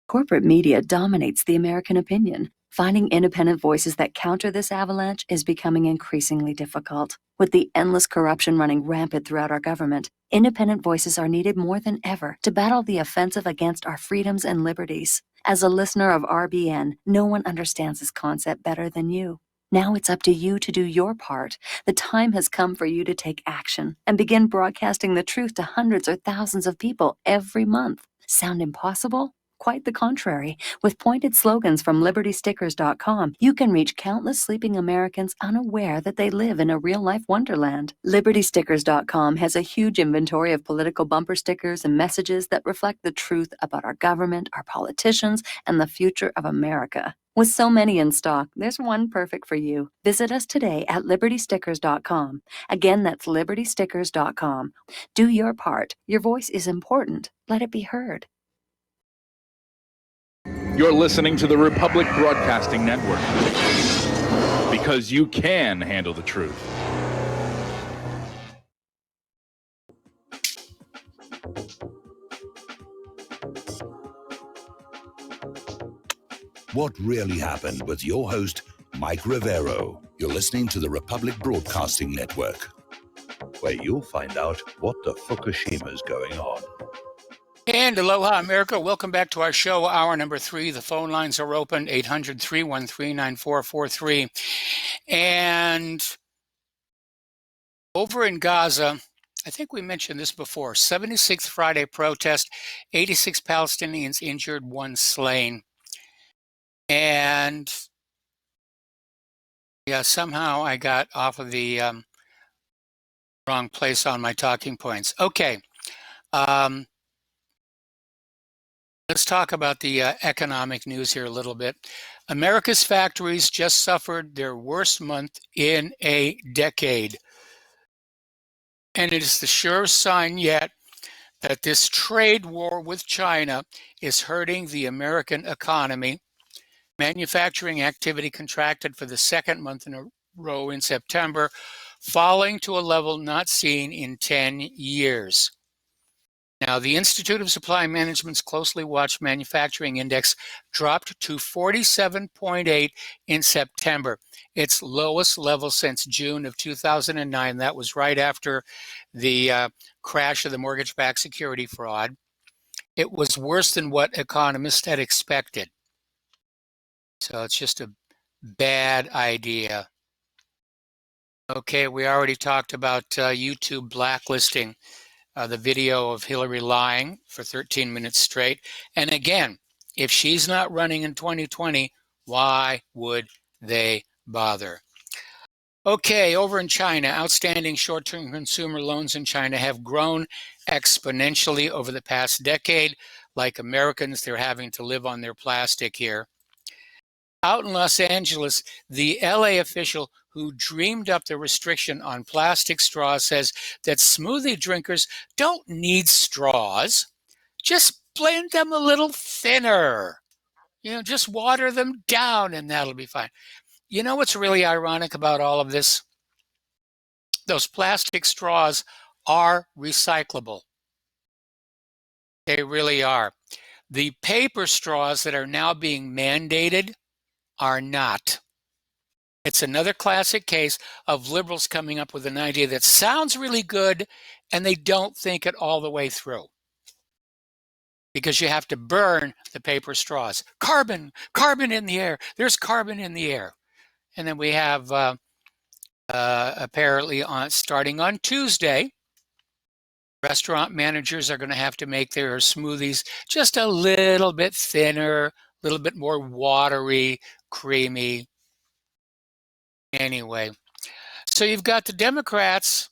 Corporate media dominates the American opinion. Finding independent voices that counter this avalanche is becoming increasingly difficult. With the endless corruption running rampant throughout our government, independent voices are needed more than ever to battle the offensive against our freedoms and liberties. As a listener of RBN, no one understands this concept better than you. Now it's up to you to do your part. The time has come for you to take action and begin broadcasting the truth to hundreds or thousands of people every month. Sound impossible? Quite the contrary. With pointed slogans from LibertyStickers.com, you can reach countless sleeping Americans unaware that they live in a real-life wonderland. LibertyStickers.com has a huge inventory of political bumper stickers and messages that reflect the truth about our government, our politicians, and the future of America. With so many in stock, there's one perfect for you. Visit us today at LibertyStickers.com. Again, that's LibertyStickers.com. Do your part. Your voice is important. Let it be heard. You're listening to the Republic Broadcasting Network, because you can handle the truth. What Really Happened with your host, Mike Rivero. You're listening to the Republic Broadcasting Network, where you'll find out what the Fukushima's going on. And aloha, America. Welcome back to our show, hour number 3. The phone lines are open, 800-313-9443. And over in Gaza, I think we mentioned this before, 76th Friday protest, 86 Palestinians injured, 1 slain. And yeah, somehow I got off of the wrong place on my talking points. Okay. Let's talk about the economic news here a little bit. America's factories just suffered their worst month in a decade. And it is the surest sign yet that this trade war with China is hurting the American economy. Manufacturing activity contracted for the second month in a row in September, falling to a level not seen in 10 years. Now, the Institute of Supply Management's closely watched manufacturing index dropped to 47.8 in September, its lowest level since June of 2009. That was right after the crash of the mortgage-backed security fraud. It was worse than what economists had expected. So it's just a bad idea. Okay, we already talked about YouTube blacklisting the video of Hillary lying for 13 minutes straight. And again, if she's not running in 2020, why would they bother? Okay, over in China, outstanding short-term consumer loans in China have grown exponentially over the past decade. Like Americans, they're having to live on their plastic here. Out in Los Angeles, the LA official who dreamed up the restriction on plastic straws says that smoothie drinkers don't need straws. Just blend them a little thinner. Just water them down and that'll be fine. You know what's really ironic about all of this? Those plastic straws are recyclable. They really are. The paper straws that are now being mandated are not. It's another classic case of liberals coming up with an idea that sounds really good and they don't think it all the way through. Because you have to burn the paper straws. Carbon in the air. There's carbon in the air. And then we have apparently starting on Tuesday, restaurant managers are going to have to make their smoothies just a little bit thinner, a little bit more watery, creamy. Anyway, so you've got the Democrats,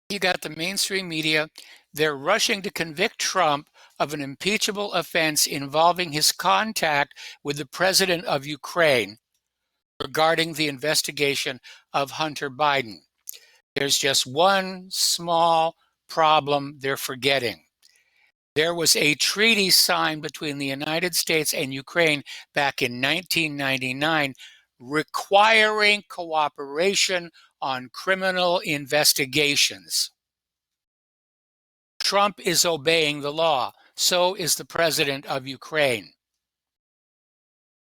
you got the mainstream media, they're rushing to convict Trump of an impeachable offense involving his contact with the president of Ukraine regarding the investigation of Hunter Biden. There's just one small problem they're forgetting. There was a treaty signed between the United States and Ukraine back in 1999 requiring cooperation on criminal investigations. Trump is obeying the law. So is the president of Ukraine.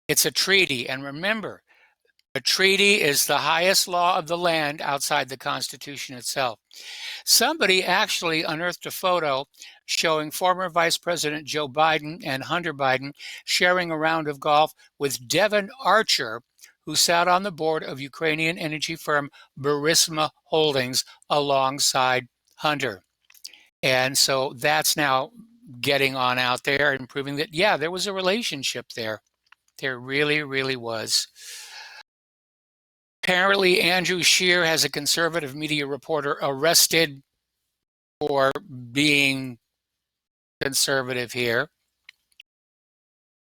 It's a treaty. And remember, a treaty is the highest law of the land outside the Constitution itself. Somebody actually unearthed a photo showing former Vice President Joe Biden and Hunter Biden sharing a round of golf with Devon Archer, who sat on the board of Ukrainian energy firm Burisma Holdings alongside Hunter. And so that's now getting on out there and proving that, yeah, there was a relationship there. There really, really was. Apparently, Andrew Scheer has a conservative media reporter arrested for being conservative here.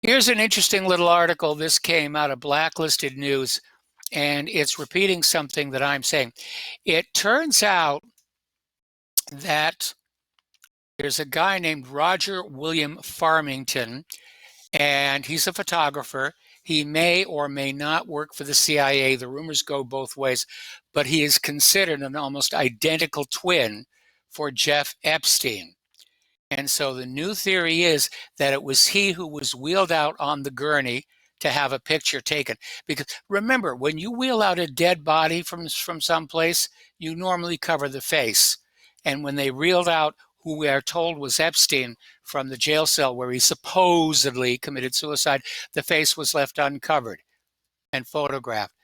Here's an interesting little article. This came out of Blacklisted News, and it's repeating something that I'm saying. It turns out that there's a guy named Roger William Farmington, and he's a photographer. He may or may not work for the CIA. The rumors go both ways, but he is considered an almost identical twin for Jeff Epstein. And so the new theory is that it was he who was wheeled out on the gurney to have a picture taken. Because remember, when you wheel out a dead body from someplace, you normally cover the face. And when they reeled out who we are told was Epstein from the jail cell where he supposedly committed suicide, the face was left uncovered and photographed.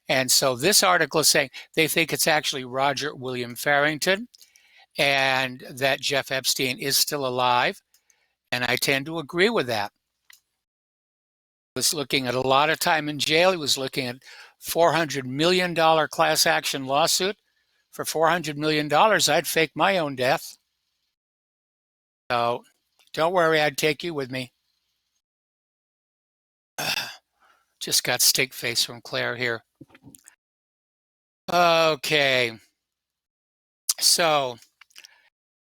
And so this article is saying they think it's actually Roger William Farrington and that Jeff Epstein is still alive. And I tend to agree with that. He was looking at a lot of time in jail. He was looking at $400 million class action lawsuit. For $400 million, I'd fake my own death. So don't worry, I'd take you with me. Just got steak face from Claire here. Okay. So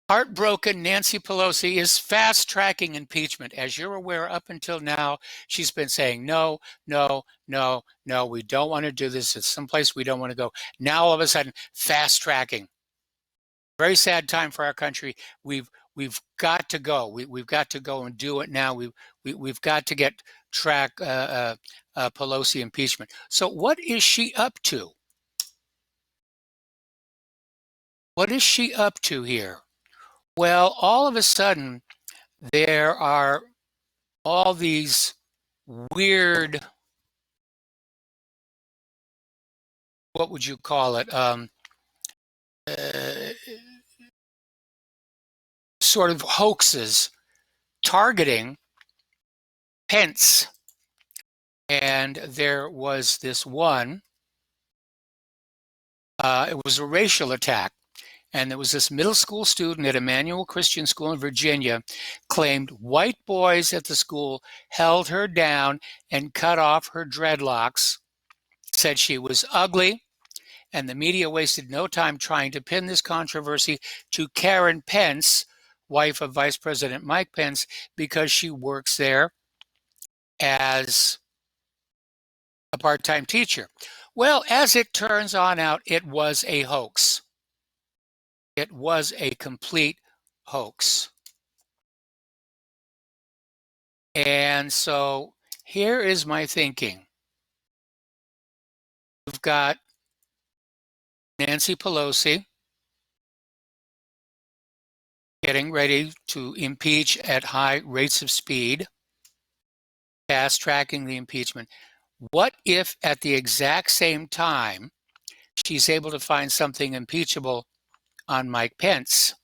heartbroken Nancy Pelosi is fast-tracking impeachment. As you're aware, up until now, she's been saying, no, no, no, no, we don't want to do this. It's someplace we don't want to go. Now, all of a sudden, fast-tracking. Very sad time for our country. We've got to go. We've got to go and do it now. We've got to get Pelosi impeachment. So what is she up to? What is she up to here? Well, all of a sudden, there are all these weird, what would you call it? Sort of hoaxes targeting Pence. And there was this one, it was a racial attack. And there was this middle school student at Emmanuel Christian School in Virginia claimed white boys at the school held her down and cut off her dreadlocks, said she was ugly, and the media wasted no time trying to pin this controversy to Karen Pence, wife of Vice President Mike Pence, because she works there as a part-time teacher. Well, as it turns on out, it was a hoax. It was a complete hoax. And so here is my thinking. We've got Nancy Pelosi getting ready to impeach at high rates of speed, fast-tracking the impeachment. What if at the exact same time she's able to find something impeachable on Mike Pence,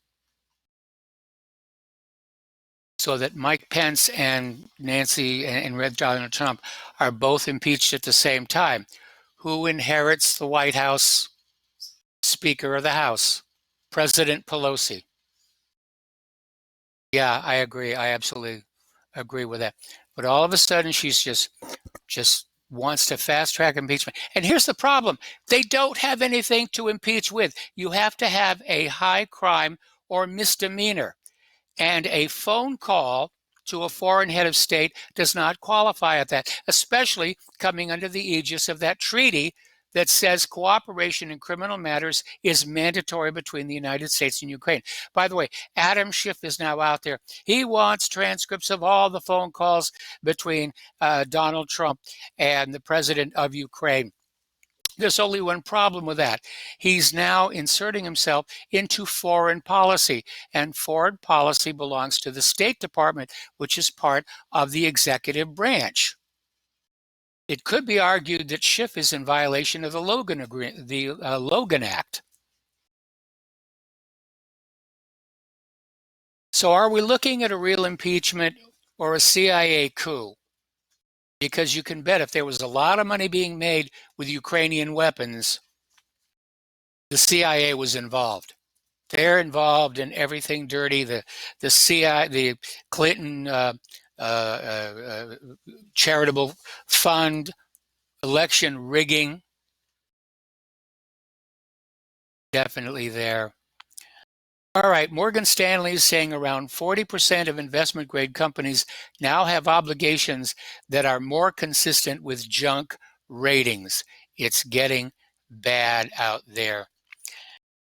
so that Mike Pence and Nancy and Donald Trump are both impeached at the same time? Who inherits the White House Speaker of the House? President Pelosi. Yeah, I agree. I absolutely agree with that. But all of a sudden, she's just wants to fast-track impeachment. And here's the problem. They don't have anything to impeach with. You have to have a high crime or misdemeanor. And a phone call to a foreign head of state does not qualify at that, especially coming under the aegis of that treaty that says cooperation in criminal matters is mandatory between the United States and Ukraine. By the way, Adam Schiff is now out there. He wants transcripts of all the phone calls between Donald Trump and the president of Ukraine. There's only one problem with that. He's now inserting himself into foreign policy, and foreign policy belongs to the State Department, which is part of the executive branch. It could be argued that Schiff is in violation of the Logan Act. So are we looking at a real impeachment or a CIA coup? Because you can bet if there was a lot of money being made with Ukrainian weapons, the CIA was involved. They're involved in everything dirty. The CIA, the Clinton charitable fund, election rigging, definitely there. All right, Morgan Stanley is saying around 40% of investment grade companies now have obligations that are more consistent with junk ratings. It's getting bad out there.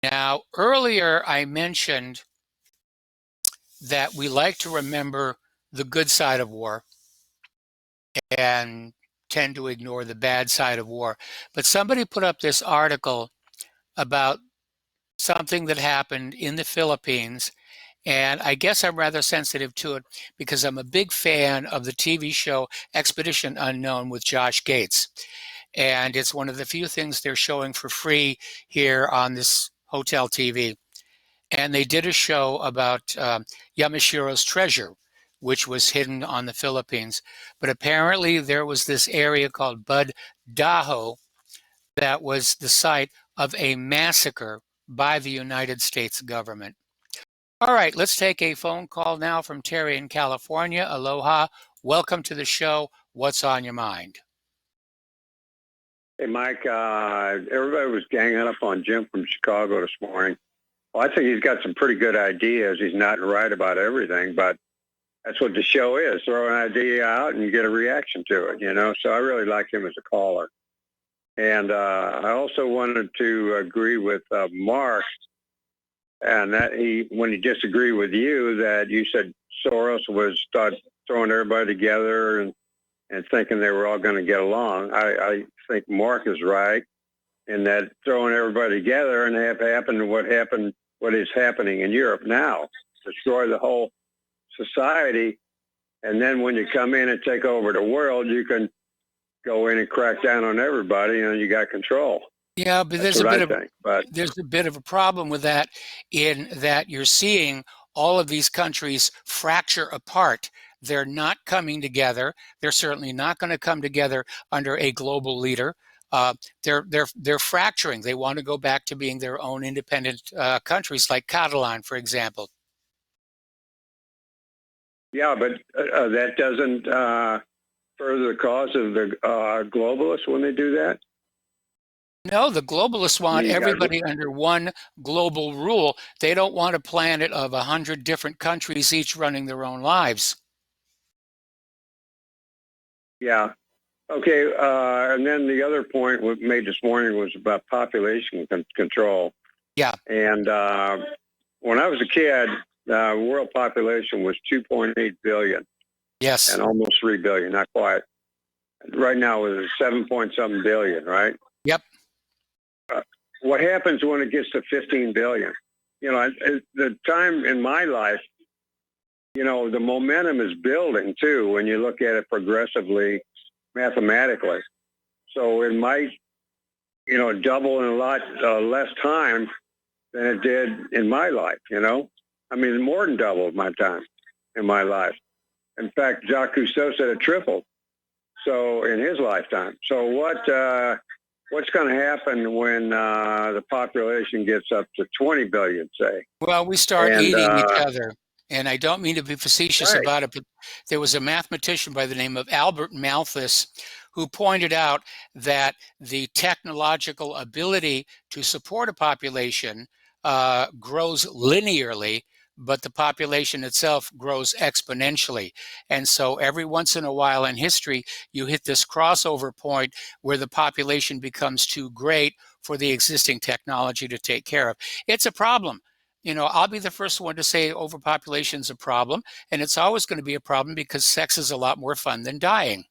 Now, earlier I mentioned that we like to remember the good side of war and tend to ignore the bad side of war. But somebody put up this article about something that happened in the Philippines, and I guess I'm rather sensitive to it because I'm a big fan of the TV show Expedition Unknown with Josh Gates. And it's one of the few things they're showing for free here on this hotel TV. And they did a show about Yamashiro's treasure, which was hidden on the Philippines. But apparently there was this area called Bud Daho that was the site of a massacre by the United States government. All right, let's take a phone call now from Terry in California. Aloha. Welcome to the show. What's on your mind? Hey, Mike, everybody was ganging up on Jim from Chicago this morning. Well, I think he's got some pretty good ideas. He's not right about everything, but that's what the show is. Throw an idea out and you get a reaction to it, you know? So I really like him as a caller. And I also wanted to agree with Mark, and that when he disagreed with you, that you said Soros was throwing everybody together and thinking they were all going to get along. I think Mark is right in that throwing everybody together and have happened what is happening in Europe now, destroy the whole society, and then when you come in and take over the world, you can go in and crack down on everybody, and you got control. Yeah, but there's a bit of a problem with that, in that you're seeing all of these countries fracture apart. They're not coming together. They're certainly not going to come together under a global leader. They're fracturing. They want to go back to being their own independent countries, like Catalan, for example. Yeah, but that doesn't further the cause of the globalists when they do that? No, the globalists want everybody under one global rule. They don't want a planet of 100 different countries, each running their own lives. Yeah. Okay. And then the other point we made this morning was about population control. Yeah. And when I was a kid, world population was 2.8 billion. Yes. And almost 3 billion, not quite. Right now it's 7-point-something billion, right? Yep. What happens when it gets to 15 billion? You know, the time in my life, you know, the momentum is building too when you look at it progressively, mathematically. So it might, you know, double in a lot less time than it did in my life, you know? I mean, more than double my time in my life. In fact, Jacques Cousteau said it tripled. So in his lifetime. So what's going to happen when the population gets up to 20 billion, say? Well, we start eating each other. And I don't mean to be facetious about it, but there was a mathematician by the name of Albert Malthus who pointed out that the technological ability to support a population grows linearly, but the population itself grows exponentially. And so every once in a while in history, you hit this crossover point where the population becomes too great for the existing technology to take care of. It's a problem. I'll be the first one to say overpopulation is a problem, and it's always going to be a problem because sex is a lot more fun than dying.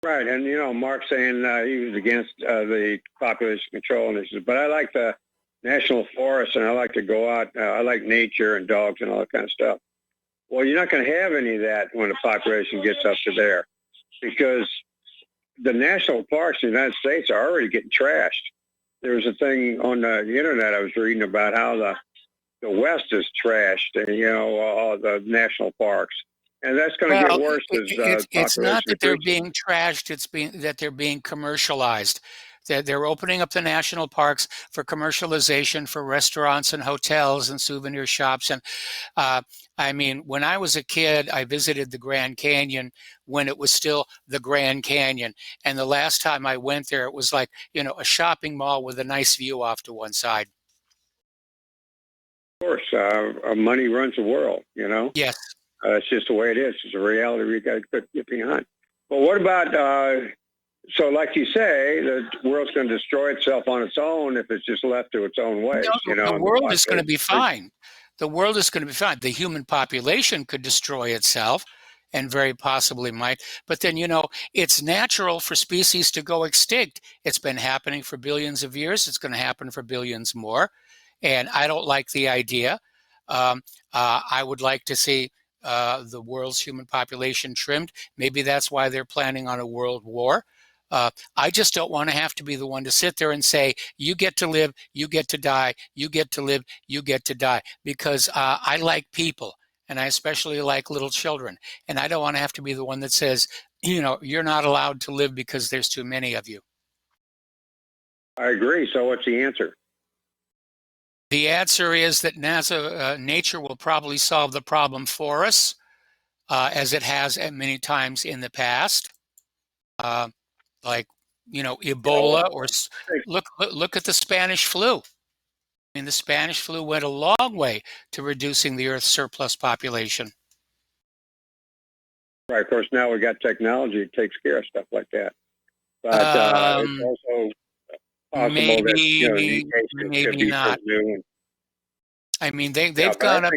Right, and Mark saying he was against the population control initiative, but I like the national forest, and I like to go out. I like nature and dogs and all that kind of stuff. Well, you're not going to have any of that when the population gets up to there, because the national parks in the United States are already getting trashed. There was a thing on the internet I was reading about how the West is trashed, and all the national parks. And that's going to get worse as it's not that they're increases. being trashed, that they're being commercialized. They're opening up the national parks for commercialization for restaurants and hotels and souvenir shops. And when I was a kid, I visited the Grand Canyon when it was still the Grand Canyon. And the last time I went there, it was like, a shopping mall with a nice view off to one side. Of course, money runs the world, Yes. It's just the way it is. It's a reality we got to get behind. But what about, so like you say, the world's going to destroy itself on its own if it's just left to its own ways. No, the world is going to be fine. The world is going to be fine. The human population could destroy itself and very possibly might. But then, it's natural for species to go extinct. It's been happening for billions of years. It's going to happen for billions more. And I don't like the idea. I would like to see the world's human population trimmed. Maybe that's why they're planning on a world war. I just don't want to have to be the one to sit there and say, you get to live, you get to die, you get to live, you get to die. Because I like people, and I especially like little children. And I don't want to have to be the one that says, you're not allowed to live because there's too many of you. I agree. So what's the answer? The answer is that nature will probably solve the problem for us, as it has at many times in the past. Like, Ebola, or look at the Spanish flu. The Spanish flu went a long way to reducing the Earth's surplus population. Right. Of course, now we got technology that takes care of stuff like that. But it's also possible maybe not. They've gone up.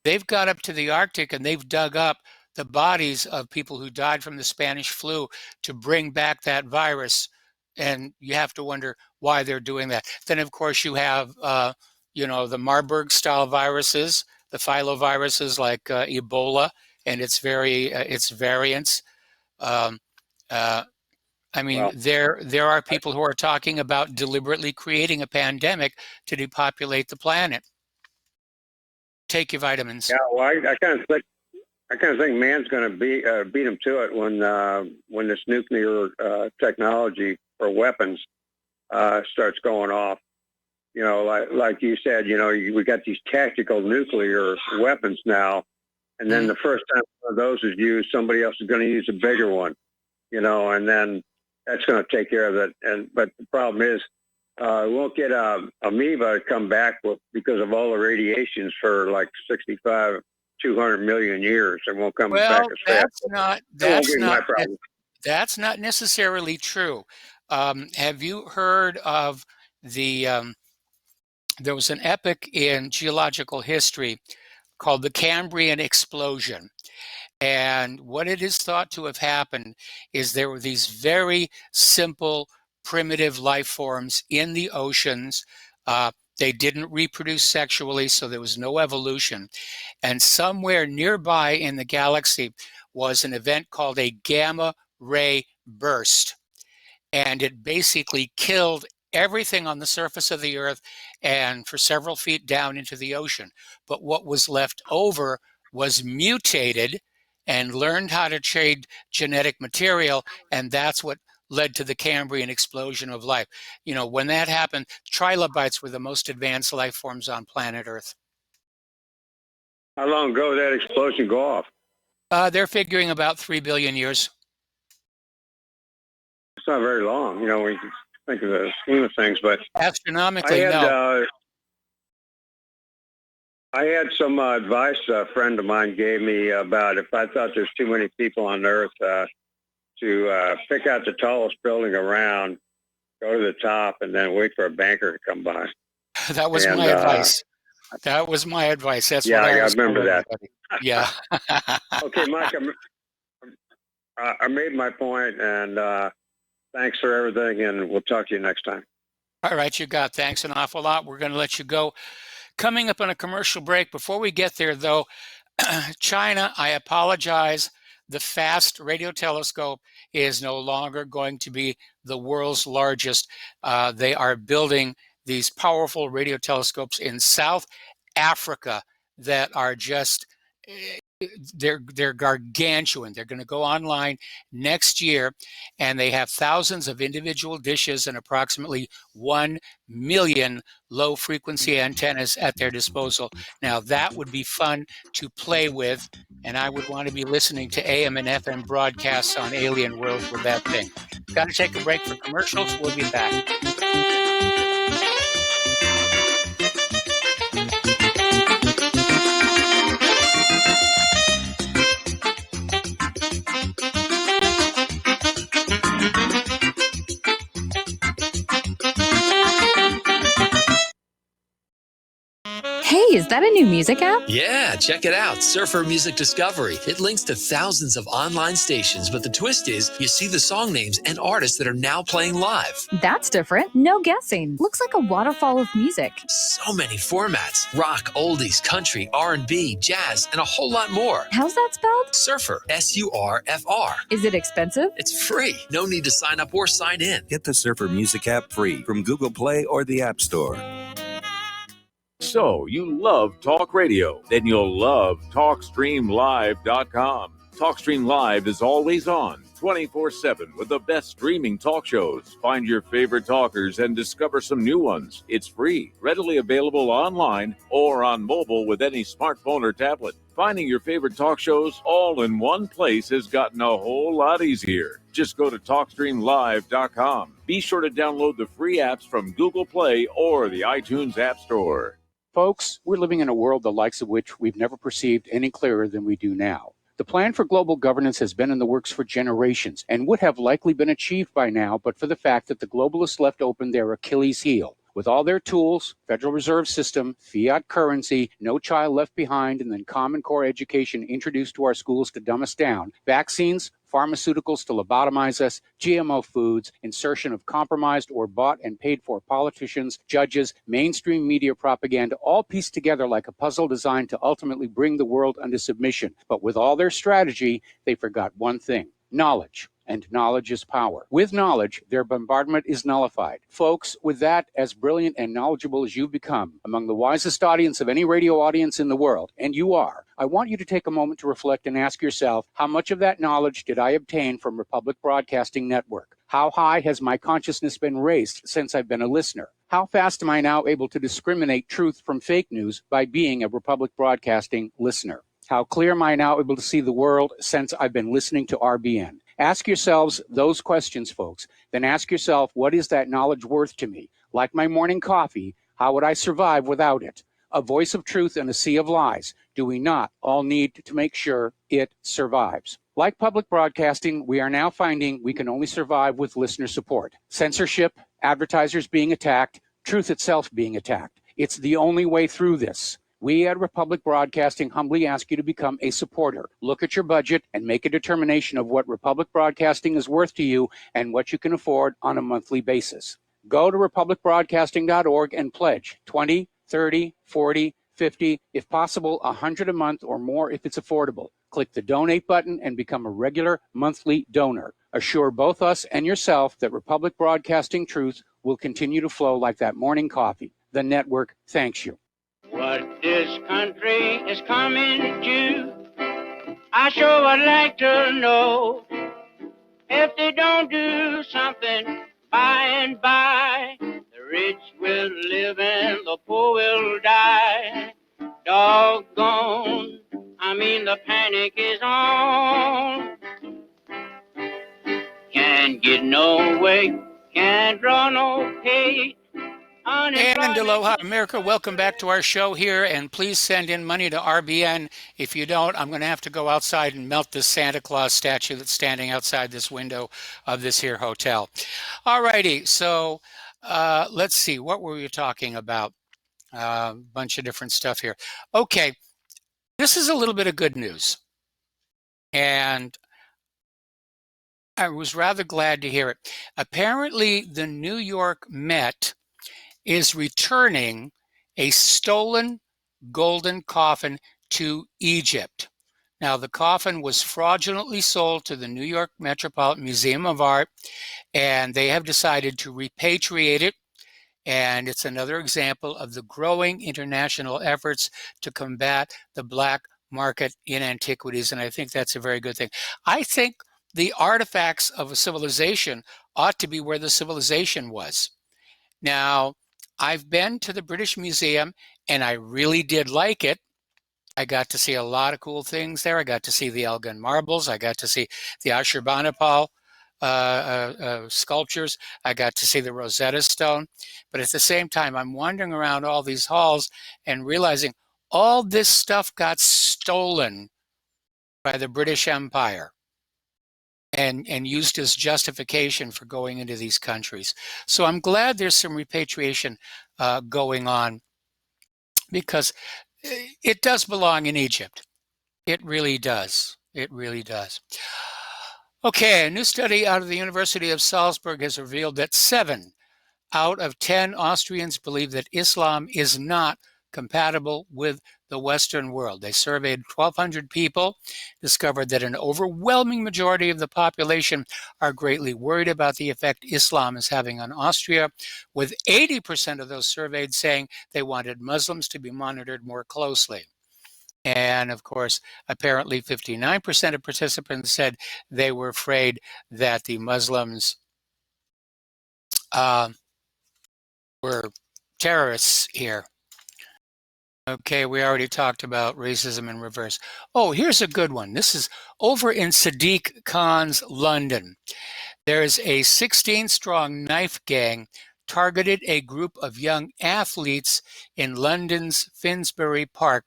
They've gone up to the Arctic and they've dug up the bodies of people who died from the Spanish flu to bring back that virus. And you have to wonder why they're doing that. Then, of course, you have, the Marburg-style viruses, the filoviruses like Ebola and its variants. There are people who are talking about deliberately creating a pandemic to depopulate the planet. Take your vitamins. Yeah, well, I kind of think man's going to beat them to it when this nuclear technology for weapons starts going off. Like you said, we got these tactical nuclear weapons now, and then the first time one of those is used, somebody else is going to use a bigger one, and then that's going to take care of it. But the problem is, we won't get amoeba to come back because of all the radiations for like 200 million years. It won't come back as fast. That's not necessarily true. Have you heard of there was an epoch in geological history called the Cambrian explosion. And what it is thought to have happened is there were these very simple, primitive life forms in the oceans. They didn't reproduce sexually, so there was no evolution. And somewhere nearby in the galaxy was an event called a gamma ray burst. And it basically killed everything on the surface of the Earth and for several feet down into the ocean. But what was left over was mutated and learned how to trade genetic material, and that's what led to the Cambrian explosion of life. When that happened, trilobites were the most advanced life forms on planet Earth. How long ago did that explosion go off? They're figuring about 3 billion years. It's not very long, when you think of the scheme of things, but astronomically, no. I had some advice a friend of mine gave me about if I thought there's too many people on Earth to pick out the tallest building around, go to the top, and then wait for a banker to come by. That was my advice. That was my advice. That's yeah, what I I was remember that. Yeah. Okay, Mike, I made my point, and thanks for everything, and we'll talk to you next time. All right, you got. Thanks an awful lot. We're going to let you go. Coming up on a commercial break. Before we get there, though, China, I apologize. The FAST radio telescope is no longer going to be the world's largest. They are building these powerful radio telescopes in South Africa that are just, they're gargantuan. They're going to go online next year, and they have thousands of individual dishes and approximately 1 million low frequency antennas at their disposal. Now that would be fun to play with, and I would want to be listening to AM and FM broadcasts on Alien World with that thing. Got to take a break for commercials. We'll be back. Hey, is that a new music app? Yeah, check it out. Surfer Music Discovery. It links to thousands of online stations, but the twist is you see the song names and artists that are now playing live. That's different. No guessing. Looks like a waterfall of music. So many formats. Rock, oldies, country, R&B, jazz, and a whole lot more. How's that spelled? Surfer. S-U-R-F-R. Is it expensive? It's free. No need to sign up or sign in. Get the Surfer Music app free from Google Play or the App Store. So, you love talk radio? Then you'll love TalkStreamLive.com. TalkStream Live is always on, 24/7 with the best streaming talk shows. Find your favorite talkers and discover some new ones. It's free, readily available online or on mobile with any smartphone or tablet. Finding your favorite talk shows all in one place has gotten a whole lot easier. Just go to TalkStreamLive.com. Be sure to download the free apps from Google Play or the iTunes App Store. Folks, we're living in a world the likes of which we've never perceived any clearer than we do now. The plan for global governance has been in the works for generations and would have likely been achieved by now, but for the fact that the globalists left open their Achilles heel. With all their tools, Federal Reserve System, fiat currency, no child left behind, and then Common Core education introduced to our schools to dumb us down, vaccines, pharmaceuticals to lobotomize us, GMO foods, insertion of compromised or bought and paid for politicians, judges, mainstream media propaganda, all pieced together like a puzzle designed to ultimately bring the world under submission. But with all their strategy, they forgot one thing: knowledge. And knowledge is power. With knowledge, their bombardment is nullified. Folks, with that, as brilliant and knowledgeable as you've become, among the wisest audience of any radio audience in the world, and you are, I want you to take a moment to reflect and ask yourself, how much of that knowledge did I obtain from Republic Broadcasting Network? How high has my consciousness been raised since I've been a listener? How fast am I now able to discriminate truth from fake news by being a Republic Broadcasting listener? How clear am I now able to see the world since I've been listening to RBN? Ask yourselves those questions, folks. Then ask yourself, what is that knowledge worth to me? Like my morning coffee, how would I survive without it? A voice of truth in a sea of lies. Do we not all need to make sure it survives? Like public broadcasting, we are now finding we can only survive with listener support. Censorship, advertisers being attacked, truth itself being attacked. It's the only way through this. We at Republic Broadcasting humbly ask you to become a supporter. Look at your budget and make a determination of what Republic Broadcasting is worth to you and what you can afford on a monthly basis. Go to republicbroadcasting.org and pledge 20, 30, 40, 50, if possible, 100 a month or more if it's affordable. Click the donate button and become a regular monthly donor. Assure both us and yourself that Republic Broadcasting truth will continue to flow like that morning coffee. The network thanks you. What this country is coming to, I sure would like to know. If they don't do something by and by, the rich will live and the poor will die. Doggone, the panic is on. Can't get no way, can't draw no pay. And aloha, America. Welcome back to our show here. And please send in money to RBN. If you don't, I'm going to have to go outside and melt this Santa Claus statue that's standing outside this window of this here hotel. All righty. So let's see. What were we talking about? A bunch of different stuff here. Okay. This is a little bit of good news. And I was rather glad to hear it. Apparently, the New York Met is returning a stolen golden coffin to Egypt. Now, the coffin was fraudulently sold to the New York Metropolitan Museum of Art, and they have decided to repatriate it. And it's another example of the growing international efforts to combat the black market in antiquities, and I think that's a very good thing. I think the artifacts of a civilization ought to be where the civilization was. Now, I've been to the British Museum, and I really did like it. I got to see a lot of cool things there. I got to see the Elgin marbles. I got to see the Ashurbanipal sculptures. I got to see the Rosetta Stone. But at the same time, I'm wandering around all these halls and realizing all this stuff got stolen by the British Empire and used as justification for going into these countries. So I'm glad there's some repatriation going on, because it does belong in Egypt. It really does. It really does. Okay, a new study out of the University of Salzburg has revealed that 7 out of 10 Austrians believe that Islam is not compatible with the Western world. They surveyed 1,200 people, discovered that an overwhelming majority of the population are greatly worried about the effect Islam is having on Austria, with 80% of those surveyed saying they wanted Muslims to be monitored more closely. And of course, apparently 59% of participants said they were afraid that the Muslims were terrorists here. Okay, we already talked about racism in reverse. Oh, here's a good one. This is over in Sadiq Khan's London. There's a 16-strong knife gang targeted a group of young athletes in London's Finsbury Park,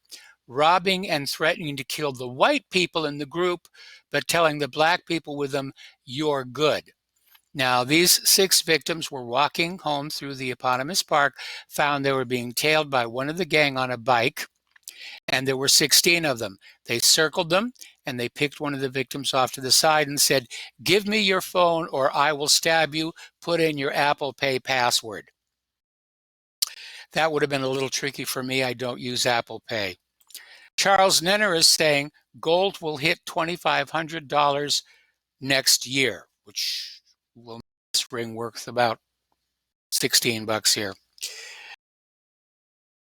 robbing and threatening to kill the white people in the group, but telling the black people with them, "You're good." Now, these 6 victims were walking home through the eponymous park, found they were being tailed by one of the gang on a bike, and there were 16 of them. They circled them, and they picked one of the victims off to the side and said, "Give me your phone or I will stab you. Put in your Apple Pay password." That would have been a little tricky for me. I don't use Apple Pay. Charles Nenner is saying gold will hit $2,500 next year, which will make this ring worth about $16 here.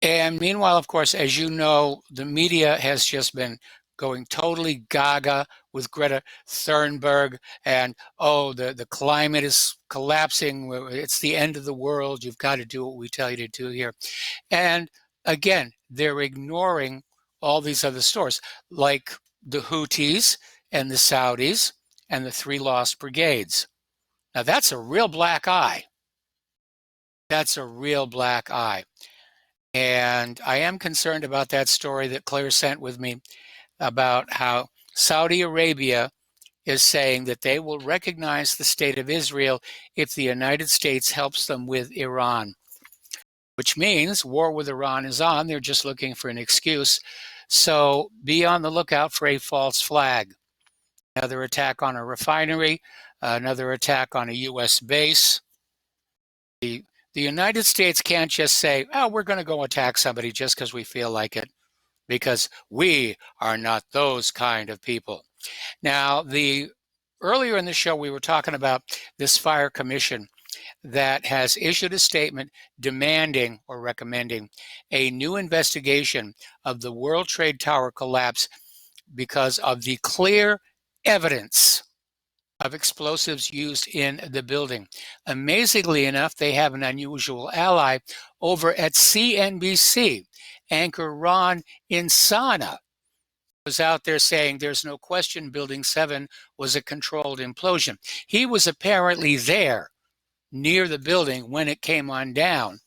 And meanwhile, of course, as you know, the media has just been going totally gaga with Greta Thunberg, and the climate is collapsing. It's the end of the world. You've got to do what we tell you to do here. And again, they're ignoring all these other stories, like the Houthis and the Saudis and the 3 lost brigades. Now, that's a real black eye. That's a real black eye. And I am concerned about that story that Claire sent with me about how Saudi Arabia is saying that they will recognize the state of Israel if the United States helps them with Iran, which means war with Iran is on. They're just looking for an excuse. So be on the lookout for a false flag. Another attack on a refinery, another attack on a U.S. base. The United States can't just say, "Oh, we're going to go attack somebody just because we feel like it," because we are not those kind of people. Now, earlier in the show, we were talking about this fire commission that has issued a statement demanding or recommending a new investigation of the World Trade Tower collapse because of the clear evidence of explosives used in the building. Amazingly enough, they have an unusual ally over at CNBC. Anchor Ron Insana was out there saying there's no question Building 7 was a controlled implosion. He was apparently there near the building when it came on down.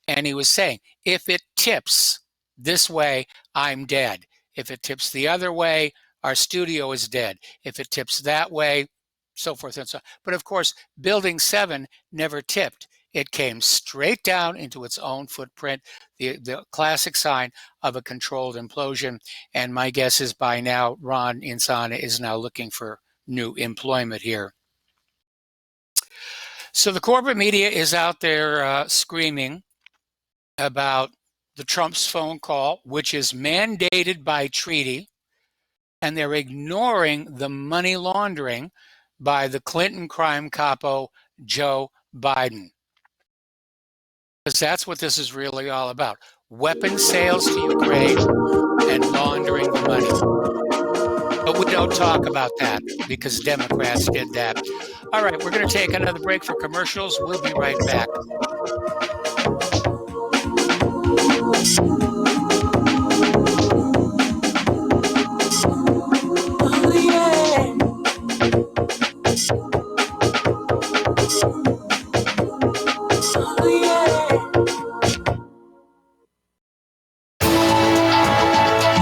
And he was saying, if it tips this way, I'm dead. If it tips the other way, our studio is dead. If it tips that way, so forth and so on. But of course, Building 7 never tipped. It came straight down into its own footprint, the classic sign of a controlled implosion. And my guess is by now, Ron Insana is now looking for new employment here. So the corporate media is out there screaming about the Trump's phone call, which is mandated by treaty, and they're ignoring the money laundering by the Clinton crime capo, Joe Biden. Because that's what this is really all about. Weapon sales to Ukraine and laundering the money. But we don't talk about that because Democrats did that. All right, we're going to take another break for commercials. We'll be right back.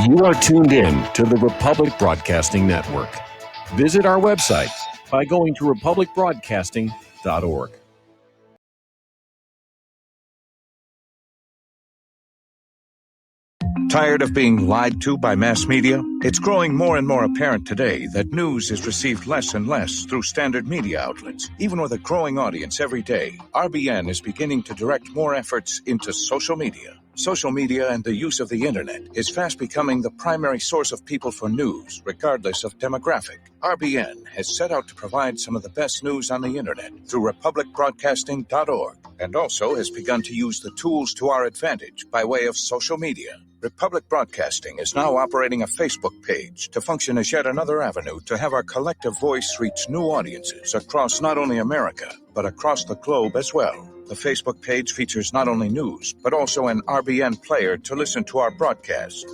You are tuned in to the Republic Broadcasting Network. Visit our website by going to republicbroadcasting.org. Tired of being lied to by mass media? It's growing more and more apparent today that news is received less and less through standard media outlets. Even with a growing audience every day, RBN is beginning to direct more efforts into social media. Social media and the use of the internet is fast becoming the primary source of people for news, regardless of demographic. RBN has set out to provide some of the best news on the internet through republicbroadcasting.org, and also has begun to use the tools to our advantage by way of social media. Republic Broadcasting is now operating a Facebook page to function as yet another avenue to have our collective voice reach new audiences across not only America, but across the globe as well. The Facebook page features not only news, but also an RBN player to listen to our broadcasts.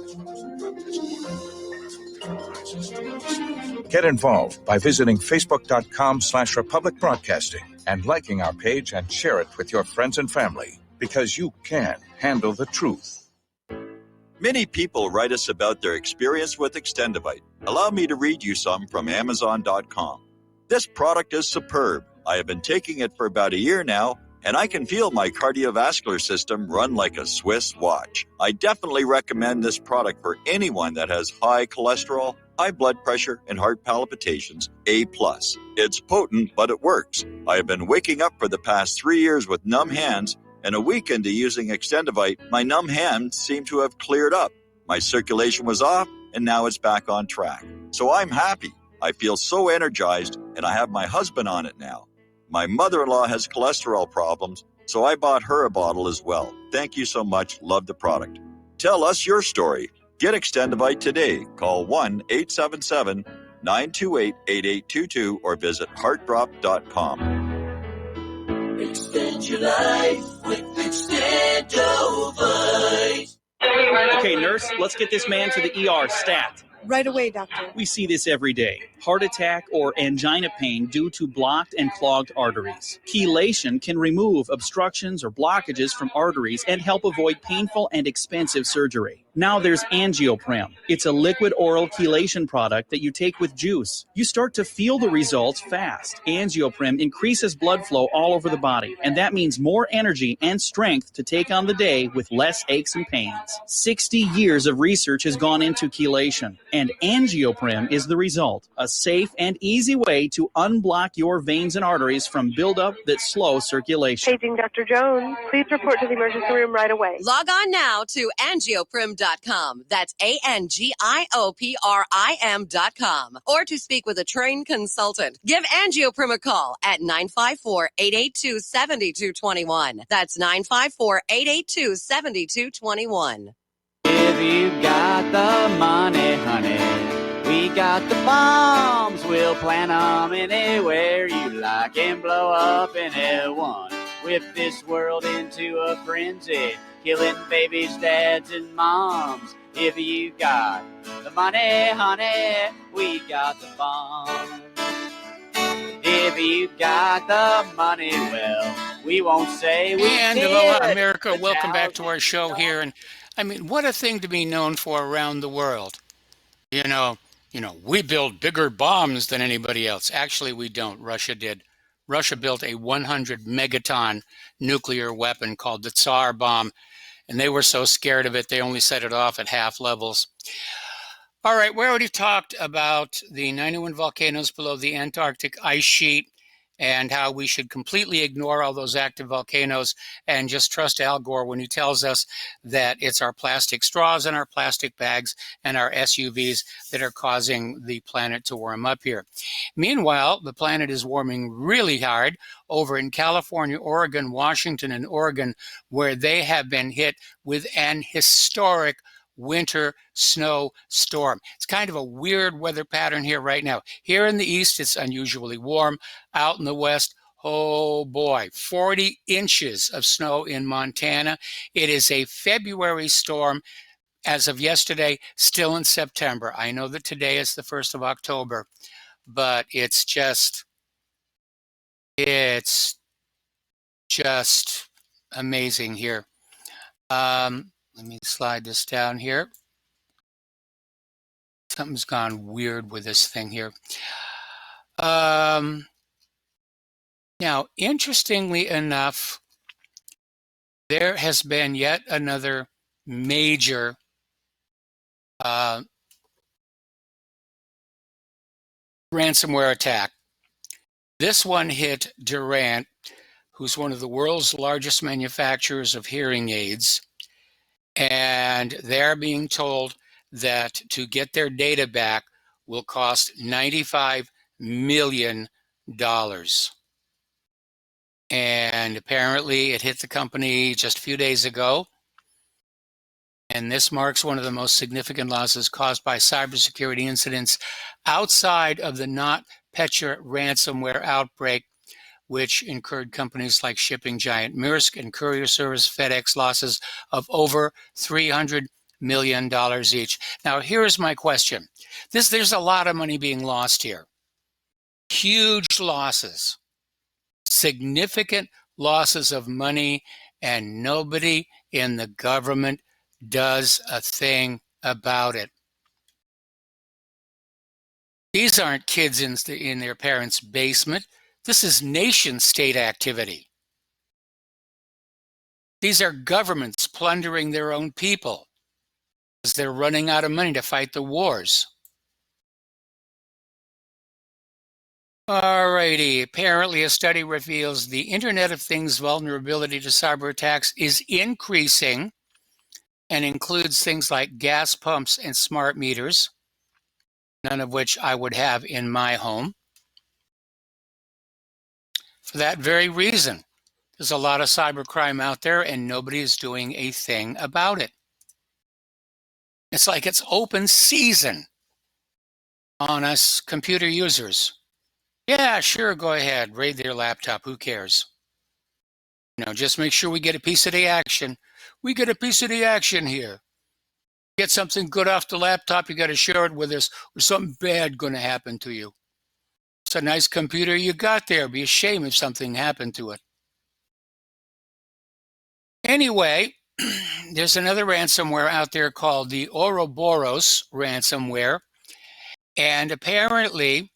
Get involved by visiting facebook.com/Republic Broadcasting and liking our page and share it with your friends and family, because you can handle the truth. Many people write us about their experience with Extendivite. Allow me to read you some from Amazon.com. This product is superb. I have been taking it for about a year now, and I can feel my cardiovascular system run like a Swiss watch. I definitely recommend this product for anyone that has high cholesterol, high blood pressure, and heart palpitations, A+. It's potent, but it works. I have been waking up for the past 3 years with numb hands, and a week into using Extendivite, my numb hands seem to have cleared up. My circulation was off, and now it's back on track. So I'm happy. I feel so energized, and I have my husband on it now. My mother-in-law has cholesterol problems, so I bought her a bottle as well. Thank you so much. Love the product. Tell us your story. Get Extendivite today. Call 1-877-928-8822 or visit heartdrop.com. Extend your life with Extendovite. Okay, nurse, let's get this man to the ER stat. Right away, doctor. We see this every day. Heart attack or angina pain due to blocked and clogged arteries. Chelation can remove obstructions or blockages from arteries and help avoid painful and expensive surgery. Now there's Angioprim. It's a liquid oral chelation product that you take with juice. You start to feel the results fast. Angioprim increases blood flow all over the body, and that means more energy and strength to take on the day with less aches and pains. 60 years of research has gone into chelation, and Angioprim is the result. A safe and easy way to unblock your veins and arteries from buildup that slow circulation. Paging Dr. Jones. Please report to the emergency room right away. Log on now to angioprim.com. That's ANGIOPRIM.com. Or to speak with a trained consultant. Give Angioprim a call at 954-882-7221. That's 954-882-7221. If you got the money, honey, we got the bombs. We'll plant them anywhere you like and blow up anyone. Whip this world into a frenzy, killing babies, dads, and moms. If you got the money, honey, we got the bombs. If you got the money, well, we won't say we And did. aloha, America. Welcome back to our show here. And I mean, what a thing to be known for around the world. You know, we build bigger bombs than anybody else. Actually, we don't. Russia did. Russia built a 100 megaton nuclear weapon called the Tsar bomb, and they were so scared of it, they only set it off at half levels. All right, we already talked about the 91 volcanoes below the Antarctic ice sheet and how we should completely ignore all those active volcanoes and just trust Al Gore when he tells us that it's our plastic straws and our plastic bags and our SUVs that are causing the planet to warm up here. Meanwhile, the planet is warming really hard over in California, Oregon, Washington, and Oregon, where they have been hit with an historic winter snow storm. It's kind of a weird weather pattern here right now. Here in the east, it's unusually warm. Out in the west, oh boy, 40 inches of snow in Montana. It is a February storm. As of yesterday, still in September. I know that today is the 1st of October, but it's just amazing here. Let me slide this down here. Something's gone weird with this thing here. Now, interestingly enough, there has been yet another major ransomware attack. This one hit Durant, who's one of the world's largest manufacturers of hearing aids. And they're being told that to get their data back will cost $95 million. And apparently it hit the company just a few days ago. And this marks one of the most significant losses caused by cybersecurity incidents outside of the NotPetya ransomware outbreak, which incurred companies like shipping giant Maersk and courier service FedEx losses of over $300 million each. Now, here's my question. There's a lot of money being lost here. Huge losses, significant losses of money, and nobody in the government does a thing about it. These aren't kids in their parents' basement. This is nation-state activity. These are governments plundering their own people because they're running out of money to fight the wars. Alrighty, apparently a study reveals the Internet of Things vulnerability to cyber attacks is increasing and includes things like gas pumps and smart meters, none of which I would have in my home. For that very reason, there's a lot of cybercrime out there and nobody is doing a thing about it. It's like it's open season on us computer users. Yeah, sure, go ahead, raid their laptop, who cares? Just make sure we get a piece of the action. We get a piece of the action here. Get something good off the laptop, you got to share it with us, or something bad going to happen to you. It's a nice computer you got there. Be a shame if something happened to it. Anyway, there's another ransomware out there called the Ouroboros ransomware. And apparently,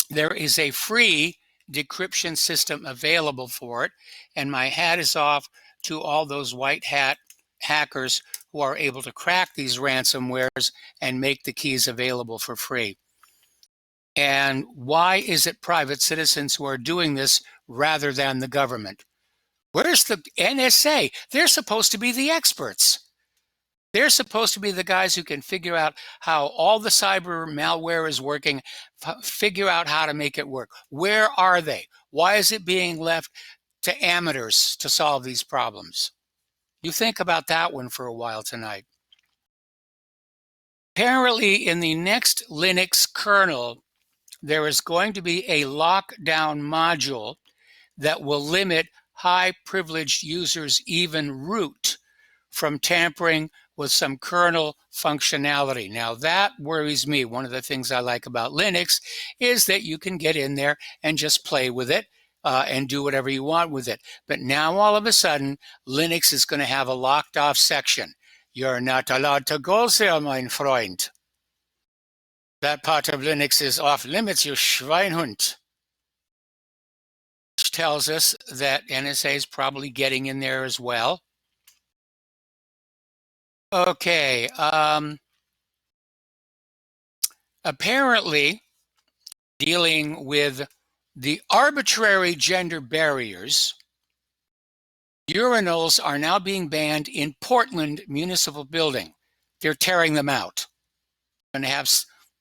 there is a free decryption system available for it. And my hat is off to all those white hat hackers who are able to crack these ransomwares and make the keys available for free. And why is it private citizens who are doing this rather than the government? Where's the NSA? They're supposed to be the experts. They're supposed to be the guys who can figure out how all the cyber malware is working, figure out how to make it work. Where are they? Why is it being left to amateurs to solve these problems? You think about that one for a while tonight. Apparently, in the next Linux kernel, there is going to be a lockdown module that will limit high-privileged users, even root, from tampering with some kernel functionality. Now that worries me. One of the things I like about Linux is that you can get in there and just play with it and do whatever you want with it. But now all of a sudden, Linux is going to have a locked off section. You're not allowed to go there, mein Freund. That part of Linux is off limits, you Schweinhund. Which tells us that NSA is probably getting in there as well. Okay. Apparently, dealing with the arbitrary gender barriers, urinals are now being banned in Portland Municipal Building. They're tearing them out. Going to have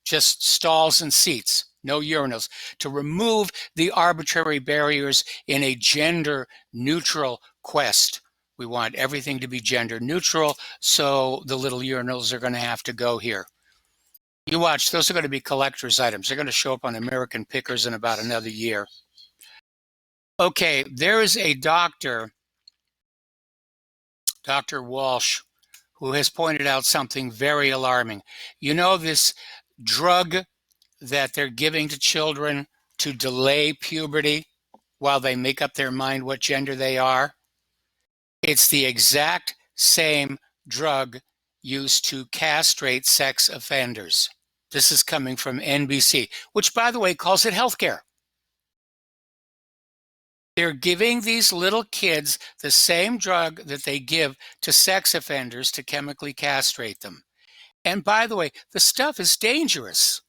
just stalls and seats, no urinals, to remove the arbitrary barriers in a gender-neutral quest. We want everything to be gender-neutral, so the little urinals are going to have to go here. You watch, those are going to be collector's items. They're going to show up on American Pickers in about another year. Okay, there is a doctor, Dr. Walsh, who has pointed out something very alarming. You know this drug that they're giving to children to delay puberty while they make up their mind what gender they are? It's the exact same drug used to castrate sex offenders. This is coming from NBC, which, by the way, calls it healthcare. They're giving these little kids the same drug that they give to sex offenders to chemically castrate them. And by the way, the stuff is dangerous.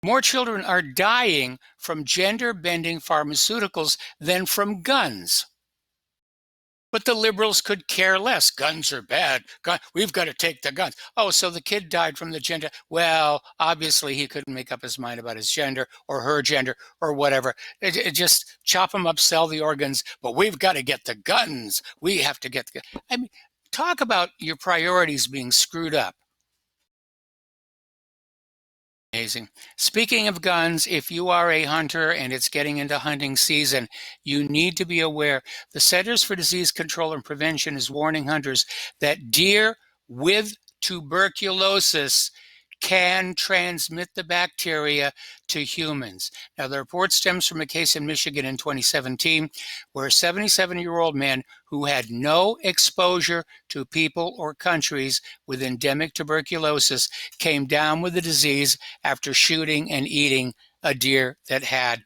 More children are dying from gender-bending pharmaceuticals than from guns. But the liberals could care less. Guns are bad. We've got to take the guns. Oh, so the kid died from the gender. Well, obviously he couldn't make up his mind about his gender or her gender or whatever. Just chop them up, sell the organs. But we've got to get the guns. We have to get the guns. I mean, talk about your priorities being screwed up. Amazing. Speaking of guns, if you are a hunter and it's getting into hunting season, you need to be aware. The Centers for Disease Control and Prevention is warning hunters that deer with tuberculosis can transmit the bacteria to humans. Now, the report stems from a case in Michigan in 2017 where a 77-year-old man who had no exposure to people or countries with endemic tuberculosis came down with the disease after shooting and eating a deer that had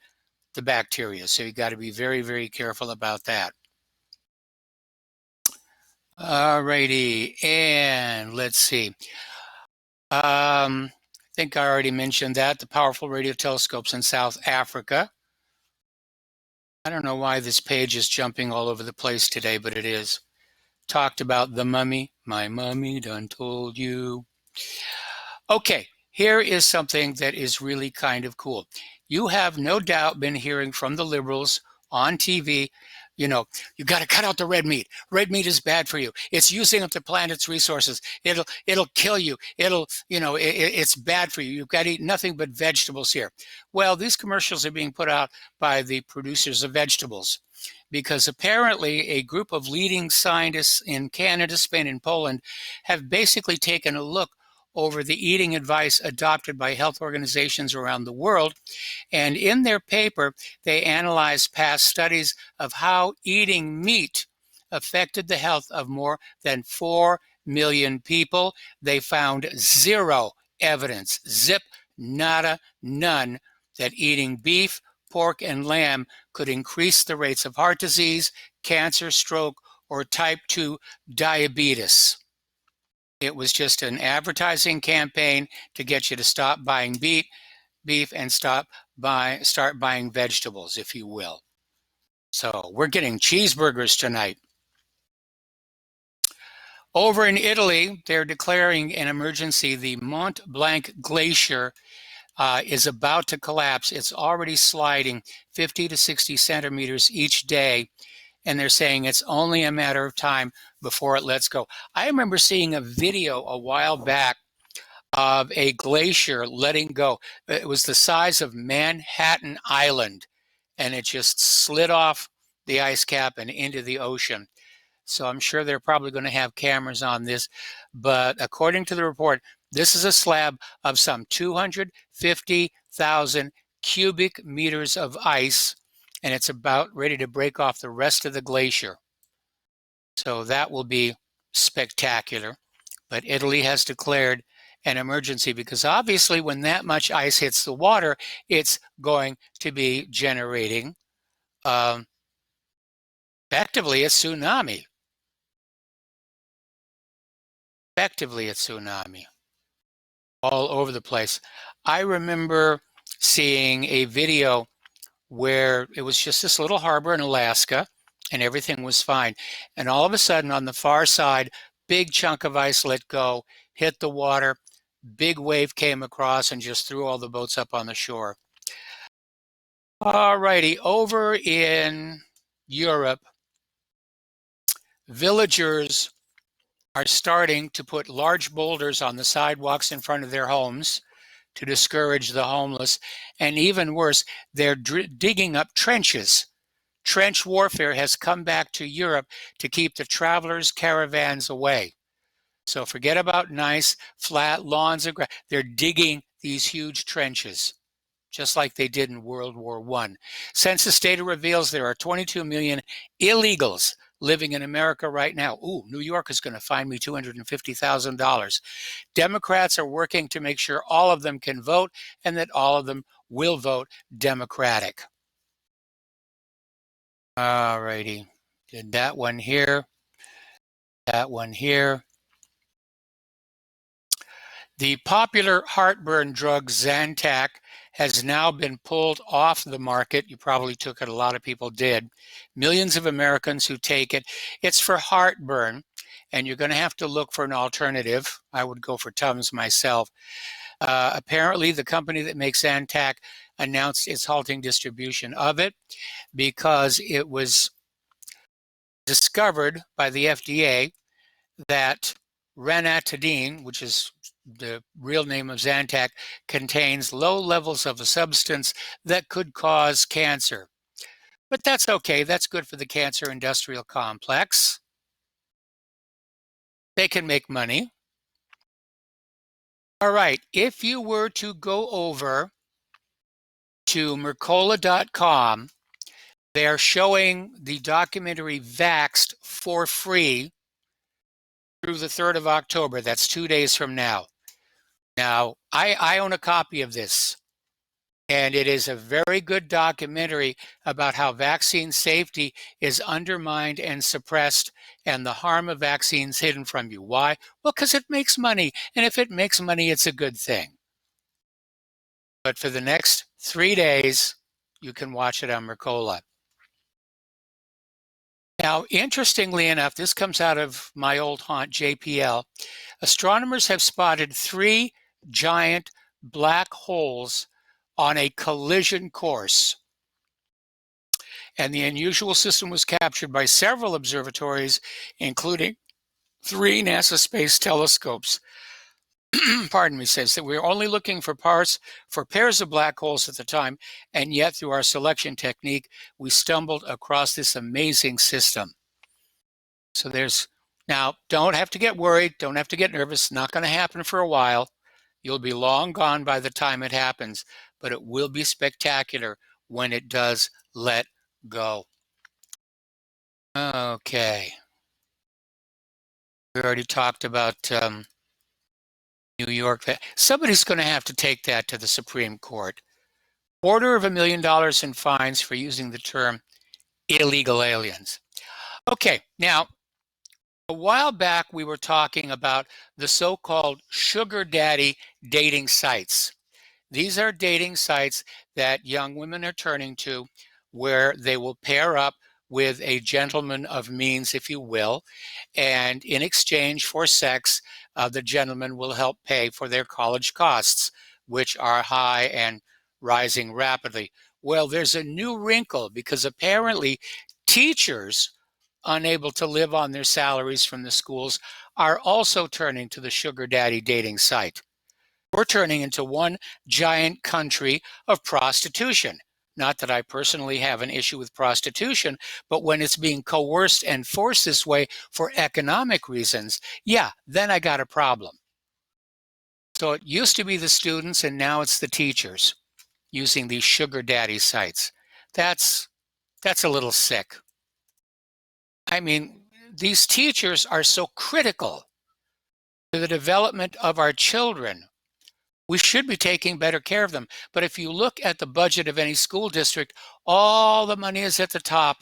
the bacteria. So you got to be very, very careful about that. All righty, and let's see. I think I already mentioned that, the powerful radio telescopes in South Africa. I don't know why this page is jumping all over the place today, but it is. Talked about the mummy. My mummy done told you. Okay, here is something that is really kind of cool. You have no doubt been hearing from the liberals on TV, you know, you got to cut out the red meat. Red meat is bad for you. It's using up the planet's resources. It'll kill you. It's bad for you. You've got to eat nothing but vegetables here. Well, these commercials are being put out by the producers of vegetables because apparently a group of leading scientists in Canada, Spain, and Poland have basically taken a look over the eating advice adopted by health organizations around the world. And in their paper, they analyzed past studies of how eating meat affected the health of more than 4 million people. They found zero evidence, zip, nada, none, that eating beef, pork, and lamb could increase the rates of heart disease, cancer, stroke, or type 2 diabetes. It was just an advertising campaign to get you to stop buying beef and start buying vegetables, if you will. So we're getting cheeseburgers tonight. Over in Italy, they're declaring an emergency. The Mont Blanc Glacier is about to collapse. It's already sliding 50 to 60 centimeters each day. And they're saying it's only a matter of time before it lets go. I remember seeing a video a while back of a glacier letting go. It was the size of Manhattan Island, and it just slid off the ice cap and into the ocean. so I'm sure they're probably going to have cameras on this. But according to the report, this is a slab of some 250,000 cubic meters of ice, and it's about ready to break off the rest of the glacier. So that will be spectacular. But Italy has declared an emergency because obviously when that much ice hits the water, it's going to be generating effectively a tsunami. Effectively a tsunami all over the place. I remember seeing a video where it was just this little harbor in Alaska and everything was fine. And all of a sudden on the far side, big chunk of ice let go, hit the water, big wave came across and just threw all the boats up on the shore. All righty, over in Europe, villagers are starting to put large boulders on the sidewalks in front of their homes to discourage the homeless. And even worse, they're digging up trenches. Trench warfare has come back to Europe to keep the travelers' caravans away. So forget about nice flat lawns of grass. They're digging these huge trenches, just like they did in World War I. Census data reveals there are 22 million illegals living in America right now. Ooh, New York is going to fine me $250,000. Democrats are working to make sure all of them can vote and that all of them will vote Democratic. All righty, did that one here, that one here. The popular heartburn drug Zantac has now been pulled off the market. You probably took it, a lot of people did. Millions of Americans who take it. It's for heartburn, and you're going to have to look for an alternative. I would go for Tums myself. Apparently, the company that makes Zantac announced it's halting distribution of it because it was discovered by the FDA that ranitidine, which is the real name of Zantac, contains low levels of a substance that could cause cancer. But that's okay. That's good for the cancer industrial complex. They can make money. All right. If you were to go over to Mercola.com, they're showing the documentary Vaxxed for free through the 3rd of October. That's 2 days from now. Now, I own a copy of this, and it is a very good documentary about how vaccine safety is undermined and suppressed and the harm of vaccines hidden from you. Why? Well, because it makes money, and if it makes money, it's a good thing. But for the next 3 days, you can watch it on Mercola. Now, interestingly enough, this comes out of my old haunt, JPL. Astronomers have spotted 3 giant black holes on a collision course. And the unusual system was captured by several observatories, including 3 NASA space telescopes. Pardon me, says that we're only looking for pairs of black holes at the time, and yet through our selection technique, we stumbled across this amazing system. So there's, now don't have to get worried, don't have to get nervous, not going to happen for a while. You'll be long gone by the time it happens, but it will be spectacular when it does let go. Okay. We already talked about New York. Somebody's going to have to take that to the Supreme Court. $250,000 in fines for using the term illegal aliens. Okay, now, a while back we were talking about the so-called sugar daddy dating sites. These are dating sites that young women are turning to where they will pair up with a gentleman of means, if you will, and in exchange for sex, the gentleman will help pay for their college costs, which are high and rising rapidly. Well, there's a new wrinkle because apparently teachers unable to live on their salaries from the schools are also turning to the sugar daddy dating site. We're turning into one giant country of prostitution. Not that I personally have an issue with prostitution, but when it's being coerced and forced this way for economic reasons, yeah, then I got a problem. So it used to be the students, and now it's the teachers using these sugar daddy sites. That's a little sick. I mean, these teachers are so critical to the development of our children. We should be taking better care of them. But if you look at the budget of any school district, all the money is at the top,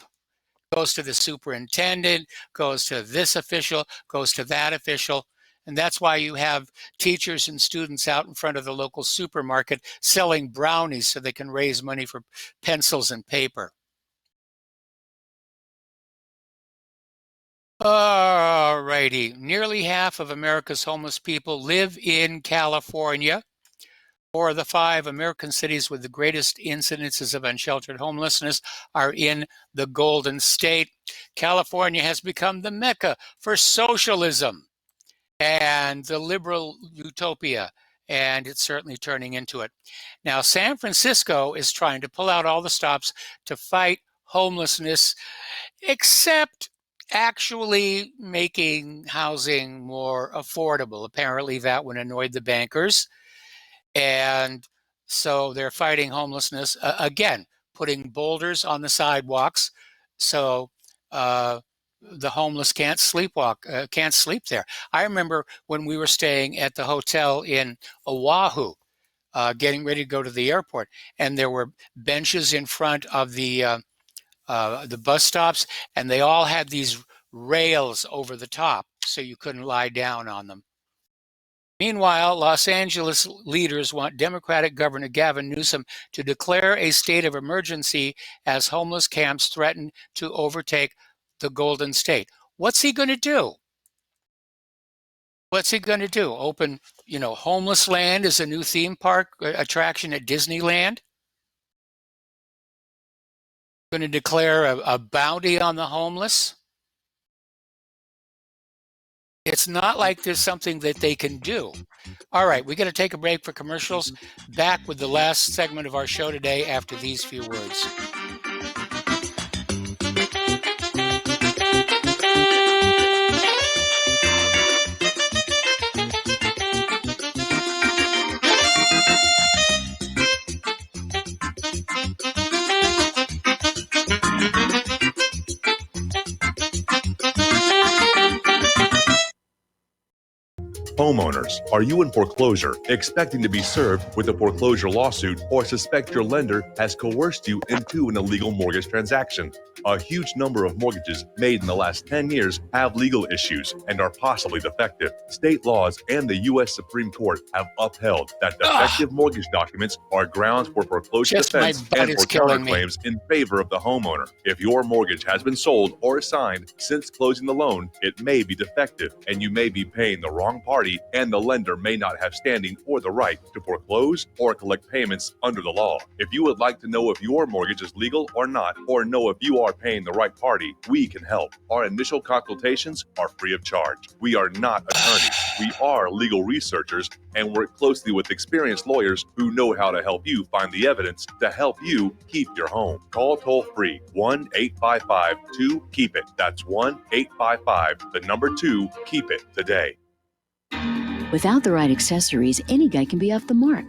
goes to the superintendent, goes to this official, goes to that official. And that's why you have teachers and students out in front of the local supermarket selling brownies so they can raise money for pencils and paper. All righty. Nearly half of America's homeless people live in California. 4 of the 5 American cities with the greatest incidences of unsheltered homelessness are in the Golden State. California has become the mecca for socialism and the liberal utopia, and it's certainly turning into it. Now, San Francisco is trying to pull out all the stops to fight homelessness, except actually making housing more affordable. Apparently, that one annoyed the bankers. And so they're fighting homelessness, again, putting boulders on the sidewalks so the homeless can't sleep there. I remember when we were staying at the hotel in Oahu, getting ready to go to the airport, and there were benches in front of the bus stops, and they all had these rails over the top so you couldn't lie down on them. Meanwhile, Los Angeles leaders want Democratic Governor Gavin Newsom to declare a state of emergency as homeless camps threaten to overtake the Golden State. What's he going to do? What's he going to do? Open, Homeless Land as a new theme park attraction at Disneyland? Going to declare a bounty on the homeless? It's not like there's something that they can do. All right, we got to take a break for commercials. Back with the last segment of our show today after these few words. Homeowners, are you in foreclosure, expecting to be served with a foreclosure lawsuit, or suspect your lender has coerced you into an illegal mortgage transaction? A huge number of mortgages made in the last 10 years have legal issues and are possibly defective. State laws and the U.S. Supreme Court have upheld that defective mortgage documents are grounds for foreclosure defense and for counterclaims in favor of the homeowner. If your mortgage has been sold or assigned since closing the loan, it may be defective and you may be paying the wrong party, and the lender may not have standing or the right to foreclose or collect payments under the law. If you would like to know if your mortgage is legal or not, or know if you are paying the right party, we can help. Our initial consultations are free of charge. We are not attorneys. We are legal researchers and work closely with experienced lawyers who know how to help you find the evidence to help you keep your home. Call toll-free 1-855-2-KEEP-IT. That's 1-855-2-KEEP-IT today. Without the right accessories, any guy can be off the mark.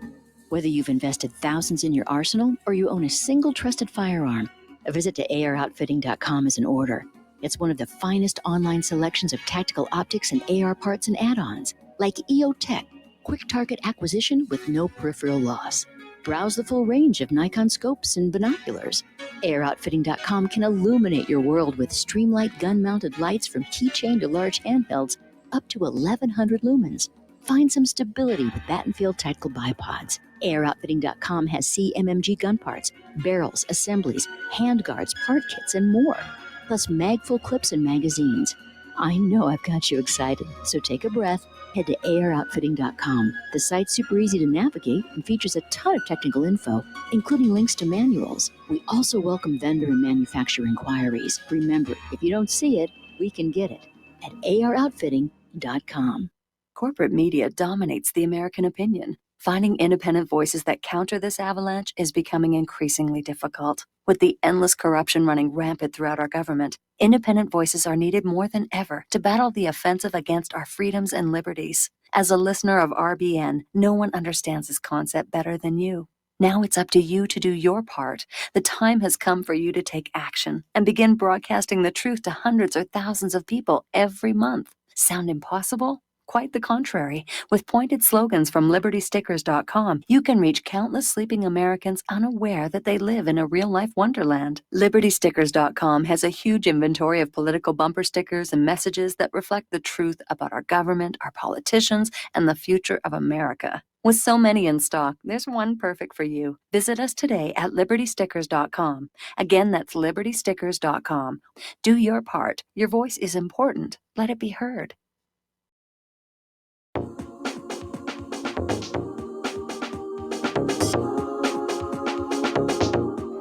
Whether you've invested thousands in your arsenal or you own a single trusted firearm, a visit to AROutfitting.com is in order. It's one of the finest online selections of tactical optics and AR parts and add-ons, like EOTech, quick target acquisition with no peripheral loss. Browse the full range of Nikon scopes and binoculars. AROutfitting.com can illuminate your world with Streamlight gun-mounted lights from keychain to large handhelds up to 1,100 lumens. Find some stability with Battenfield Tactical Bipods. AirOutfitting.com has CMMG gun parts, barrels, assemblies, handguards, part kits, and more, plus magful clips and magazines. I know I've got you excited, so take a breath. Head to AirOutfitting.com. The site's super easy to navigate and features a ton of technical info, including links to manuals. We also welcome vendor and manufacturer inquiries. Remember, if you don't see it, we can get it at AirOutfitting.com. Corporate media dominates the American opinion. Finding independent voices that counter this avalanche is becoming increasingly difficult. With the endless corruption running rampant throughout our government, independent voices are needed more than ever to battle the offensive against our freedoms and liberties. As a listener of RBN, no one understands this concept better than you. Now it's up to you to do your part. The time has come for you to take action and begin broadcasting the truth to hundreds or thousands of people every month. Sound impossible? Quite the contrary. With pointed slogans from LibertyStickers.com, you can reach countless sleeping Americans unaware that they live in a real-life wonderland. LibertyStickers.com has a huge inventory of political bumper stickers and messages that reflect the truth about our government, our politicians, and the future of America. With so many in stock, there's one perfect for you. Visit us today at LibertyStickers.com. Again, that's LibertyStickers.com. Do your part. Your voice is important. Let it be heard.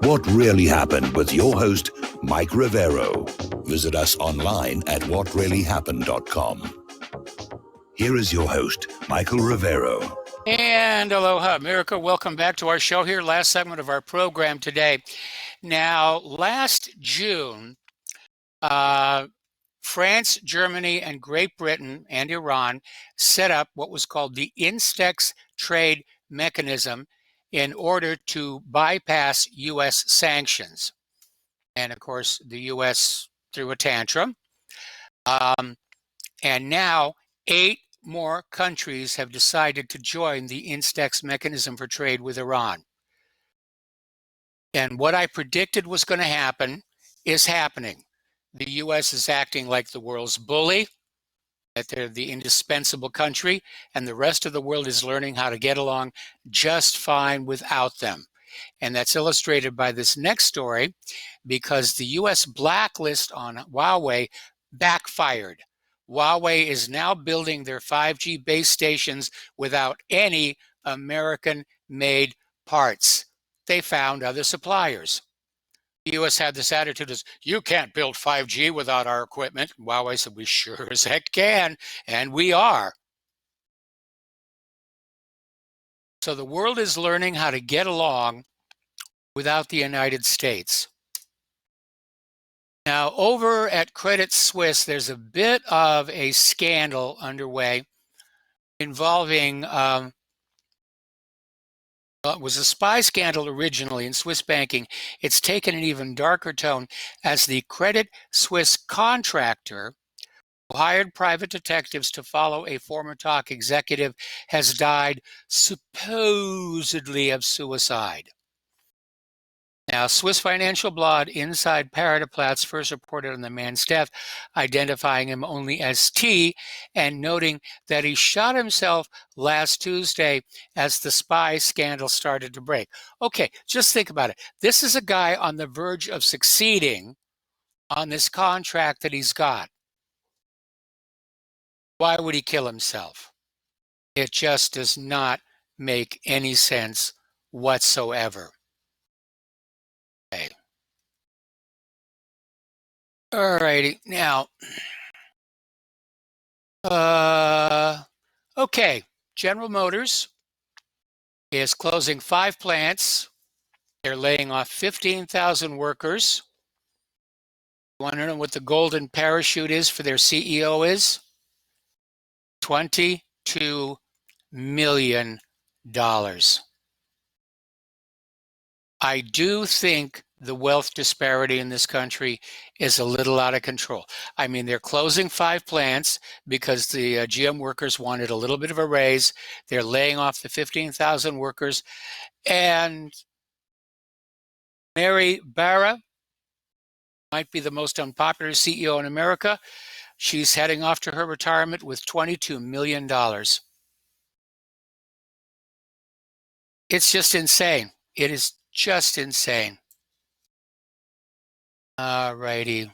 What Really Happened with your host, Mike Rivero. Visit us online at whatreallyhappened.com. Here is your host, Michael Rivero. And aloha, America. Welcome back to our show here. Last segment of our program today. Now, last June, France, Germany, and Great Britain and Iran set up what was called the Instex trade mechanism in order to bypass U.S. sanctions. And of course, the U.S. threw a tantrum. And now 8 more countries have decided to join the Instex mechanism for trade with Iran. And what I predicted was going to happen is happening. The U.S. is acting like the world's bully, that they're the indispensable country, and the rest of the world is learning how to get along just fine without them. And that's illustrated by this next story, because the U.S. blacklist on Huawei backfired. Huawei is now building their 5G base stations without any American-made parts. They found other suppliers. The U.S. had this attitude as, you can't build 5G without our equipment. Huawei said, we sure as heck can, and we are. So the world is learning how to get along without the United States. Now, over at Credit Suisse, there's a bit of a scandal underway involving it was a spy scandal originally in Swiss banking. It's taken an even darker tone as the Credit Suisse contractor who hired private detectives to follow a former top executive has died supposedly of suicide. Now, Swiss financial blog Inside Paradeplatz first reported on the man's death, identifying him only as T and noting that he shot himself last Tuesday as the spy scandal started to break. Okay, just think about it. This is a guy on the verge of succeeding on this contract that he's got. Why would he kill himself? It just does not make any sense whatsoever. Okay. All righty. Now, okay. General Motors is closing 5 plants. They're laying off 15,000 workers. You want to know what the golden parachute is for their CEO is? $22 million. I do think the wealth disparity in this country is a little out of control. I mean, they're closing 5 plants because the GM workers wanted a little bit of a raise. They're laying off the 15,000 workers. And Mary Barra might be the most unpopular CEO in America. She's heading off to her retirement with $22 million. It's just insane. It is just insane. All righty.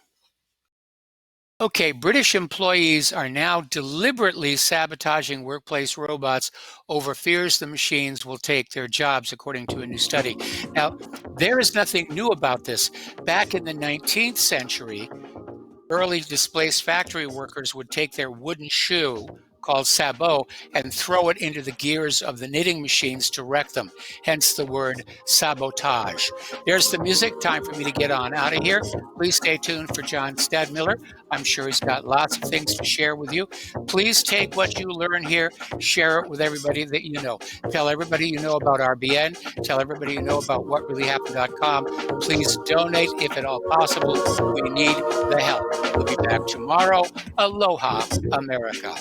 Okay, British employees are now deliberately sabotaging workplace robots over fears the machines will take their jobs, according to a new study. Now, there is nothing new about this. Back in the 19th century, early displaced factory workers would take their wooden shoe called sabot and throw it into the gears of the knitting machines to wreck them, hence the word sabotage. There's the music. Time for me to get on out of here. Please stay tuned for John Stadmiller. I'm sure he's got lots of things to share with you. Please take what you learn here, share it with everybody that you know. Tell everybody you know about RBN. Tell everybody you know about whatreallyhappened.com. Please donate if at all possible. We need the help. We'll be back tomorrow. Aloha, America.